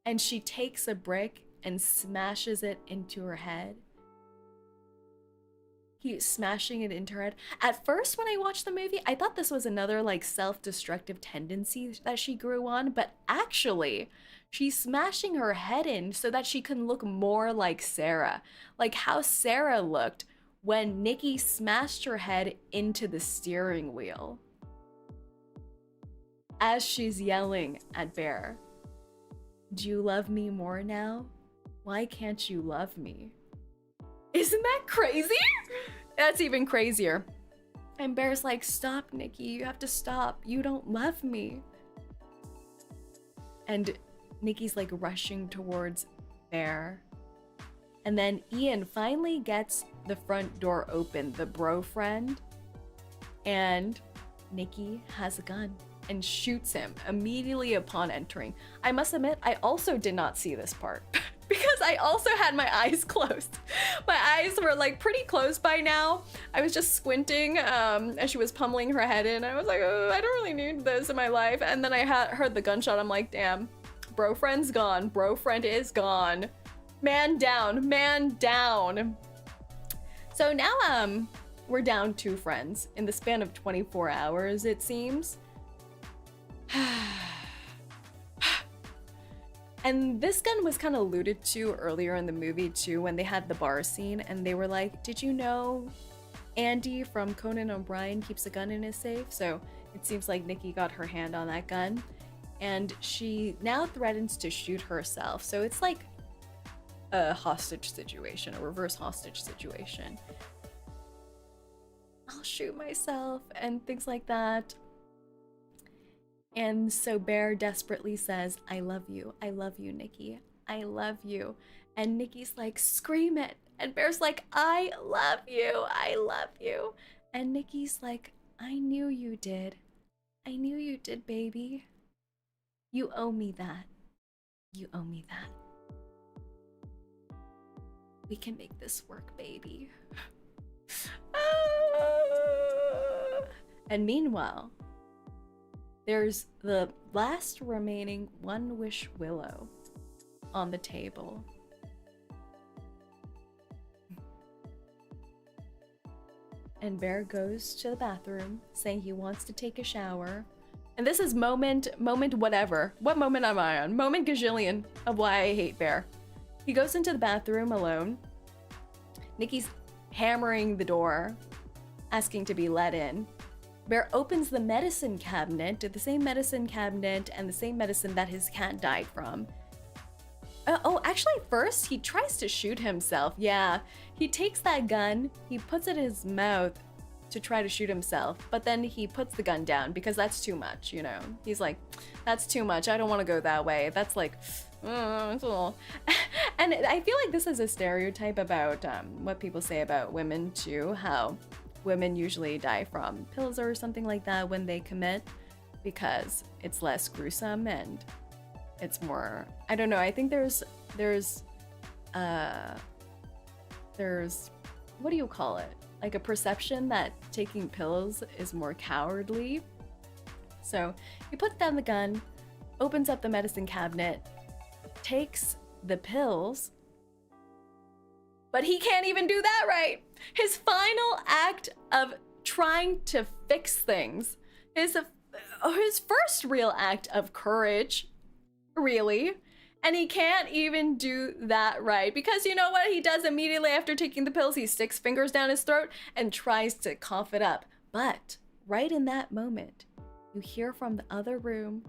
And she takes a brick and smashes it into her head. He's smashing it into her head. At first, when I watched the movie, I thought this was another like self-destructive tendency that she grew on, but actually, she's smashing her head in so that she can look more like Sarah. Like how Sarah looked when Nikki smashed her head into the steering wheel. As she's yelling at Bear, "Do you love me more now? Why can't you love me?" Isn't that crazy? That's even crazier. And Bear's like, "Stop, Nikki, you have to stop. You don't love me." And Nikki's like rushing towards Bear. And then Ian finally gets the front door open, the bro friend. And Nikki has a gun and shoots him immediately upon entering. I must admit, I also did not see this part. Because I also had my eyes closed. My eyes were like pretty closed by now. I was just squinting as she was pummeling her head in. I was like, oh, I don't really need this in my life. And then I heard the gunshot. I'm like, damn, bro friend's gone. Bro friend is gone. Man down, man down. So now we're down 2 friends in the span of 24 hours, it seems. And this gun was kind of alluded to earlier in the movie too, when they had the bar scene and they were like, did you know Andy from Conan O'Brien keeps a gun in his safe? So it seems like Nikki got her hand on that gun and she now threatens to shoot herself. So it's like a hostage situation, a reverse hostage situation. I'll shoot myself and things like that. And so Bear desperately says, I love you, Nikki. I love you. And Nikki's like, scream it, And Bear's like, I love you, I love you. And Nikki's like, I knew you did. I knew you did, baby. You owe me that. You owe me that. We can make this work, baby. And meanwhile, there's the last remaining One Wish Willow on the table. And Bear goes to the bathroom saying he wants to take a shower. And this is moment whatever. What moment am I on? Moment gajillion of why I hate Bear. He goes into the bathroom alone. Nikki's hammering the door, asking to be let in. Bear opens the medicine cabinet, the same medicine cabinet and the same medicine that his cat died from. Oh, actually first he tries to shoot himself. Yeah, he takes that gun, he puts it in his mouth to try to shoot himself, but then he puts the gun down because that's too much, you know? He's like, that's too much, I don't want to go that way. That's like, it's a little... And I feel like this is a stereotype about what people say about women too, how women usually die from pills or something like that when they commit because it's less gruesome and it's more, I don't know, I think there's what do you call it? Like a perception that taking pills is more cowardly. So he puts down the gun, opens up the medicine cabinet, takes the pills, but he can't even do that right. His final act of trying to fix things, his first real act of courage, really, and he can't even do that right because you know what he does immediately after taking the pills? He sticks fingers down his throat and tries to cough it up. But right in that moment, you hear from the other room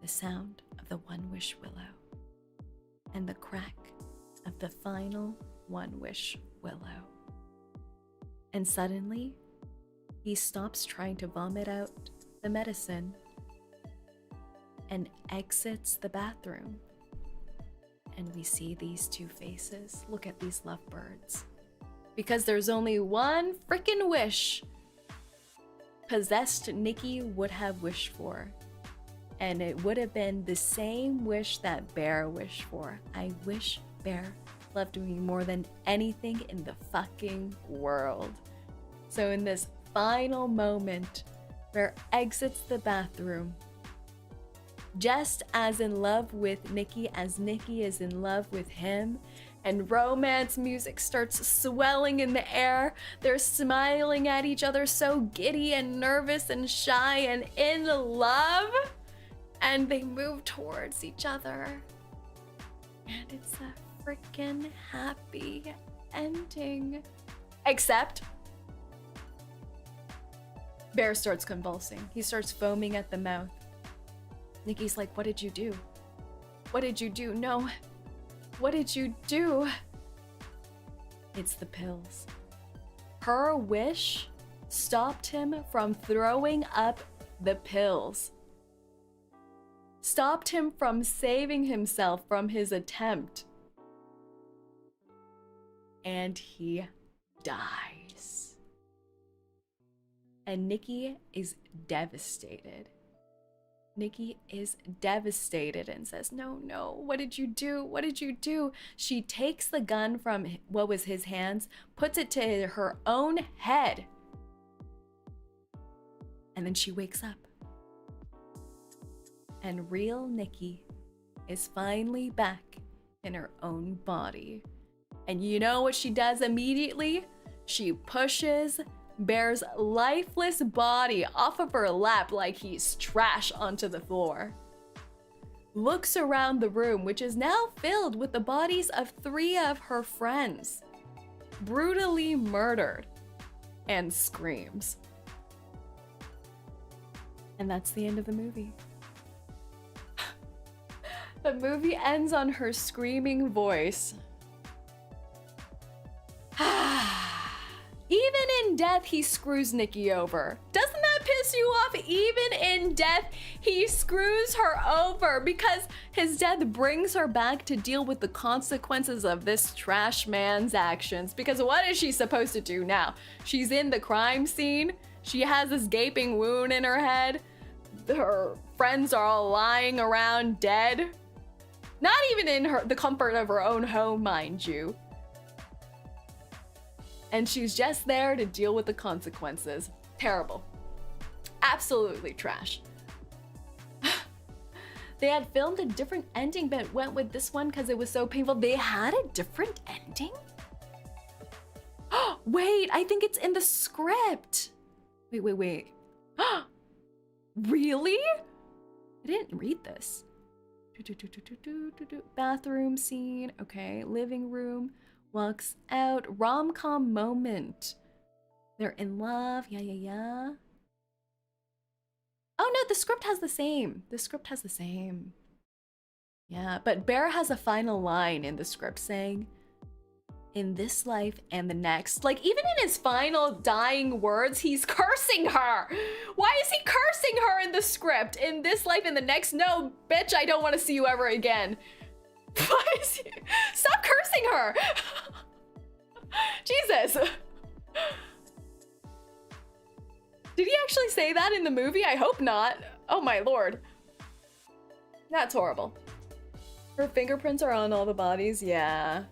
the sound of the One Wish Willow and the crack of the final One Wish Willow. And suddenly, he stops trying to vomit out the medicine and exits the bathroom. And we see these two faces. Look at these lovebirds. Because there's only one freaking wish possessed Nikki would have wished for. And it would have been the same wish that Bear wished for. I wish Bear loved me more than anything in the fucking world. So in this final moment, Bear exits the bathroom, just as in love with Nikki as Nikki is in love with him, and romance music starts swelling in the air. They're smiling at each other, so giddy and nervous and shy and in love, and they move towards each other. And it's a freaking happy ending. Except Bear starts convulsing. He starts foaming at the mouth. Nikki's like, what did you do? What did you do? No. What did you do? It's the pills. Her wish stopped him from throwing up the pills. Stopped him from saving himself from his attempt. And he dies. And Nikki is devastated. Nikki is devastated and says, no, what did you do? What did you do? She takes the gun from what was his hands, puts it to her own head, and then she wakes up. And real Nikki is finally back in her own body. And you know what she does immediately? She pushes Bear's lifeless body off of her lap like he's trash onto the floor. Looks around the room, which is now filled with the bodies of 3 of her friends, brutally murdered, and screams. And that's the end of the movie. The movie ends on her screaming voice. Even in death, he screws Nikki over. Doesn't that piss screws you off. Even in death, he screws her over because his death brings her back to deal with the consequences of this trash man's actions. Because what is she supposed to do now? She's in the crime scene. She has this gaping wound in her head. Her friends are all lying around dead. Not even in the comfort of her own home, mind you. And she's just there to deal with the consequences. Terrible. Absolutely trash. They had filmed a different ending, but went with this one because it was so painful. They had a different ending? Wait, I think it's in the script. Wait. Really? I didn't read this. Bathroom scene. Okay, living room. Walks out. Rom-com moment. They're in love. Yeah. Oh no, the script has the same. Yeah, but Bear has a final line in the script saying, in this life and the next. Like, even in his final dying words, he's cursing her. Why is he cursing her in the script? In this life and the next? No, bitch, I don't want to see you ever again. Why is he? Stop cursing her. Jesus. Did he actually say that in the movie? I hope not. Oh my lord. That's horrible. Her fingerprints are on all the bodies. Yeah.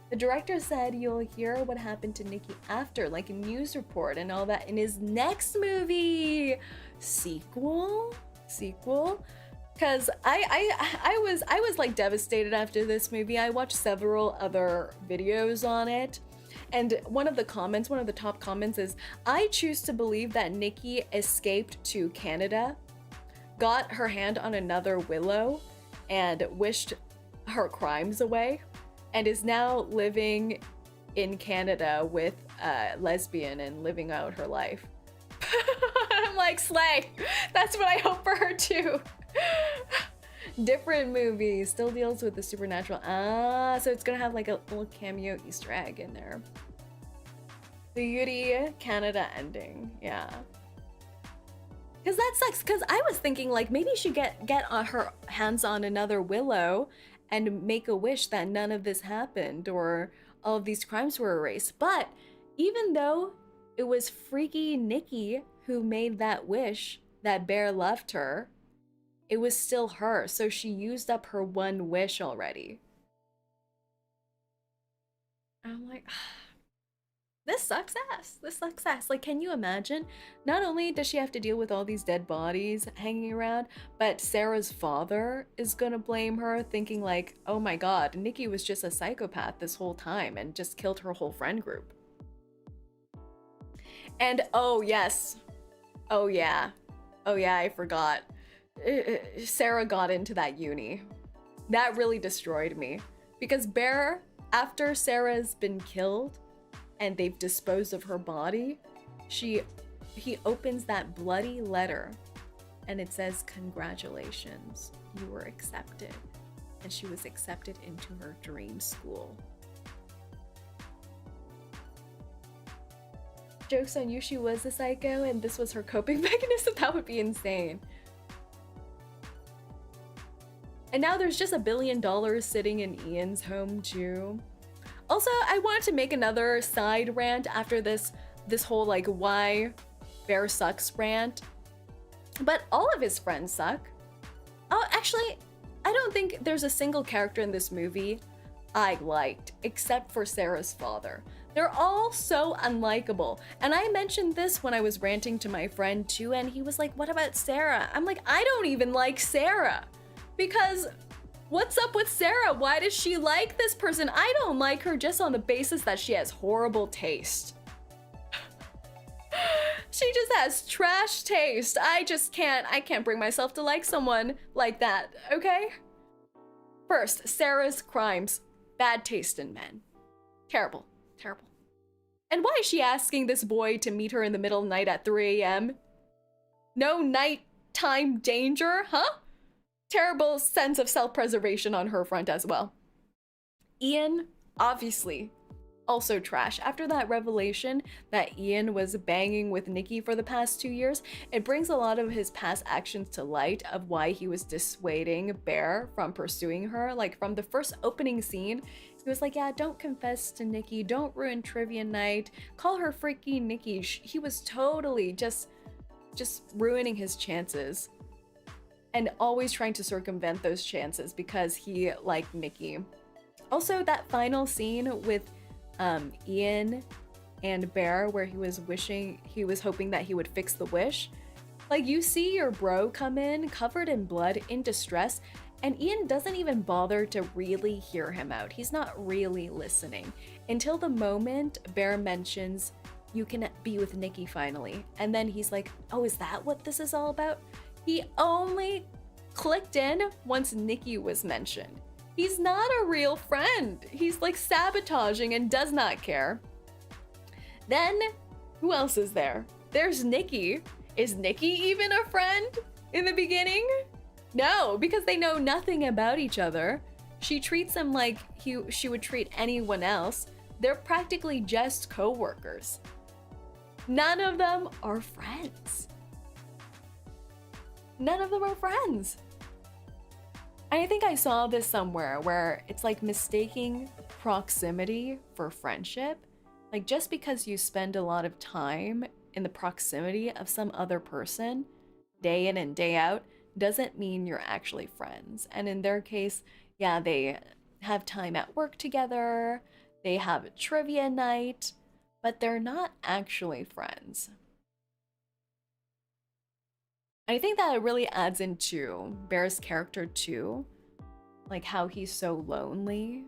The director said you'll hear what happened to Nikki after, like a news report and all that in his next movie. Sequel? Because I was like devastated after this movie. I watched several other videos on it. And one of the top comments is, I choose to believe that Nikki escaped to Canada, got her hand on another willow, and wished her crimes away, and is now living in Canada with a lesbian and living out her life. I'm like, slay. That's what I hope for her too. Different movie, still deals with the supernatural. Ah, so it's gonna have like a little cameo Easter egg in there. The Yuri Canada ending, yeah. Cause that sucks, cause I was thinking like maybe she get her hands on another willow and make a wish that none of this happened or all of these crimes were erased. But even though it was freaky Nikki who made that wish that Bear loved her, it was still her, so she used up her one wish already. I'm like, this sucks ass. Like, can you imagine? Not only does she have to deal with all these dead bodies hanging around, but Sarah's father is gonna blame her, thinking like, oh my god, Nikki was just a psychopath this whole time and just killed her whole friend group. And oh yes, oh yeah, I forgot. Sarah got into that uni. That really destroyed me. Because Bear, after Sarah's been killed and they've disposed of her body, he opens that bloody letter and it says, congratulations, you were accepted. And she was accepted into her dream school. Joke's on you, she was a psycho and this was her coping mechanism. That would be insane. And now there's just $1 billion sitting in Ian's home too. Also, I wanted to make another side rant after this whole like why Bear sucks rant. But all of his friends suck. Oh, actually, I don't think there's a single character in this movie I liked, except for Sarah's father. They're all so unlikable. And I mentioned this when I was ranting to my friend too, and he was like, what about Sarah? I'm like, I don't even like Sarah. Because what's up with Sarah? Why does she like this person? I don't like her just on the basis that she has horrible taste. She just has trash taste. I can't bring myself to like someone like that, okay? First, Sarah's crimes. Bad taste in men. Terrible. And why is she asking this boy to meet her in the middle of the night at 3 a.m.? No nighttime danger, huh? Terrible sense of self-preservation on her front as well. Ian, obviously, Also trash. After that revelation that Ian was banging with Nikki for the past 2 years, it brings a lot of his past actions to light of why he was dissuading Bear from pursuing her. Like from the first opening scene, he was like, yeah, don't confess to Nikki, don't ruin trivia night, call her freaky Nikki. He was totally just ruining his chances and always trying to circumvent those chances because he liked Nikki. Also, that final scene with Ian and Bear where he was hoping that he would fix the wish. Like, you see your bro come in covered in blood, in distress, and Ian doesn't even bother to really hear him out. He's not really listening until the moment Bear mentions you can be with Nikki finally, and then he's like, oh, is that what this is all about? He only clicked in once Nikki was mentioned. He's not a real friend. He's like sabotaging and does not care. Then, who else is there? There's Nikki. Is Nikki even a friend in the beginning? No, because they know nothing about each other. She treats him like she would treat anyone else. They're practically just co-workers. None of them are friends. None of them are friends. I think I saw this somewhere where it's like mistaking proximity for friendship. Like just because you spend a lot of time in the proximity of some other person, day in and day out, doesn't mean you're actually friends. And in their case, yeah, they have time at work together, they have a trivia night, but they're not actually friends. I think that it really adds into Bear's character too, like how he's so lonely.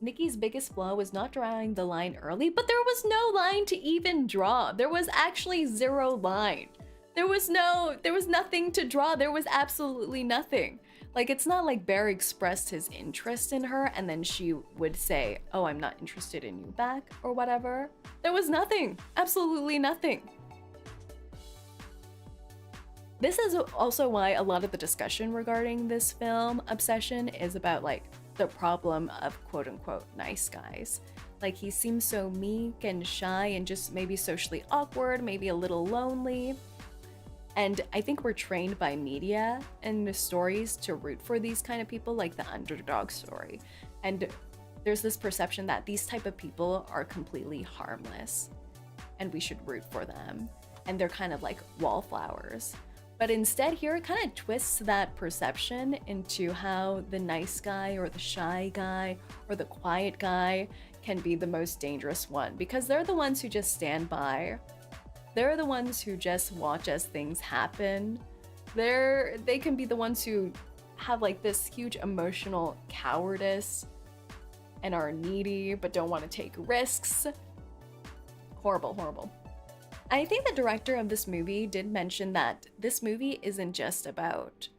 Nikki's biggest flaw was not drawing the line early, but there was no line to even draw. There was actually zero line. There was nothing to draw. There was absolutely nothing. Like, it's not like Bear expressed his interest in her and then she would say, oh, I'm not interested in you back or whatever. There was nothing, absolutely nothing. This is also why a lot of the discussion regarding this film, Obsession, is about like the problem of quote unquote nice guys. Like, he seems so meek and shy and just maybe socially awkward, maybe a little lonely. And I think we're trained by media and the stories to root for these kind of people, like the underdog story. And there's this perception that these type of people are completely harmless and we should root for them. And they're kind of like wallflowers. But instead here, it kind of twists that perception into how the nice guy or the shy guy or the quiet guy can be the most dangerous one, because they're the ones who just stand by. They're the ones who just watch as things happen. They can be the ones who have like this huge emotional cowardice and are needy but don't want to take risks. Horrible, horrible. I think the director of this movie did mention that this movie isn't just about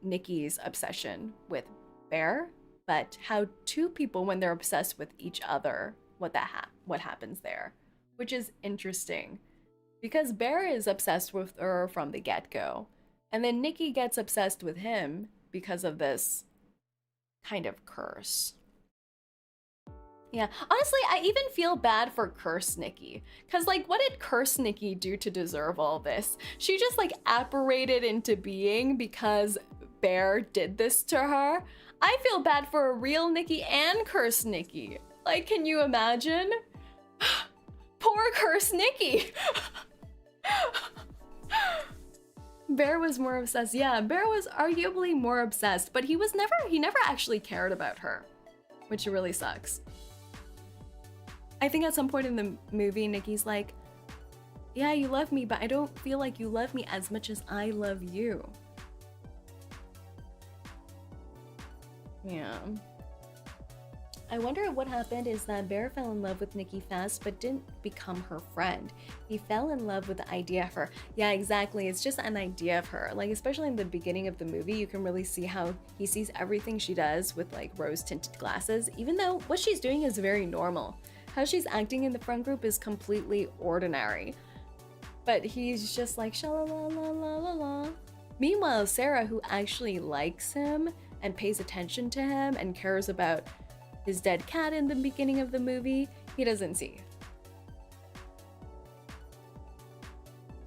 Nikki's obsession with Bear, but how two people, when they're obsessed with each other, what happens there. Which is interesting, because Bear is obsessed with her from the get-go, and then Nikki gets obsessed with him because of this kind of curse. Yeah, honestly, I even feel bad for Curse Nikki, because like, what did Curse Nikki do to deserve all this? She just like apparated into being because Bear did this to her. I feel bad for a real Nikki and Curse Nikki. Like, can you imagine? Poor Curse Nikki. Bear was more obsessed. Yeah, Bear was arguably more obsessed, but he never actually cared about her, which really sucks. I think at some point in the movie, Nikki's like, yeah, you love me, but I don't feel like you love me as much as I love you. Yeah. I wonder what happened is that Bear fell in love with Nikki fast but didn't become her friend. He fell in love with the idea of her. Yeah, exactly. It's just an idea of her. Like, especially in the beginning of the movie, you can really see how he sees everything she does with like rose-tinted glasses, even though what she's doing is very normal. How she's acting in the front group is completely ordinary. But he's just like, sha-la-la-la-la-la-la. Meanwhile, Sarah, who actually likes him and pays attention to him and cares about his dead cat in the beginning of the movie, he doesn't see.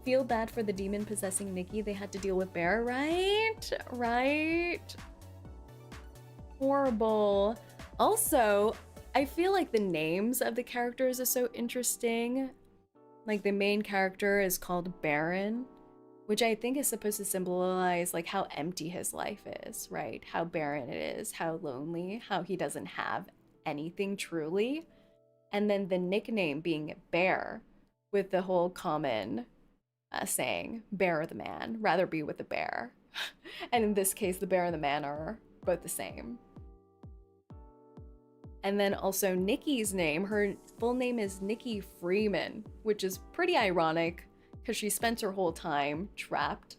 Feel bad for the demon possessing Nikki. They had to deal with Bear, right? Right? Horrible. Also, I feel like the names of the characters are so interesting. Like the main character is called Baron, which I think is supposed to symbolize like how empty his life is, right? How barren it is, how lonely, how he doesn't have anything truly. And then the nickname being Bear, with the whole common saying, bear the man, rather be with the bear. And in this case, the bear and the man are both the same. And then also Nikki's name, her full name is Nikki Freeman, which is pretty ironic because she spent her whole time trapped.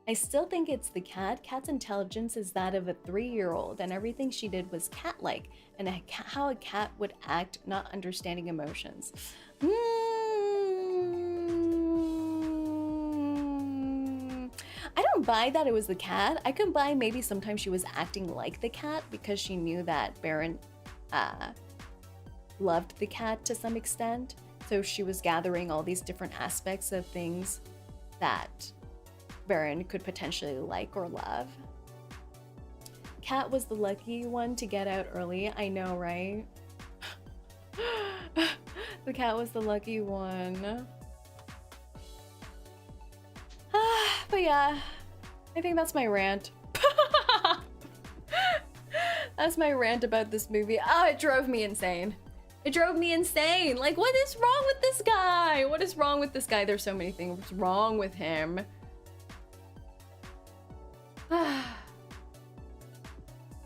I still think it's the cat. Cat's intelligence is that of a 3-year-old, and everything she did was cat-like, and how a cat would act not understanding emotions. I don't buy that it was the cat. I can buy maybe sometimes she was acting like the cat because she knew that Baron loved the cat to some extent. So she was gathering all these different aspects of things that Baron could potentially like or love. Cat was the lucky one to get out early. I know, right? The cat was the lucky one. But yeah, I think that's my rant. That's my rant about this movie. Oh, it drove me insane. It drove me insane. Like, what is wrong with this guy? What is wrong with this guy? There's so many things wrong with him.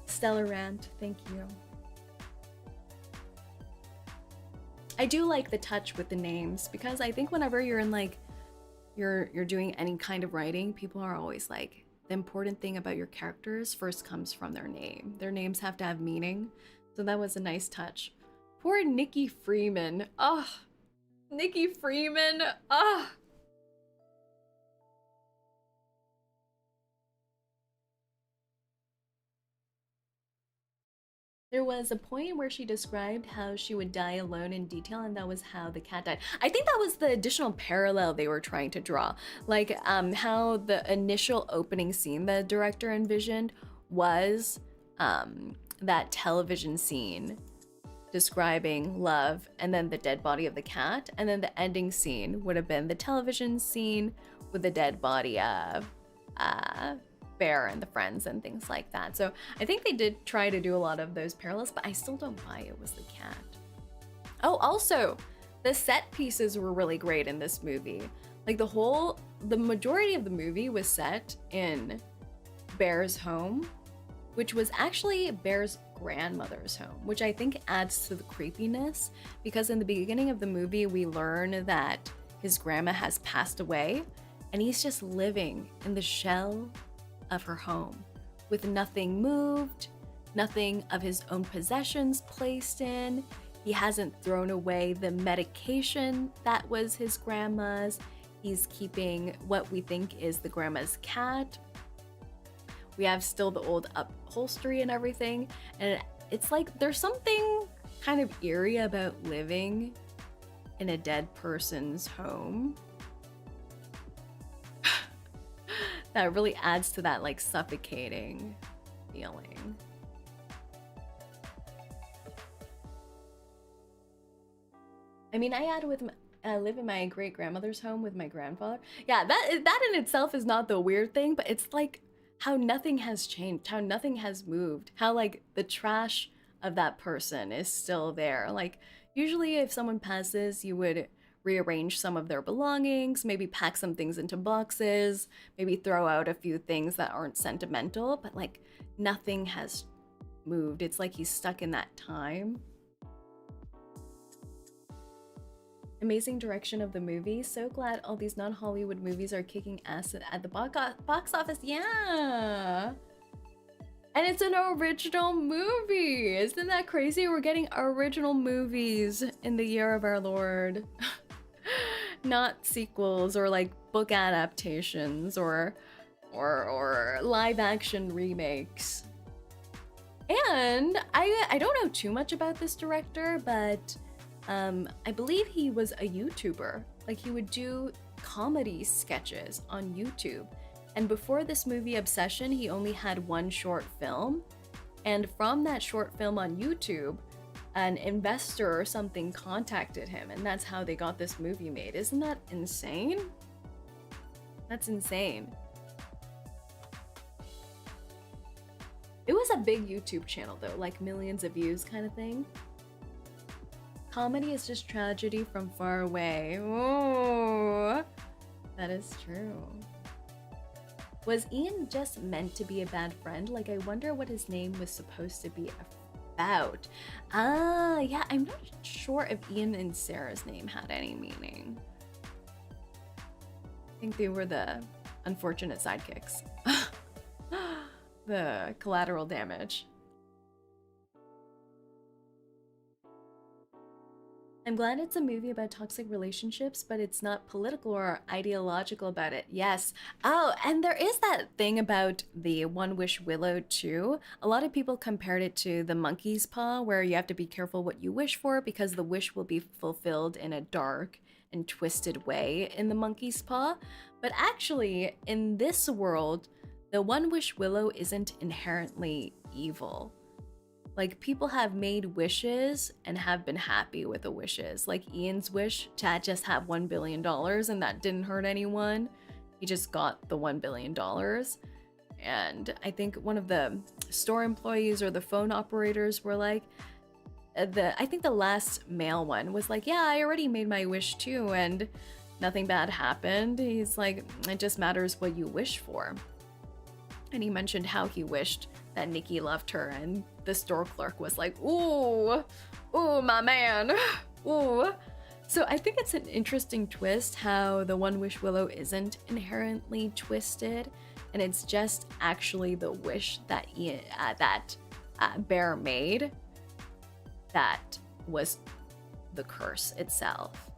Stellar rant, thank you. I do like the touch with the names because I think whenever you're in like you're doing any kind of writing, people are always like, the important thing about your characters first comes from their name. Their names have to have meaning. So that was a nice touch. Poor Nikki Freeman. Oh, Nikki Freeman. Oh. There was a point where she described how she would die alone in detail, and that was how the cat died. I think that was the additional parallel they were trying to draw. Like how the initial opening scene the director envisioned was that television scene describing love and then the dead body of the cat. And then the ending scene would have been the television scene with the dead body of Bear and the friends and things like that. So I think they did try to do a lot of those parallels, but I still don't buy it was the cat. Oh, also, the set pieces were really great in this movie. Like the majority of the movie was set in Bear's home, which was actually Bear's grandmother's home, which I think adds to the creepiness because in the beginning of the movie, we learn that his grandma has passed away and he's just living in the shell of her home with nothing moved, nothing of his own possessions placed in. He hasn't thrown away the medication that was his grandma's. He's keeping what we think is the grandma's cat. We have still the old upholstery and everything. And it's like there's something kind of eerie about living in a dead person's home. That really adds to that like suffocating feeling. I mean, I live in my great grandmother's home with my grandfather. Yeah, that in itself is not the weird thing, but it's like how nothing has changed, how nothing has moved, how like the trash of that person is still there. Like usually if someone passes, you would rearrange some of their belongings, maybe pack some things into boxes, maybe throw out a few things that aren't sentimental, but like nothing has moved. It's like he's stuck in that time. Amazing direction of the movie. So glad all these non-Hollywood movies are kicking ass at the box office. Yeah. And it's an original movie. Isn't that crazy? We're getting original movies in the year of our Lord. not sequels or like book adaptations or live action remakes. And I don't know too much about this director, but I believe he was a YouTuber. Like, he would do comedy sketches on YouTube. And before this movie Obsession, he only had one short film. And from that short film on YouTube, an investor or something contacted him, and that's how they got this movie made. Isn't that insane? That's insane. It was a big YouTube channel though, like millions of views kind of thing. Comedy is just tragedy from far away. Ooh, that is true. Was Ian just meant to be a bad friend? Like, I wonder what his name was supposed to be about. Ah, yeah, I'm not sure if Ian and Sarah's name had any meaning. I think they were the unfortunate sidekicks. The collateral damage. I'm glad it's a movie about toxic relationships, but it's not political or ideological about it. Yes. Oh, and there is that thing about the One Wish Willow too. A lot of people compared it to the monkey's paw, where you have to be careful what you wish for because the wish will be fulfilled in a dark and twisted way in the monkey's paw. But actually, in this world, the One Wish Willow isn't inherently evil. Like, people have made wishes and have been happy with the wishes. Like Ian's wish to just have $1 billion, and that didn't hurt anyone. He just got the $1 billion. And I think one of the store employees or the phone operators were like, I think the last male one was like, yeah, I already made my wish too, and nothing bad happened. He's like, it just matters what you wish for. And he mentioned how he wished that Nikki loved her, and the store clerk was like, ooh, ooh, my man, ooh. So I think it's an interesting twist how the One Wish Willow isn't inherently twisted, and it's just actually the wish that Bear made that was the curse itself.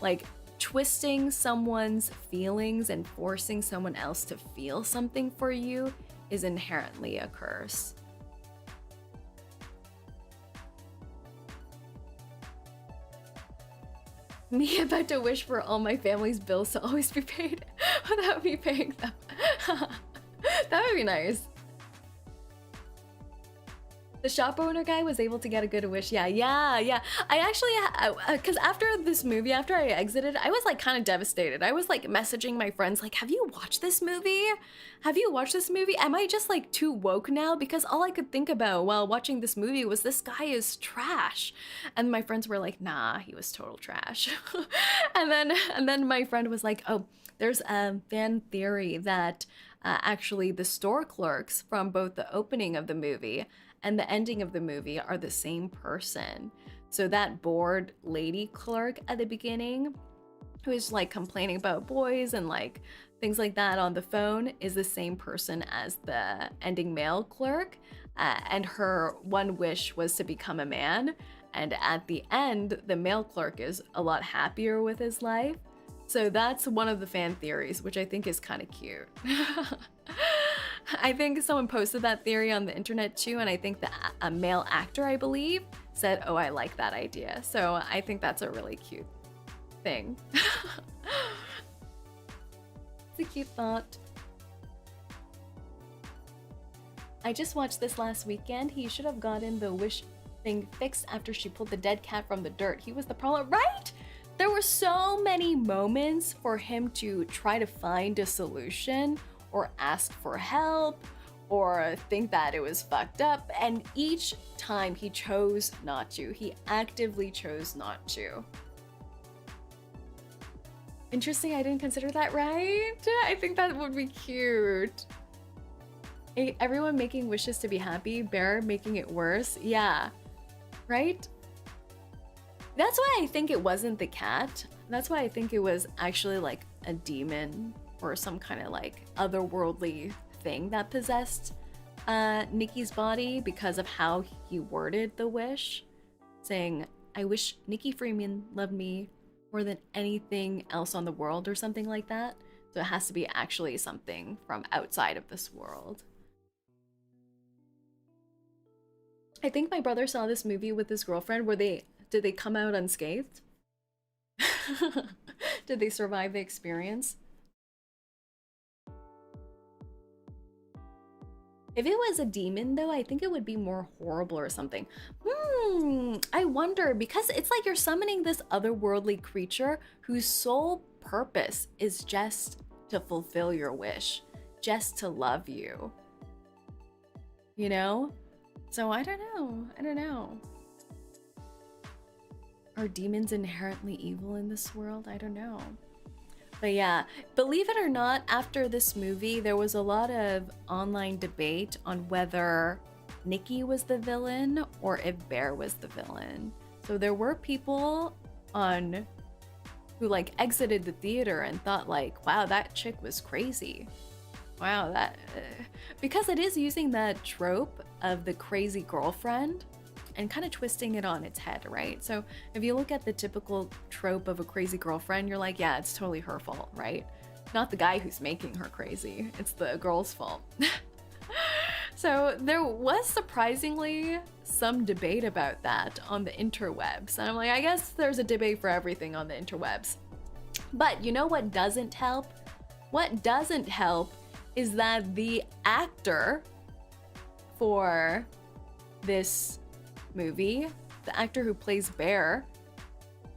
Like, twisting someone's feelings and forcing someone else to feel something for you is inherently a curse. Me about to wish for all my family's bills to always be paid without me paying them. That would be nice. The shop owner guy was able to get a good wish. Yeah. I actually, because after this movie, after I exited, I was like kind of devastated. I was like messaging my friends like, have you watched this movie? Have you watched this movie? Am I just like too woke now? Because all I could think about while watching this movie was this guy is trash. And my friends were like, nah, he was total trash. and then my friend was like, oh, there's a fan theory that actually the store clerks from both the opening of the movie and the ending of the movie are the same person. So that bored lady clerk at the beginning, who is like complaining about boys and like things like that on the phone, is the same person as the ending male clerk. And her one wish was to become a man. And at the end, the male clerk is a lot happier with his life. So that's one of the fan theories, which I think is kind of cute. I think someone posted that theory on the internet too, and I think a male actor, I believe, said, oh, I like that idea. So I think that's a really cute thing. It's a cute thought. I just watched this last weekend. He should have gotten the wish thing fixed after she pulled the dead cat from the dirt. He was the problem, right? There were so many moments for him to try to find a solution or ask for help or think that it was fucked up, and each time he chose not to. He actively chose not to. Interesting, I didn't consider that, right? I think that would be cute. Everyone making wishes to be happy, Bear making it worse. Yeah, right? That's why I think it wasn't the cat. That's why I think it was actually like a demon or some kind of like otherworldly thing that possessed Nikki's body, because of how he worded the wish, saying, I wish Nikki Freeman loved me more than anything else on the world or something like that. So it has to be actually something from outside of this world. I think my brother saw this movie with his girlfriend. Did they come out unscathed? Did they survive the experience? If it was a demon, though, I think it would be more horrible or something. I wonder, because it's like you're summoning this otherworldly creature whose sole purpose is just to fulfill your wish, just to love you. You know? So I don't know. Are demons inherently evil in this world? I don't know. But yeah, believe it or not, after this movie, there was a lot of online debate on whether Nikki was the villain or if Bear was the villain. So there were people who like exited the theater and thought like, wow, that chick was crazy. Wow, because it is using that trope of the crazy girlfriend and kind of twisting it on its head, right? So if you look at the typical trope of a crazy girlfriend, you're like, yeah, it's totally her fault, right? Not the guy who's making her crazy, it's the girl's fault. So there was surprisingly some debate about that on the interwebs. And I'm like, I guess there's a debate for everything on the interwebs. But you know what doesn't help? What doesn't help is that the actor for this movie, the actor who plays Bear,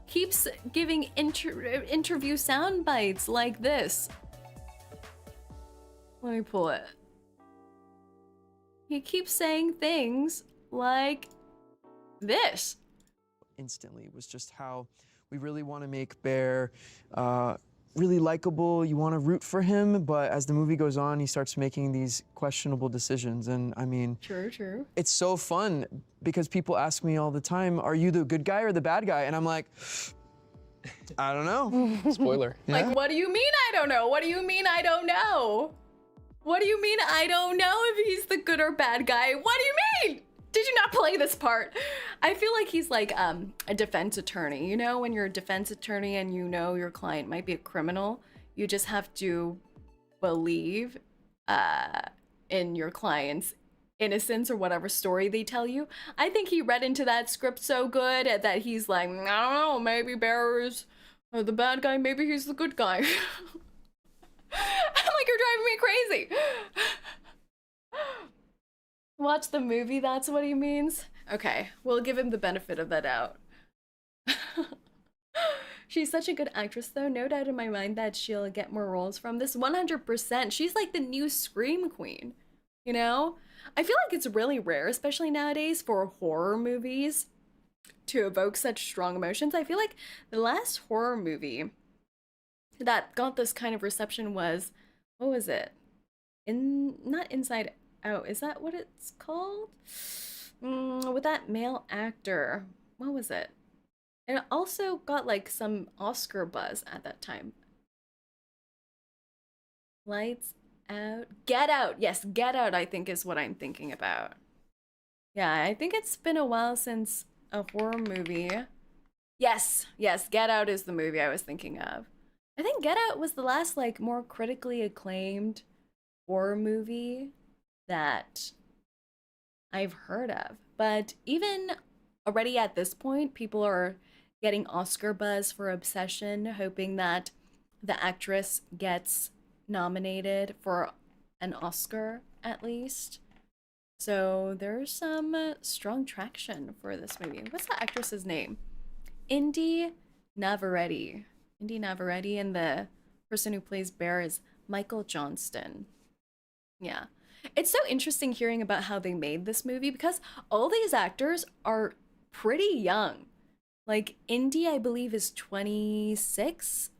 keeps giving interview sound bites like this. Let me pull it. He keeps saying things like this. Instantly was just how we really want to make Bear really likable. You want to root for him, but as the movie goes on, he starts making these questionable decisions. And I mean, True. It's so fun because people ask me all the time, are you the good guy or the bad guy? And I'm like, I don't know. Spoiler. Yeah? Like, what do you mean I don't know? What do you mean I don't know? What do you mean I don't know if he's the good or bad guy? What do you mean? Did you not play this part? I feel like he's like a defense attorney. You know, when you're a defense attorney and you know your client might be a criminal, you just have to believe in your client's innocence or whatever story they tell you. I think he read into that script so good that he's like, I don't know, maybe Bear is the bad guy, maybe he's the good guy. I'm like, you're driving me crazy. Watch the movie, that's what he means? Okay, we'll give him the benefit of that doubt. She's such a good actress though, no doubt in my mind that she'll get more roles from this. 100%. She's like the new Scream Queen, you know? I feel like it's really rare, especially nowadays, for horror movies to evoke such strong emotions. I feel like the last horror movie that got this kind of reception was, what was it? Not Inside Out, is that what it's called? With that male actor, what was it? And it also got like some Oscar buzz at that time. Lights Out. Get Out. Yes, Get Out, I think is what I'm thinking about. Yeah, I think it's been a while since a horror movie. Yes, Get Out is the movie I was thinking of. I think Get Out was the last like more critically acclaimed horror movie that I've heard of. But even already at this point, people are getting Oscar buzz for Obsession, hoping that the actress gets nominated for an Oscar at least. So there's some strong traction for this movie. What's the actress's name? Indy Navarrete. Indy Navarrete, and the person who plays Bear is Michael Johnston. Yeah. It's so interesting hearing about how they made this movie because all these actors are pretty young. Like, Indy, I believe, is 26,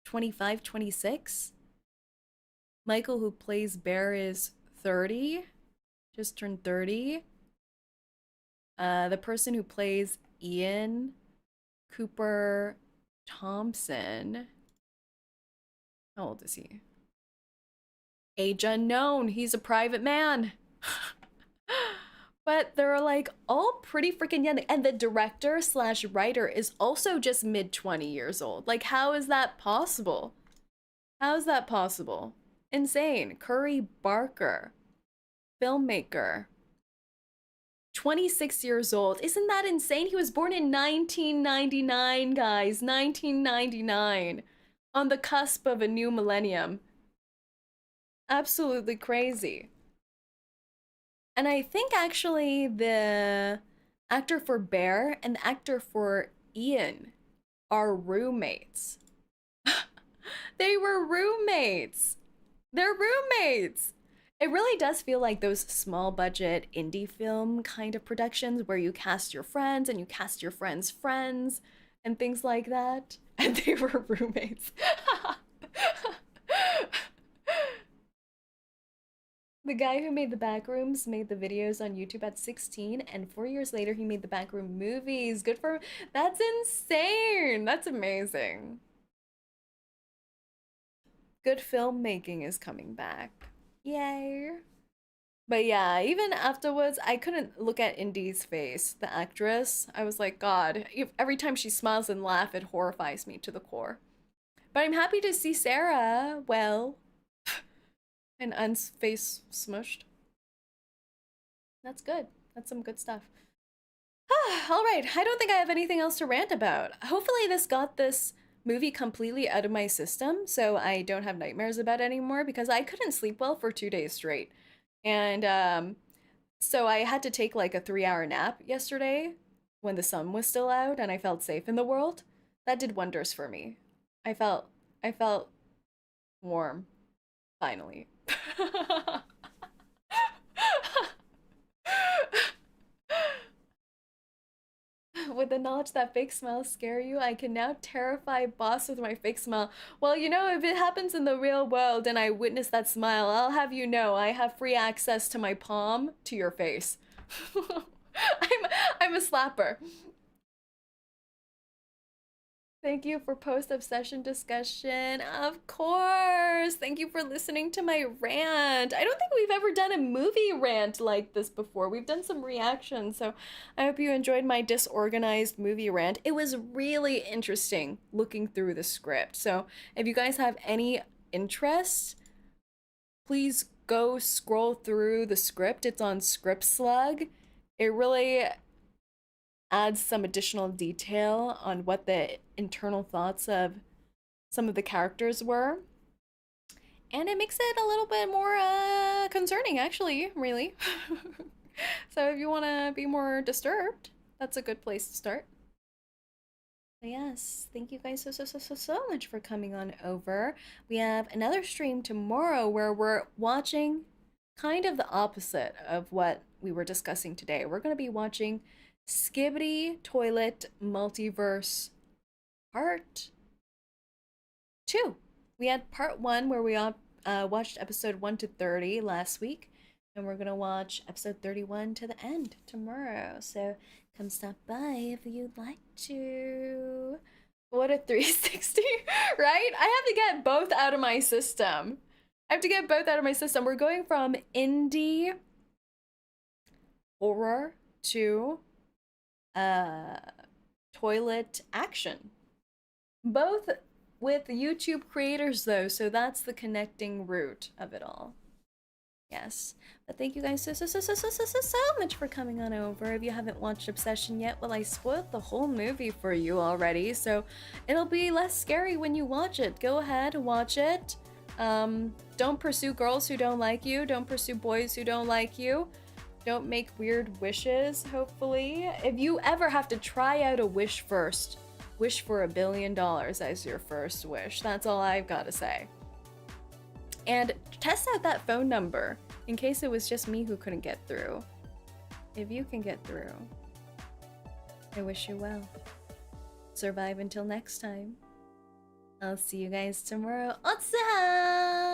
25, 26. Michael, who plays Bear, is 30, just turned 30. The person who plays Ian, Cooper Thompson, how old is he? Age unknown, he's a private man. But they're like all pretty freaking young. And the director slash writer is also just mid 20 years old. Like, how is that possible? How is that possible? Insane. Curry Barker, filmmaker, 26 years old. Isn't that insane? He was born in 1999, guys. 1999. On the cusp of a new millennium. Absolutely crazy. And I think actually the actor for Bear and the actor for Ian are roommates. They were roommates. They're roommates. It really does feel like those small budget indie film kind of productions where you cast your friends and you cast your friends' friends and things like that. And they were roommates. The guy who made the Backrooms made the videos on YouTube at 16, and 4 years later he made the Backroom movies. Good for him. That's insane. That's amazing. Good filmmaking is coming back. Yay. But yeah, even afterwards, I couldn't look at Indy's face, the actress. I was like, God, every time she smiles and laughs, it horrifies me to the core. But I'm happy to see Sarah well. And Un's face smushed. That's good. That's some good stuff. All right, I don't think I have anything else to rant about. Hopefully this got this movie completely out of my system so I don't have nightmares about it anymore, because I couldn't sleep well for 2 days straight. And so I had to take like a 3-hour nap yesterday when the sun was still out and I felt safe in the world. That did wonders for me. I felt warm, finally. With the knowledge that fake smiles scare you, I can now terrify boss with my fake smile. Well, you know, if it happens in the real world and I witness that smile, I'll have you know I have free access to my palm to your face. I'm a slapper. Thank you for post-obsession discussion. Of course. Thank you for listening to my rant. I don't think we've ever done a movie rant like this before. We've done some reactions, so I hope you enjoyed my disorganized movie rant. It was really interesting looking through the script. So if you guys have any interest, please go scroll through the script. It's on Script Slug. It really adds some additional detail on what the internal thoughts of some of the characters were. And it makes it a little bit more concerning, actually, really. So if you want to be more disturbed, that's a good place to start. But yes, thank you guys so much for coming on over. We have another stream tomorrow where we're watching kind of the opposite of what we were discussing today. We're going to be watching Skibidi Toilet Multiverse Part 2. We had Part 1 where we watched episode 1 to 30 last week, and we're gonna watch episode 31 to the end tomorrow. So come stop by if you'd like to. What a 360, right? I have to get both out of my system. We're going from indie horror to toilet action. Both with YouTube creators though, so that's the connecting root of it all. Yes, but thank you guys so much for coming on over. If you haven't watched Obsession yet, well, I spoiled the whole movie for you already, so it'll be less scary when you watch it. Go ahead, watch it. Don't pursue girls who don't like you. Don't pursue boys who don't like you. Don't make weird wishes, hopefully. If you ever have to try out a wish first, wish for $1 billion as your first wish. That's all I've got to say. And test out that phone number in case it was just me who couldn't get through. If you can get through, I wish you well. Survive until next time. I'll see you guys tomorrow. Otsound!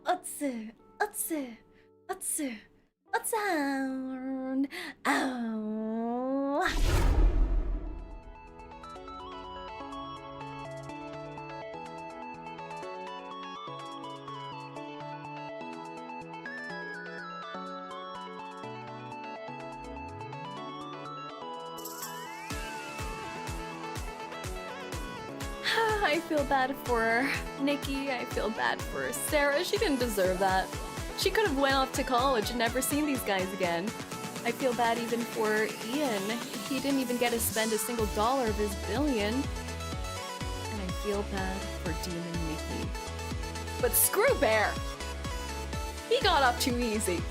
Otsu! Otsu! Otsu! Otsound! Ow! I feel bad for Nikki. I feel bad for Sarah. She didn't deserve that. She could have went off to college and never seen these guys again. I feel bad even for Ian. He didn't even get to spend a single dollar of his billion. And I feel bad for Demon Nikki. But screw Bear! He got off too easy.